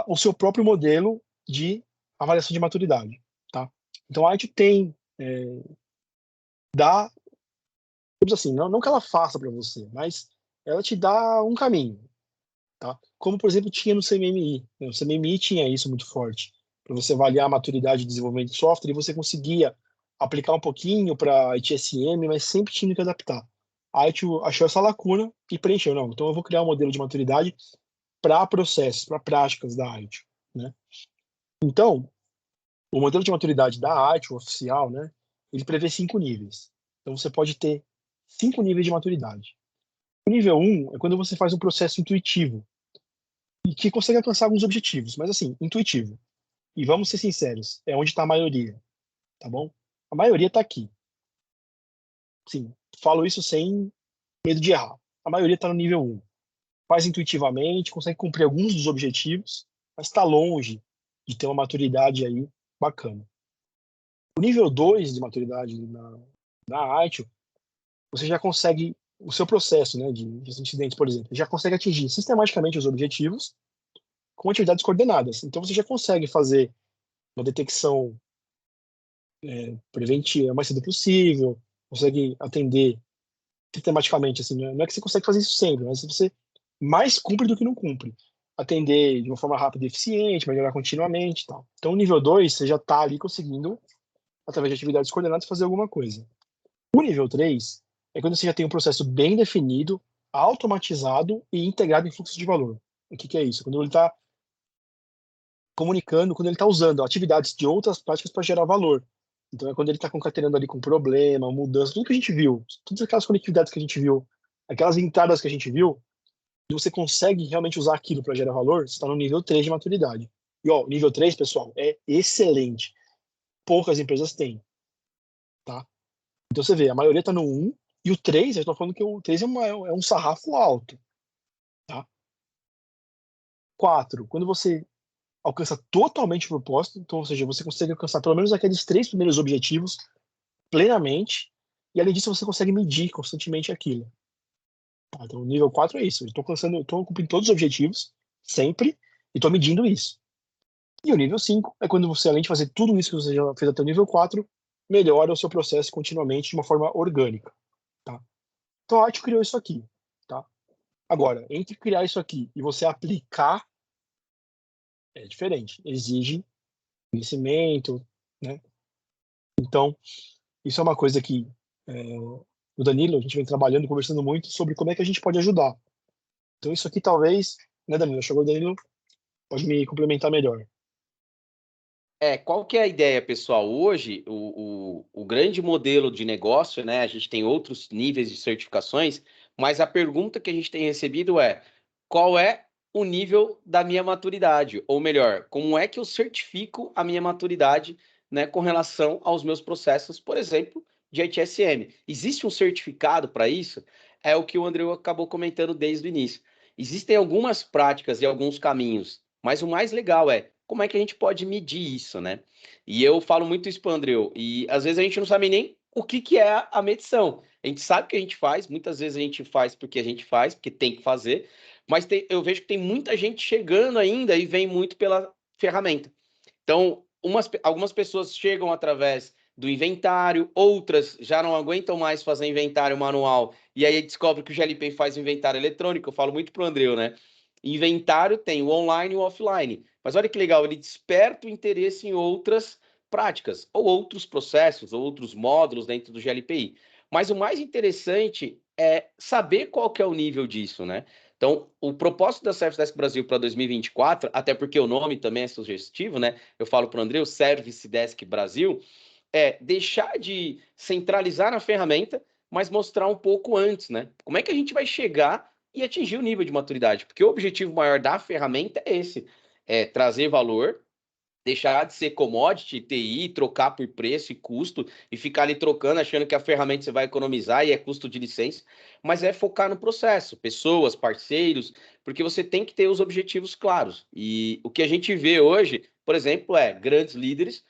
o seu próprio modelo de avaliação de maturidade. Tá? Então a ITIL tem, dá, digamos assim, não que ela faça para você, mas ela te dá um caminho. Tá? Como, por exemplo, tinha no CMMI. Né? O CMMI tinha isso muito forte, para você avaliar a maturidade de desenvolvimento de software, e você conseguia aplicar um pouquinho para ITSM, mas sempre tinha que adaptar. A ITIL achou essa lacuna e preencheu. Não, então eu vou criar um modelo de maturidade para processos, para práticas da ITIL. Né? Então, o modelo de maturidade da ITIL oficial, né, ele prevê 5 níveis. Então você pode ter 5 níveis de maturidade. O nível 1 é quando você faz um processo intuitivo e que consegue alcançar alguns objetivos, mas assim, intuitivo. E vamos ser sinceros, é onde está a maioria, tá bom? A maioria está aqui. Sim, falo isso sem medo de errar. A maioria está no nível 1. Faz intuitivamente, consegue cumprir alguns dos objetivos, mas está longe de ter uma maturidade aí bacana. O nível 2 de maturidade na ITIL, você já consegue, o seu processo, né, de incidentes, por exemplo, já consegue atingir sistematicamente os objetivos com atividades coordenadas. Então, você já consegue fazer uma detecção preventiva o mais cedo possível, consegue atender sistematicamente, assim, não é que você consegue fazer isso sempre, mas você mais cumpre do que não cumpre. Atender de uma forma rápida e eficiente, melhorar continuamente e tal. Então, o nível 2, você já está ali conseguindo, através de atividades coordenadas, fazer alguma coisa. O nível 3 é quando você já tem um processo bem definido, automatizado e integrado em fluxo de valor. O que é isso? Quando ele está comunicando, quando ele está usando atividades de outras práticas para gerar valor. Então é quando ele está concatenando ali com problema, mudança, tudo que a gente viu, todas aquelas conectividades que a gente viu, aquelas entradas que a gente viu, e você consegue realmente usar aquilo para gerar valor, você está no nível 3 de maturidade. E ó, o nível 3, pessoal, é excelente. Poucas empresas têm. Tá? Então você vê, a maioria está no 1, e o 3, eu estou falando que o 3 é um sarrafo alto. Tá? 4, quando você alcança totalmente o propósito, então, ou seja, você consegue alcançar pelo menos aqueles 3 primeiros objetivos plenamente, e além disso você consegue medir constantemente aquilo. Tá? Então o nível 4 é isso, eu estou cumprindo todos os objetivos, sempre, e estou medindo isso. E o nível 5 é quando você, além de fazer tudo isso que você já fez até o nível 4, melhora o seu processo continuamente de uma forma orgânica. Tá? Então a Arte criou isso aqui. Tá? Agora, entre criar isso aqui e você aplicar, é diferente. Exige conhecimento, né? Então, isso é uma coisa que o Danilo, a gente vem trabalhando, conversando muito sobre como é que a gente pode ajudar. Então, isso aqui talvez, né, Danilo? Chegou o Danilo, pode me complementar melhor. Qual que é a ideia, pessoal? Hoje, o grande modelo de negócio, né? A gente tem outros níveis de certificações, mas a pergunta que a gente tem recebido é: qual é o nível da minha maturidade? Ou melhor, como é que eu certifico a minha maturidade, né, com relação aos meus processos, por exemplo, de ITSM? Existe um certificado para isso? É o que o André acabou comentando desde o início. Existem algumas práticas e alguns caminhos, mas o mais legal é como é que a gente pode medir isso, né? E eu falo muito isso para o Andreu, e às vezes a gente não sabe nem o que é a medição. A gente sabe o que a gente faz, muitas vezes a gente faz porque a gente faz, porque tem que fazer, mas eu vejo que tem muita gente chegando ainda e vem muito pela ferramenta. Então, algumas pessoas chegam através do inventário, outras já não aguentam mais fazer inventário manual, e aí descobre que o GLP faz inventário eletrônico. Eu falo muito para o Andreu, né? Inventário tem o online e o offline. Mas olha que legal, ele desperta o interesse em outras práticas, ou outros processos, ou outros módulos dentro do GLPI. Mas o mais interessante é saber qual que é o nível disso, né? Então, o propósito da Service Brasil para 2024, até porque o nome também é sugestivo, né? Eu falo para o André, o Service Desk Brasil, é deixar de centralizar na ferramenta, mas mostrar um pouco antes, né? Como é que a gente vai chegar e atingir o nível de maturidade? Porque o objetivo maior da ferramenta é esse, é trazer valor, deixar de ser commodity, TI, trocar por preço e custo, e ficar ali trocando, achando que a ferramenta você vai economizar e é custo de licença, mas é focar no processo, pessoas, parceiros, porque você tem que ter os objetivos claros. E o que a gente vê hoje, por exemplo, é grandes líderes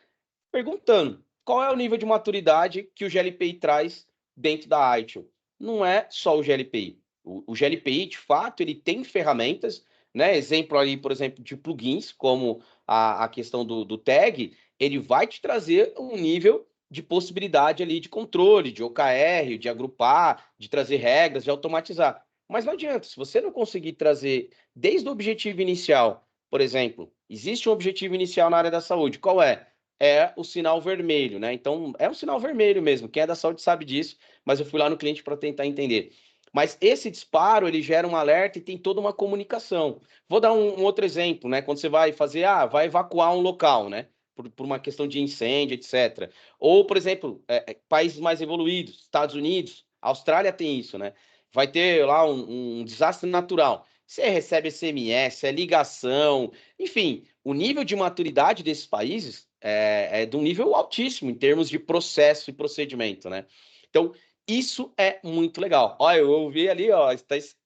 perguntando qual é o nível de maturidade que o GLPI traz dentro da ITIL. Não é só o GLPI. O GLPI, de fato, ele tem ferramentas, né? Exemplo ali, por exemplo, de plugins, como a questão do tag, ele vai te trazer um nível de possibilidade ali de controle, de OKR, de agrupar, de trazer regras, de automatizar. Mas não adianta, se você não conseguir trazer desde o objetivo inicial, por exemplo, existe um objetivo inicial na área da saúde, qual é? É o sinal vermelho, né? Então, é um sinal vermelho mesmo. Quem é da saúde sabe disso, mas eu fui lá no cliente para tentar entender. Mas esse disparo, ele gera um alerta e tem toda uma comunicação. Vou dar um outro exemplo, né? Quando você vai fazer, vai evacuar um local, né? Por uma questão de incêndio, etc. Ou, por exemplo, países mais evoluídos, Estados Unidos, Austrália tem isso, né? Vai ter lá um desastre natural. Você recebe SMS, é ligação, enfim, o nível de maturidade desses países é de um nível altíssimo em termos de processo e procedimento, né? Então, isso é muito legal. Olha, eu ouvi ali, ó,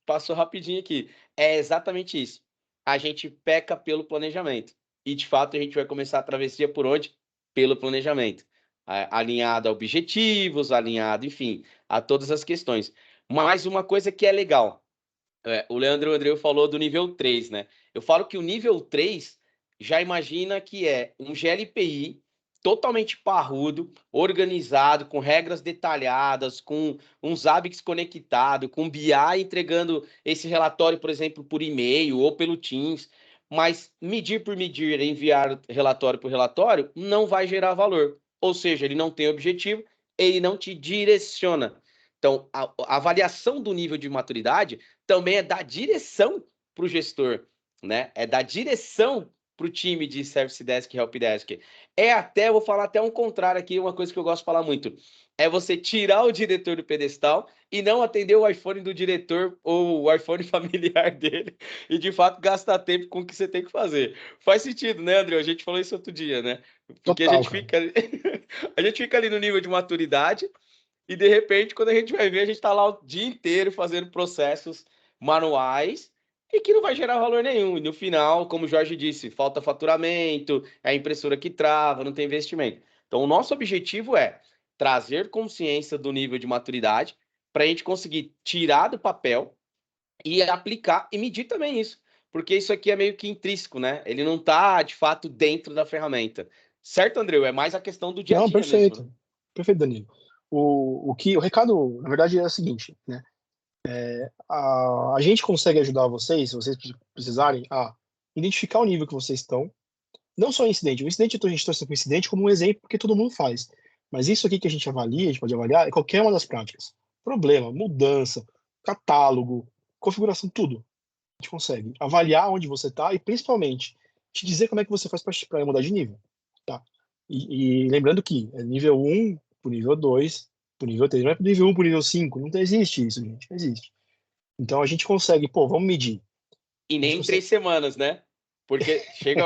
passou rapidinho aqui. É exatamente isso. A gente peca pelo planejamento. E, de fato, a gente vai começar a travessia por onde? Pelo planejamento. Alinhado a objetivos, alinhado, enfim, a todas as questões. Mas uma coisa que é legal, o Leandro Andreu falou do nível 3, né? Eu falo que o nível 3 já imagina que é um GLPI totalmente parrudo, organizado, com regras detalhadas, com um Zabbix conectado, com BI entregando esse relatório, por exemplo, por e-mail ou pelo Teams. Mas medir por medir, enviar relatório por relatório, não vai gerar valor. Ou seja, ele não tem objetivo, ele não te direciona. Então, a avaliação do nível de maturidade também é dar direção para o gestor, né? É dar direção para o time de Service Desk e Help Desk. Vou falar até um contrário aqui, uma coisa que eu gosto de falar muito. É você tirar o diretor do pedestal e não atender o iPhone do diretor ou o iPhone familiar dele e, de fato, gastar tempo com o que você tem que fazer. Faz sentido, né, André? A gente falou isso outro dia, né? Porque Total, a gente fica ali no nível de maturidade e, de repente, quando a gente vai ver, a gente está lá o dia inteiro fazendo processos manuais e que não vai gerar valor nenhum. E no final, como o Jorge disse, falta faturamento, é a impressora que trava, não tem investimento. Então, o nosso objetivo é trazer consciência do nível de maturidade para a gente conseguir tirar do papel e aplicar e medir também isso. Porque isso aqui é meio que intrínseco, né? Ele não está, de fato, dentro da ferramenta. Certo, André? É mais a questão do dia a Não, dia mesmo, né? perfeito. Perfeito, Danilo. O recado, na verdade, é o seguinte, né? A gente consegue ajudar vocês, se vocês precisarem, a identificar o nível que vocês estão. Não só incidente. O incidente, a gente trouxe o incidente como um exemplo, porque todo mundo faz. Mas isso aqui que a gente avalia, a gente pode avaliar, é qualquer uma das práticas. Problema, mudança, catálogo, configuração, tudo. A gente consegue avaliar onde você está e, principalmente, te dizer como é que você faz para mudar de nível. Tá? E lembrando que é nível 1 para nível 2, para nível 3, não é para nível 1 para nível 5. Não existe isso, gente. Não existe. Então a gente consegue, vamos medir. E A gente nem em consegue... 3 semanas, né? Porque chega,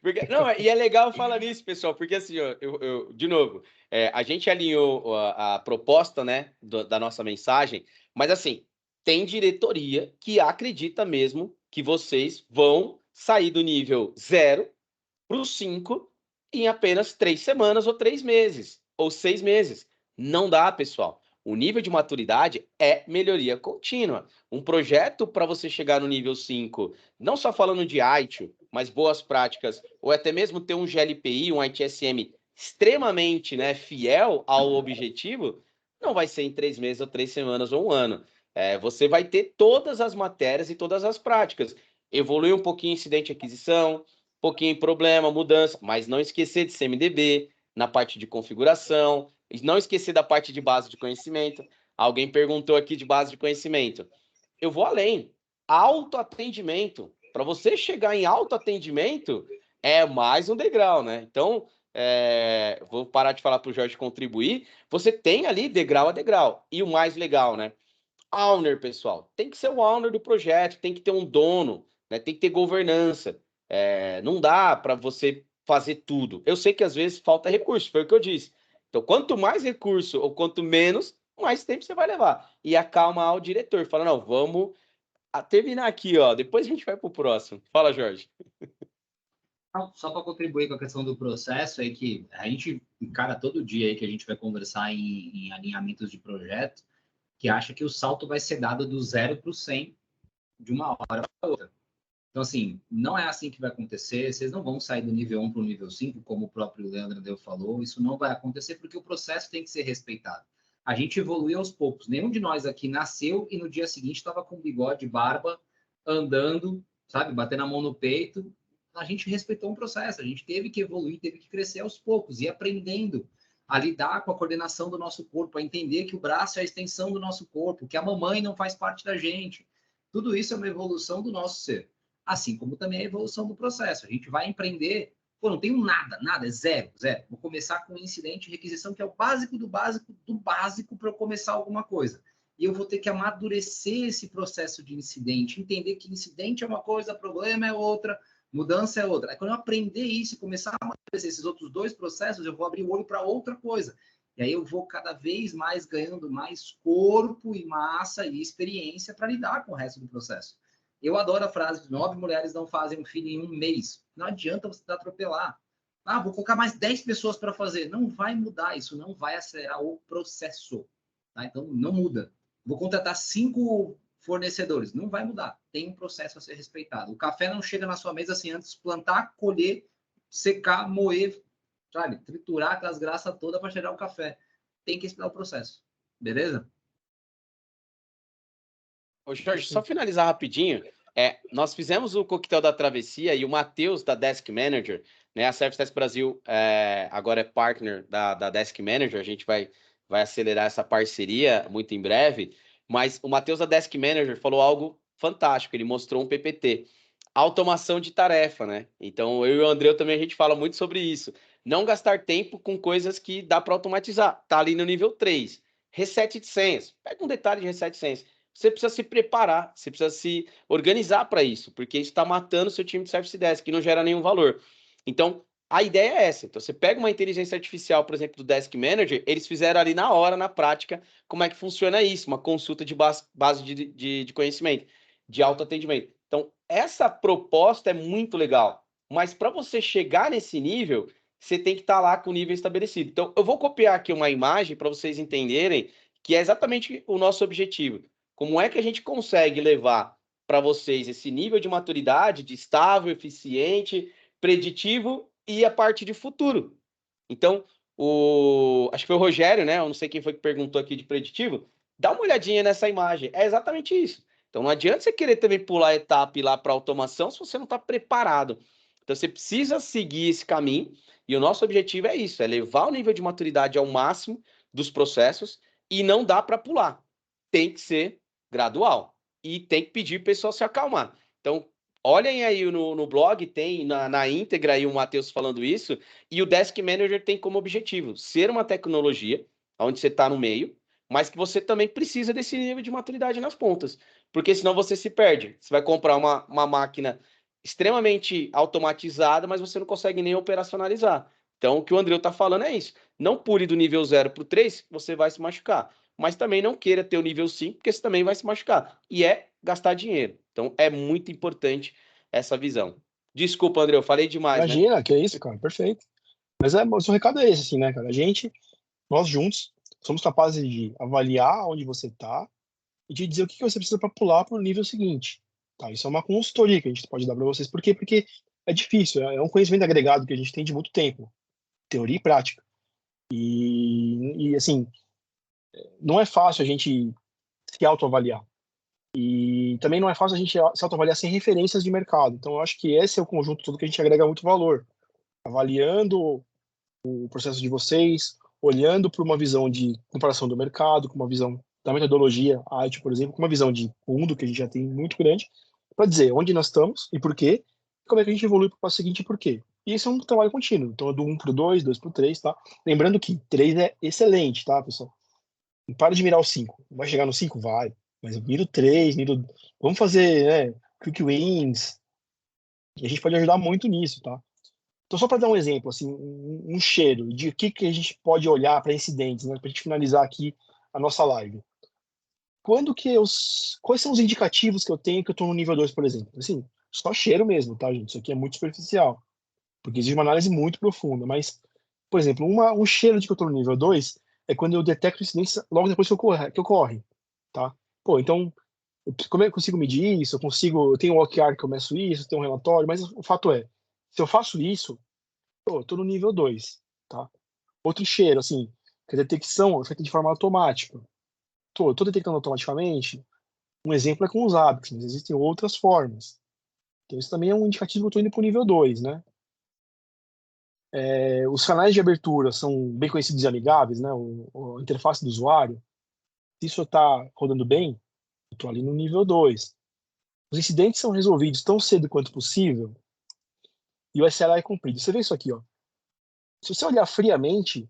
porque, não, e é legal falar nisso, pessoal, porque assim, ó, de novo, a gente alinhou a proposta, né, da nossa mensagem, mas assim, tem diretoria que acredita mesmo que vocês vão sair do nível 0 para o 5 em apenas 3 semanas, ou 3 meses, ou 6 meses. Não dá, pessoal. O nível de maturidade é melhoria contínua. Um projeto para você chegar no nível 5, não só falando de ITIL, mas boas práticas, ou até mesmo ter um GLPI, um ITSM extremamente, né, fiel ao objetivo, não vai ser em 3 meses, ou 3 semanas, ou um ano. Você vai ter todas as matérias e todas as práticas. Evoluir um pouquinho incidente de aquisição, pouquinho problema, mudança, mas não esquecer de CMDB na parte de configuração, não esquecer da parte de base de conhecimento. Alguém perguntou aqui de base de conhecimento. Eu vou além. Autoatendimento. Para você chegar em autoatendimento, é mais um degrau, né? Então, vou parar de falar para o Jorge contribuir. Você tem ali degrau a degrau. E o mais legal, né? Owner, pessoal. Tem que ser o owner do projeto, tem que ter um dono, né? Tem que ter governança. Não dá para você fazer tudo. Eu sei que às vezes falta recurso, foi o que eu disse. Então, quanto mais recurso ou quanto menos, mais tempo você vai levar. E acalmar o diretor. Fala, não, vamos terminar aqui, ó. Depois a gente vai para o próximo. Fala, Jorge. Só para contribuir com a questão do processo, é que a gente encara todo dia aí que a gente vai conversar em alinhamentos de projeto, que acha que o salto vai ser dado do 0 para o 100 de uma hora para outra. Então, assim, não é assim que vai acontecer. Vocês não vão sair do nível 1 para o nível 5, como o próprio Leandro Deu falou. Isso não vai acontecer porque o processo tem que ser respeitado. A gente evolui aos poucos. Nenhum de nós aqui nasceu e no dia seguinte estava com bigode, barba, andando, sabe, batendo a mão no peito. A gente respeitou um processo. A gente teve que evoluir, teve que crescer aos poucos e aprendendo a lidar com a coordenação do nosso corpo, a entender que o braço é a extensão do nosso corpo, que a mamãe não faz parte da gente. Tudo isso é uma evolução do nosso ser. Assim como também a evolução do processo. A gente vai empreender, não tenho nada, é zero. Vou começar com incidente e requisição, que é o básico do básico para eu começar alguma coisa. E eu vou ter que amadurecer esse processo de incidente, entender que incidente é uma coisa, problema é outra, Mudança é outra. Aí, quando eu aprender isso e começar a amadurecer esses outros dois processos, eu vou abrir o olho para outra coisa. E aí eu vou cada vez mais ganhando mais corpo e massa e experiência para lidar com o resto do processo. Eu adoro a frase de 9 mulheres não fazem um filho em um mês. Não adianta você atropelar. Ah, vou colocar mais 10 pessoas para fazer. Não vai mudar, isso não vai acelerar o processo. Tá? Então, não muda. Vou contratar 5 fornecedores. Não vai mudar. Tem um processo a ser respeitado. O café não chega na sua mesa assim antes de plantar, colher, secar, moer, sabe? Triturar aquelas graças todas para chegar o café. Tem que esperar o processo. Beleza? Ô, Jorge, só finalizar rapidinho. Nós fizemos o coquetel da travessia e o Matheus, da Desk Manager, né? A Service Desk Brasil agora é partner da Desk Manager. A gente vai acelerar essa parceria muito em breve. Mas o Matheus, da Desk Manager, falou algo fantástico. Ele mostrou um PPT. Automação de tarefa, né? Então, eu e o André também, a gente fala muito sobre isso. Não gastar tempo com coisas que dá para automatizar. Tá ali no nível 3. Reset de senhas. Pega um detalhe de reset de senhas. Você precisa se preparar, você precisa se organizar para isso, porque isso está matando o seu time de Service Desk, que não gera nenhum valor. Então, a ideia é essa. Então, você pega uma inteligência artificial, por exemplo, do Desk Manager, eles fizeram ali na hora, na prática, como é que funciona isso, uma consulta de base de conhecimento, de autoatendimento. Então, essa proposta é muito legal, mas para você chegar nesse nível, você tem que estar lá com o nível estabelecido. Então, eu vou copiar aqui uma imagem para vocês entenderem que é exatamente o nosso objetivo. Como é que a gente consegue levar para vocês esse nível de maturidade, de estável, eficiente, preditivo e a parte de futuro? Então, acho que foi o Rogério, né? Eu não sei quem foi que perguntou aqui de preditivo. Dá uma olhadinha nessa imagem. É exatamente isso. Então, não adianta você querer também pular a etapa e ir lá para automação se você não está preparado. Então, você precisa seguir esse caminho. E o nosso objetivo é isso: é levar o nível de maturidade ao máximo dos processos e não dá para pular. Tem que ser gradual. E tem que pedir para o pessoal se acalmar. Então, olhem aí no blog, tem na íntegra aí o Matheus falando isso, e o Desk Manager tem como objetivo ser uma tecnologia, onde você está no meio, mas que você também precisa desse nível de maturidade nas pontas, porque senão você se perde. Você vai comprar uma máquina extremamente automatizada, mas você não consegue nem operacionalizar. Então, o que o André está falando é isso. Não pule do nível 0 para o 3, você vai se machucar. Mas também não queira ter o nível 5, porque você também vai se machucar. E é gastar dinheiro. Então, é muito importante essa visão. Desculpa, André, eu falei demais, né? Imagina, que é isso, cara, perfeito. Mas o seu recado é esse, assim, né, cara? Nós juntos, somos capazes de avaliar onde você está e de dizer o que você precisa para pular para o nível seguinte. Tá? Isso é uma consultoria que a gente pode dar para vocês. Por quê? Porque é difícil, é um conhecimento agregado que a gente tem de muito tempo, teoria e prática. E assim, não é fácil a gente se autoavaliar. E também não é fácil a gente se autoavaliar sem referências de mercado. Então, eu acho que esse é o conjunto todo que a gente agrega muito valor. Avaliando o processo de vocês, olhando para uma visão de comparação do mercado, com uma visão da metodologia IT, por exemplo, com uma visão de mundo que a gente já tem muito grande, para dizer onde nós estamos e por quê, e como é que a gente evolui para o passo seguinte e por quê. E isso é um trabalho contínuo. Então, é do 1 para o 2, 2 para o 3, tá? Lembrando que 3 é excelente, tá, pessoal? Não para de mirar o 5. Vai chegar no 5? Vai. Mas eu miro 3, vamos fazer, né, quick wins. E a gente pode ajudar muito nisso, tá? Então, só para dar um exemplo, assim, um cheiro de o que a gente pode olhar para incidentes, né, para a gente finalizar aqui a nossa live. Quais são os indicativos que eu tenho que eu estou no nível 2, por exemplo? Assim, só cheiro mesmo, tá, gente? Isso aqui é muito superficial, porque exige uma análise muito profunda. Mas, por exemplo, um cheiro de que eu estou no nível 2 é quando eu detecto incidentes logo depois que ocorre, tá? Pô, então, como é que eu consigo medir isso? Eu tenho um OKR que eu meço isso, eu tenho um relatório, mas o fato é, se eu faço isso, eu tô no nível 2, tá? Outro cheiro, assim, que a detecção é feita de forma automática. Tô detectando automaticamente. Um exemplo é com os hábitos, mas existem outras formas. Então, isso também é um indicativo que eu tô indo pro nível 2, né? Os canais de abertura são bem conhecidos e amigáveis, né? A interface do usuário. Se isso está rodando bem, eu tô ali no nível 2. Os incidentes são resolvidos tão cedo quanto possível e o SLA é cumprido. Você vê isso aqui, ó. Se você olhar friamente,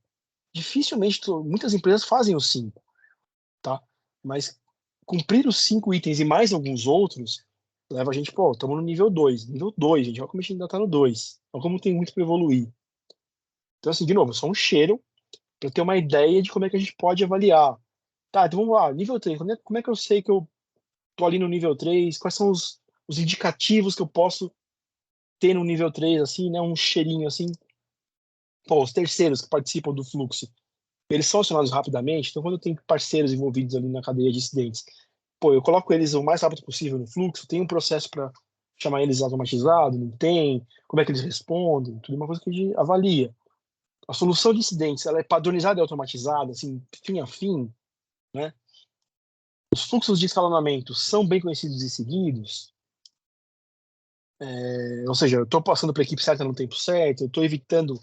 dificilmente muitas empresas fazem os 5, tá? Mas cumprir os 5 itens e mais alguns outros leva a gente, pô, estamos no nível 2. Nível 2, gente, olha como a gente ainda está no 2. Olha como tem muito para evoluir. Então, assim, de novo, só um cheiro para ter uma ideia de como é que a gente pode avaliar. Tá, então vamos lá, nível 3. Como é que eu sei que eu tô ali no nível 3? Quais são os indicativos que eu posso ter no nível 3, assim, né? Um cheirinho, assim. Pô, os terceiros que participam do fluxo, eles são acionados rapidamente. Então, quando eu tenho parceiros envolvidos ali na cadeia de incidentes, pô, eu coloco eles o mais rápido possível no fluxo, tem um processo para chamar eles automatizado, não tem, como é que eles respondem, tudo uma coisa que a gente avalia. A solução de incidentes, ela é padronizada e automatizada, assim, fim a fim, né? Os fluxos de escalonamento são bem conhecidos e seguidos, ou seja, eu estou passando para a equipe certa no tempo certo, eu estou evitando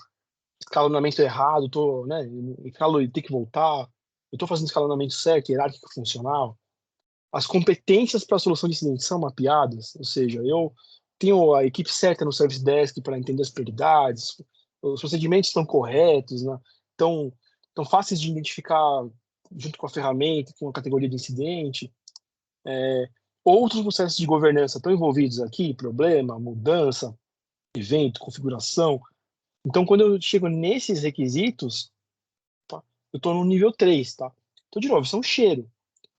escalonamento errado, estou, né, escalo e tem que voltar, eu estou fazendo escalonamento certo, hierárquico, funcional. As competências para a solução de incidentes são mapeadas, ou seja, eu tenho a equipe certa no Service Desk para entender as prioridades, os procedimentos estão corretos, né? Estão fáceis de identificar junto com a ferramenta, com a categoria de incidente. Outros processos de governança estão envolvidos aqui, problema, mudança, evento, configuração. Então, quando eu chego nesses requisitos, tá, eu estou no nível 3, tá? Então, de novo, isso é um cheiro.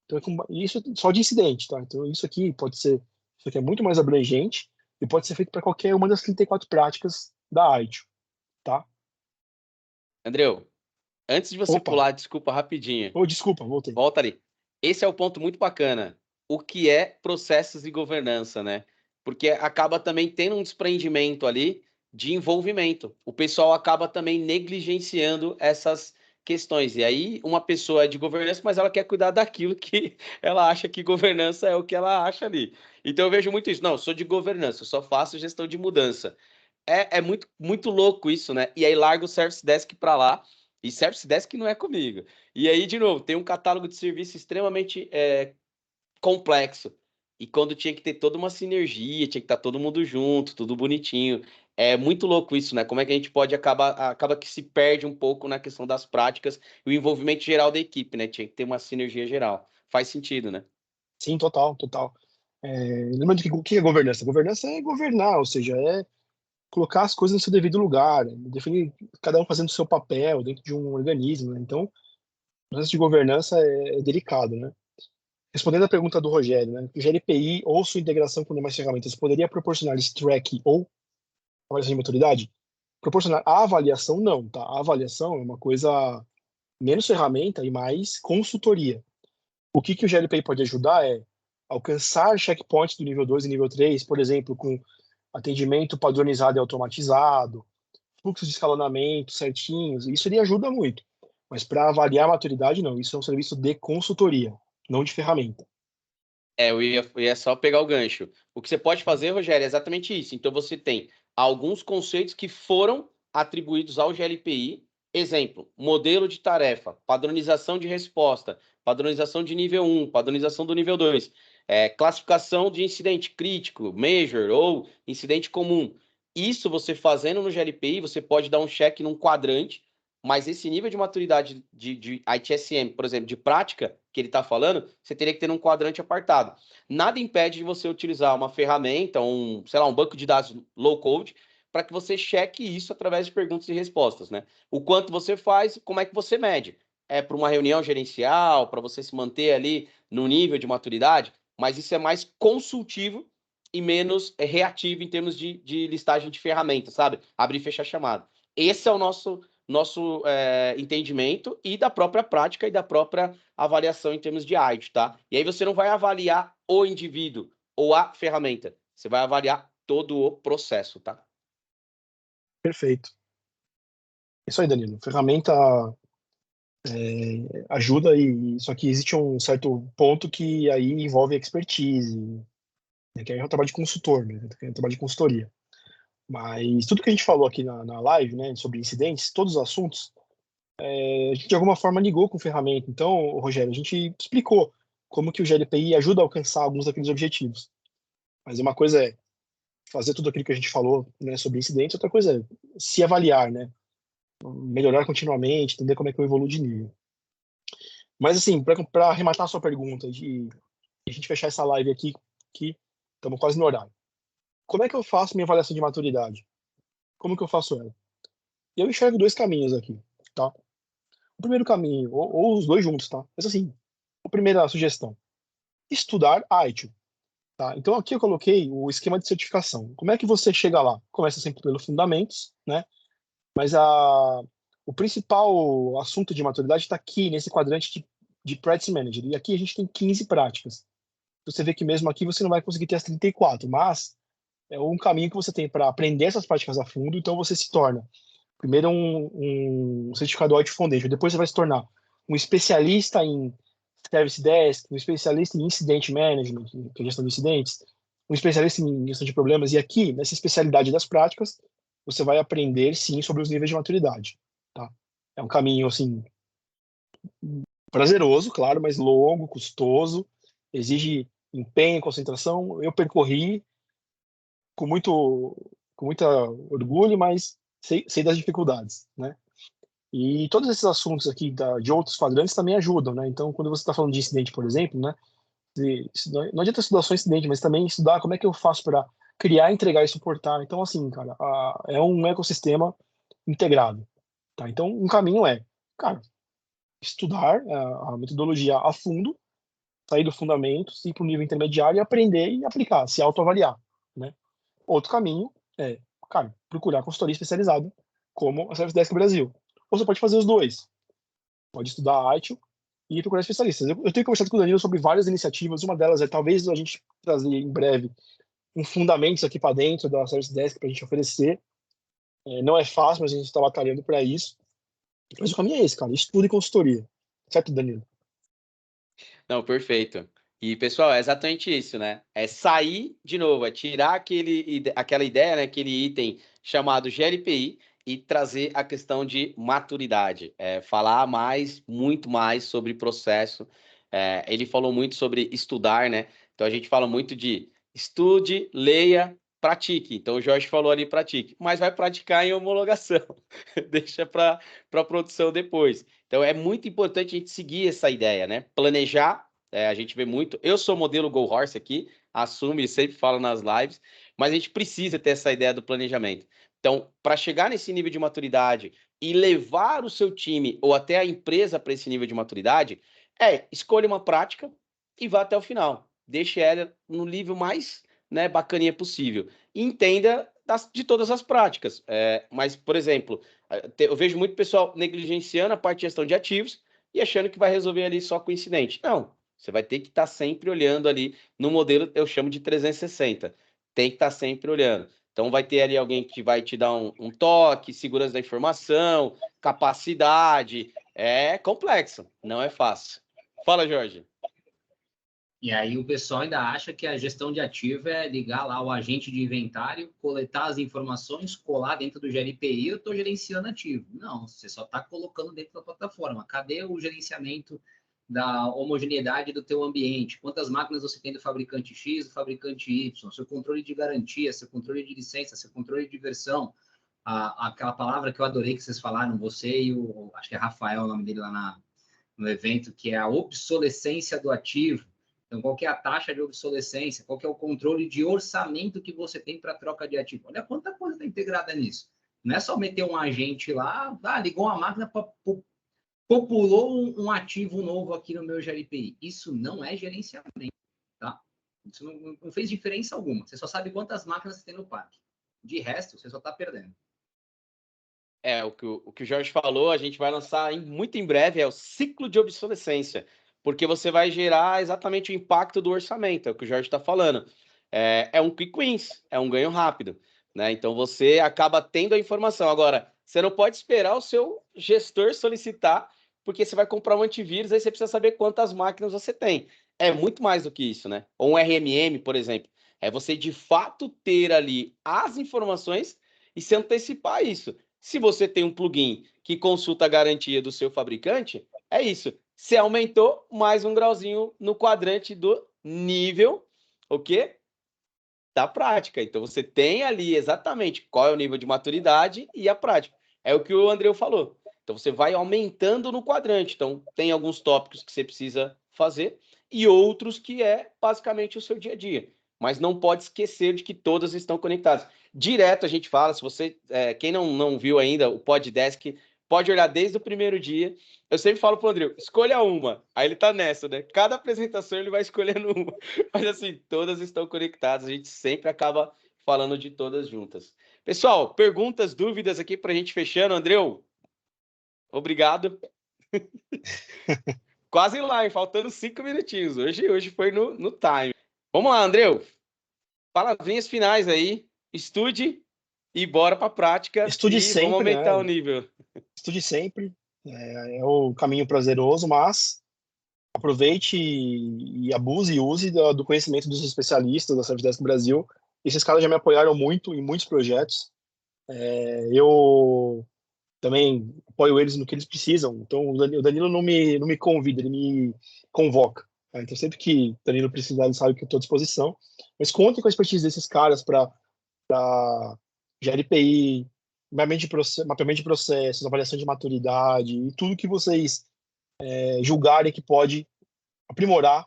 Então, isso só de incidente, tá? Então, isso aqui é muito mais abrangente e pode ser feito para qualquer uma das 34 práticas da ITIL, tá? Andreu, antes de você Opa, pular, desculpa, rapidinho. oh, desculpa, voltei. Volta ali. Esse é o ponto muito bacana. O que é processos e governança, né? Porque acaba também tendo um desprendimento ali de envolvimento. O pessoal acaba também negligenciando essas questões. E aí, uma pessoa é de governança, mas ela quer cuidar daquilo que ela acha que governança é o que ela acha ali. Então, eu vejo muito isso. Não, eu sou de governança, eu só faço gestão de mudança. É muito, muito louco isso, né? E aí, larga o Service Desk para lá. E Service Desk não é comigo. E aí, de novo, tem um catálogo de serviço extremamente complexo. E quando tinha que ter toda uma sinergia, tinha que estar todo mundo junto, tudo bonitinho. É muito louco isso, né? Como é que a gente pode acaba que se perde um pouco na questão das práticas e o envolvimento geral da equipe, né? Tinha que ter uma sinergia geral. Faz sentido, né? Sim, total, total. Lembrando que o que é governança? Governança é governar, ou seja, é colocar as coisas no seu devido lugar, definir cada um fazendo o seu papel dentro de um organismo, né? Então, o processo de governança é delicado, né? Respondendo à pergunta do Rogério, né? O GLPI ou sua integração com demais ferramentas poderia proporcionar esse track ou avaliação de maturidade? Proporcionar a avaliação, não, tá? A avaliação é uma coisa menos ferramenta e mais consultoria. O que o GLPI pode ajudar é alcançar checkpoints do nível 2 e nível 3, por exemplo, com atendimento padronizado e automatizado, fluxos de escalonamento certinhos, isso ele ajuda muito. Mas para avaliar a maturidade, não. Isso é um serviço de consultoria, não de ferramenta. Eu ia só pegar o gancho. O que você pode fazer, Rogério, é exatamente isso. Então, você tem alguns conceitos que foram atribuídos ao GLPI. Exemplo, modelo de tarefa, padronização de resposta, padronização de nível 1, padronização do nível 2, classificação de incidente crítico, major ou incidente comum. Isso você fazendo no GLPI, você pode dar um check num quadrante, mas esse nível de maturidade de ITSM, por exemplo, de prática, que ele está falando, você teria que ter um quadrante apartado. Nada impede de você utilizar uma ferramenta, sei lá, um banco de dados low code, para que você cheque isso através de perguntas e respostas, né? O quanto você faz, como é que você mede? É para uma reunião gerencial, para você se manter ali no nível de maturidade, mas isso é mais consultivo e menos reativo em termos de listagem de ferramentas, sabe? Abrir e fechar chamada. Esse é o nosso entendimento e da própria prática e da própria avaliação em termos de IT, tá? E aí você não vai avaliar o indivíduo ou a ferramenta, você vai avaliar todo o processo, tá? Perfeito. Isso aí, Danilo. Ferramenta ajuda, só que existe um certo ponto que aí envolve expertise, né, que aí é o trabalho de consultor, né, que é o trabalho de consultoria. Mas tudo que a gente falou aqui na live, né, sobre incidentes, todos os assuntos, a gente de alguma forma ligou com ferramenta. Então, Rogério, a gente explicou como que o GLPI ajuda a alcançar alguns daqueles objetivos. Mas uma coisa é fazer tudo aquilo que a gente falou, né, sobre incidentes, outra coisa é se avaliar, né, melhorar continuamente, entender como é que eu evoluo de nível. Mas assim, para arrematar a sua pergunta e a gente fechar essa live aqui, Estamos quase no horário. Como é que eu faço minha avaliação de maturidade? Como que eu faço ela? Eu enxergo dois caminhos aqui, tá? O primeiro caminho, ou os dois juntos, tá? Mas assim, a primeira sugestão, estudar ITIL, tá? Então aqui eu coloquei o esquema de certificação. Como é que você chega lá? Começa sempre pelos fundamentos, né? Mas o principal assunto de maturidade está aqui, nesse quadrante de Practice Manager. E aqui a gente tem 15 práticas. Você vê que mesmo aqui você não vai conseguir ter as 34, mas é um caminho que você tem para aprender essas práticas a fundo. Então você se torna, primeiro, um certificado Audit Foundation. Depois você vai se tornar um especialista em Service Desk, um especialista em Incident Management, que é gestão de incidentes, um especialista em gestão de problemas. E aqui, nessa especialidade das práticas, você vai aprender, sim, sobre os níveis de maturidade, tá? É um caminho, assim, prazeroso, claro, mas longo, custoso, exige empenho, concentração. Eu percorri com muita orgulho, mas sei das dificuldades, né? E todos esses assuntos aqui de outros quadrantes também ajudam, né? Então, quando você está falando de incidente, por exemplo, né? Não adianta estudar só incidente, mas também estudar como é que eu faço para criar, entregar e suportar. Então, assim, cara, é um ecossistema integrado, tá? Então, um caminho é, cara, estudar a metodologia a fundo, sair do fundamento, ir para o nível intermediário e aprender e aplicar, se autoavaliar, né? Outro caminho é, cara, procurar consultoria especializada, como a Service Desk Brasil. Ou você pode fazer os dois. Pode estudar a ITIL e procurar especialistas. Eu tenho conversado com o Danilo sobre várias iniciativas. Uma delas é talvez a gente trazer em breve um fundamentos aqui para dentro da Service Desk para a gente oferecer. Não é fácil, mas a gente está batalhando para isso. Mas o caminho é esse, cara. Estudo e consultoria. Certo, Danilo? Não, perfeito. E, pessoal, é exatamente isso, né? É sair, de novo, é tirar aquela ideia, né? Aquele item chamado GLPI e trazer a questão de maturidade. Falar mais, muito mais sobre processo. Ele falou muito sobre estudar, né? Então, a gente fala muito de estude, leia, pratique. Então, o Jorge falou ali, pratique. Mas vai praticar em homologação. Deixa para produção depois. Então, é muito importante a gente seguir essa ideia, né? Planejar, a gente vê muito. Eu sou modelo Go Horse aqui, assumo e sempre falo nas lives, mas a gente precisa ter essa ideia do planejamento. Então, para chegar nesse nível de maturidade e levar o seu time ou até a empresa para esse nível de maturidade, escolha uma prática e vá até o final. Deixe ela no nível mais, né, bacaninha possível. E entenda de todas as práticas. Mas, por exemplo, eu vejo muito pessoal negligenciando a parte de gestão de ativos e achando que vai resolver ali só com incidente. Não, você vai ter que estar sempre olhando ali no modelo, eu chamo de 360. Tem que estar sempre olhando. Então vai ter ali alguém que vai te dar um toque, segurança da informação, capacidade. É complexo, não é fácil. Fala, Jorge. E aí o pessoal ainda acha que a gestão de ativo é ligar lá o agente de inventário, coletar as informações, colar dentro do GLPI, eu estou gerenciando ativo. Não, você só está colocando dentro da plataforma. Cadê o gerenciamento da homogeneidade do teu ambiente? Quantas máquinas você tem do fabricante X, do fabricante Y? Seu controle de garantia, seu controle de licença, seu controle de versão. Aquela palavra que eu adorei que vocês falaram, você e acho que é Rafael o nome dele lá no evento, que é a obsolescência do ativo. Então, qual que é a taxa de obsolescência? Qual que é o controle de orçamento que você tem para troca de ativo? Olha quanta coisa está integrada nisso. Não é só meter um agente lá, ligou uma máquina, populou um ativo novo aqui no meu GLPI. Isso não é gerenciamento, tá? Isso não fez diferença alguma. Você só sabe quantas máquinas você tem no parque. De resto, você só está perdendo. O que o Jorge falou, a gente vai lançar muito em breve, é o ciclo de obsolescência, porque você vai gerar exatamente o impacto do orçamento, é o que o Jorge está falando. É um quick wins, é um ganho rápido, né? Então você acaba tendo a informação. Agora, você não pode esperar o seu gestor solicitar, porque você vai comprar um antivírus, aí você precisa saber quantas máquinas você tem. É muito mais do que isso, né? Ou um RMM, por exemplo. É você de fato ter ali as informações e se antecipar a isso. Se você tem um plugin que consulta a garantia do seu fabricante, é isso. Você aumentou mais um grauzinho no quadrante do nível, o quê? Da prática. Então você tem ali exatamente qual é o nível de maturidade e a prática. É o que o Andreu falou. Então você vai aumentando no quadrante. Então tem alguns tópicos que você precisa fazer e outros que é basicamente o seu dia a dia. mas não pode esquecer de que todas estão conectadas. Direto a gente fala, se você, quem não viu ainda o Poddesk, pode olhar desde o primeiro dia. Eu sempre falo pro André, escolha uma. Aí ele tá nessa, né? Cada apresentação ele vai escolhendo uma. Mas assim, todas estão conectadas, a gente sempre acaba falando de todas juntas. Pessoal, perguntas, dúvidas aqui pra gente fechando. Andreu, obrigado. Quase lá, hein? Faltando 5 minutinhos. Hoje foi no time. Vamos lá, Andreu. Palavrinhas finais aí. Estude e bora para a prática. Estude e sempre, vamos aumentar né? o nível. Estude sempre. É o caminho prazeroso, mas aproveite e abuse e use do conhecimento dos especialistas da Servidesk Brasil. Esses caras já me apoiaram muito em muitos projetos. Eu também apoio eles no que eles precisam. Então, o Danilo não me convida, ele me convoca. Tá? Então, sempre que o Danilo precisar, ele sabe que eu estou à disposição. Mas contem com a expertise desses caras para GLPI, mapeamento de processos, avaliação de maturidade e tudo que vocês julgarem que pode aprimorar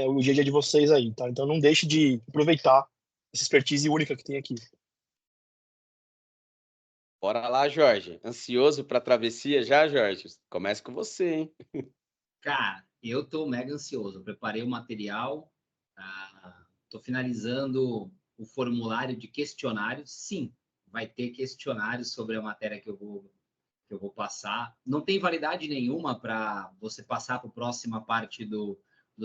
o dia a dia de vocês aí, tá? Então, não deixe de aproveitar essa expertise única que tem aqui. Bora lá, Jorge. Ansioso para a travessia já, Jorge? Começa com você, hein? Cara, eu tô mega ansioso. Eu preparei o material, tô finalizando o formulário de questionários. Sim, vai ter questionários sobre a matéria que eu vou passar. Não tem validade nenhuma para você passar para a próxima parte do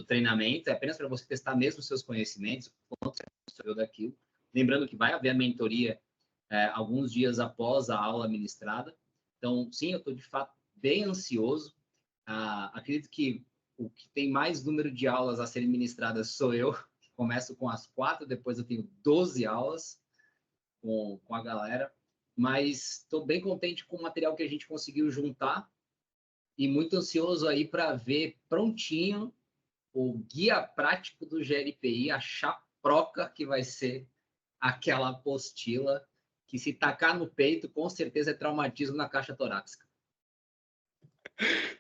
treinamento, é apenas para você testar mesmo os seus conhecimentos, quanto você absorveu daquilo. Lembrando que vai haver a mentoria alguns dias após a aula ministrada. Então, sim, eu estou de fato bem ansioso. Acredito que o que tem mais número de aulas a serem ministradas sou eu. Começo com as 4, depois eu tenho 12 aulas com a galera. Mas estou bem contente com o material que a gente conseguiu juntar e muito ansioso aí para ver prontinho o guia prático do GLPI, a chaproca que vai ser aquela apostila que, se tacar no peito, com certeza é traumatismo na caixa torácica.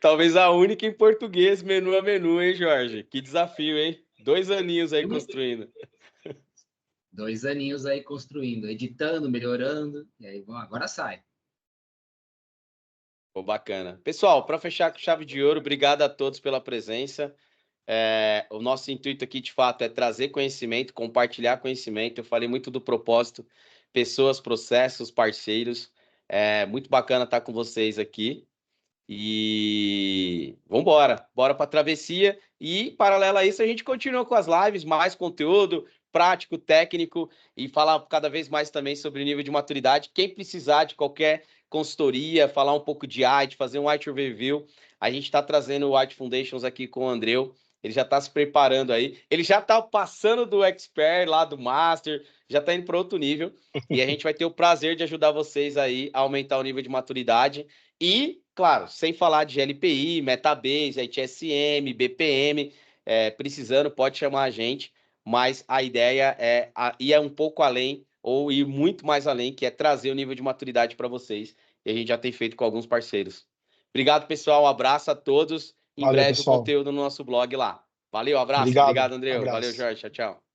Talvez a única em português, menu a menu, hein, Jorge? Que desafio, hein? 2 aninhos aí construindo. 2 aninhos aí construindo, editando, melhorando, e aí agora sai. Pô, bacana. Pessoal, para fechar com chave de ouro, obrigado a todos pela presença. O nosso intuito aqui, de fato, é trazer conhecimento, compartilhar conhecimento. Eu falei muito do propósito, pessoas, processos, parceiros. É muito bacana estar com vocês aqui. E vamos embora, bora para a travessia. E, paralelo a isso, a gente continua com as lives, mais conteúdo prático, técnico, e falar cada vez mais também sobre o nível de maturidade. Quem precisar de qualquer consultoria, falar um pouco de IT, fazer um IT Review, a gente está trazendo o IT Foundations aqui com o Andreu. Ele já está se preparando aí. Ele já está passando do Expert lá, do Master, já está indo para outro nível. E a gente vai ter o prazer de ajudar vocês aí a aumentar o nível de maturidade. E, claro, sem falar de GLPI, Metabase, ITSM, BPM, precisando, pode chamar a gente. Mas a ideia é ir um pouco além, ou ir muito mais além, que é trazer o nível de maturidade para vocês. E a gente já tem feito com alguns parceiros. Obrigado, pessoal. Um abraço a todos. Em Valeu, breve o pessoal. conteúdo no nosso blog lá. Valeu, abraço. Obrigado. Obrigado, Andreu. Valeu, Abraço. Jorge. Tchau, tchau.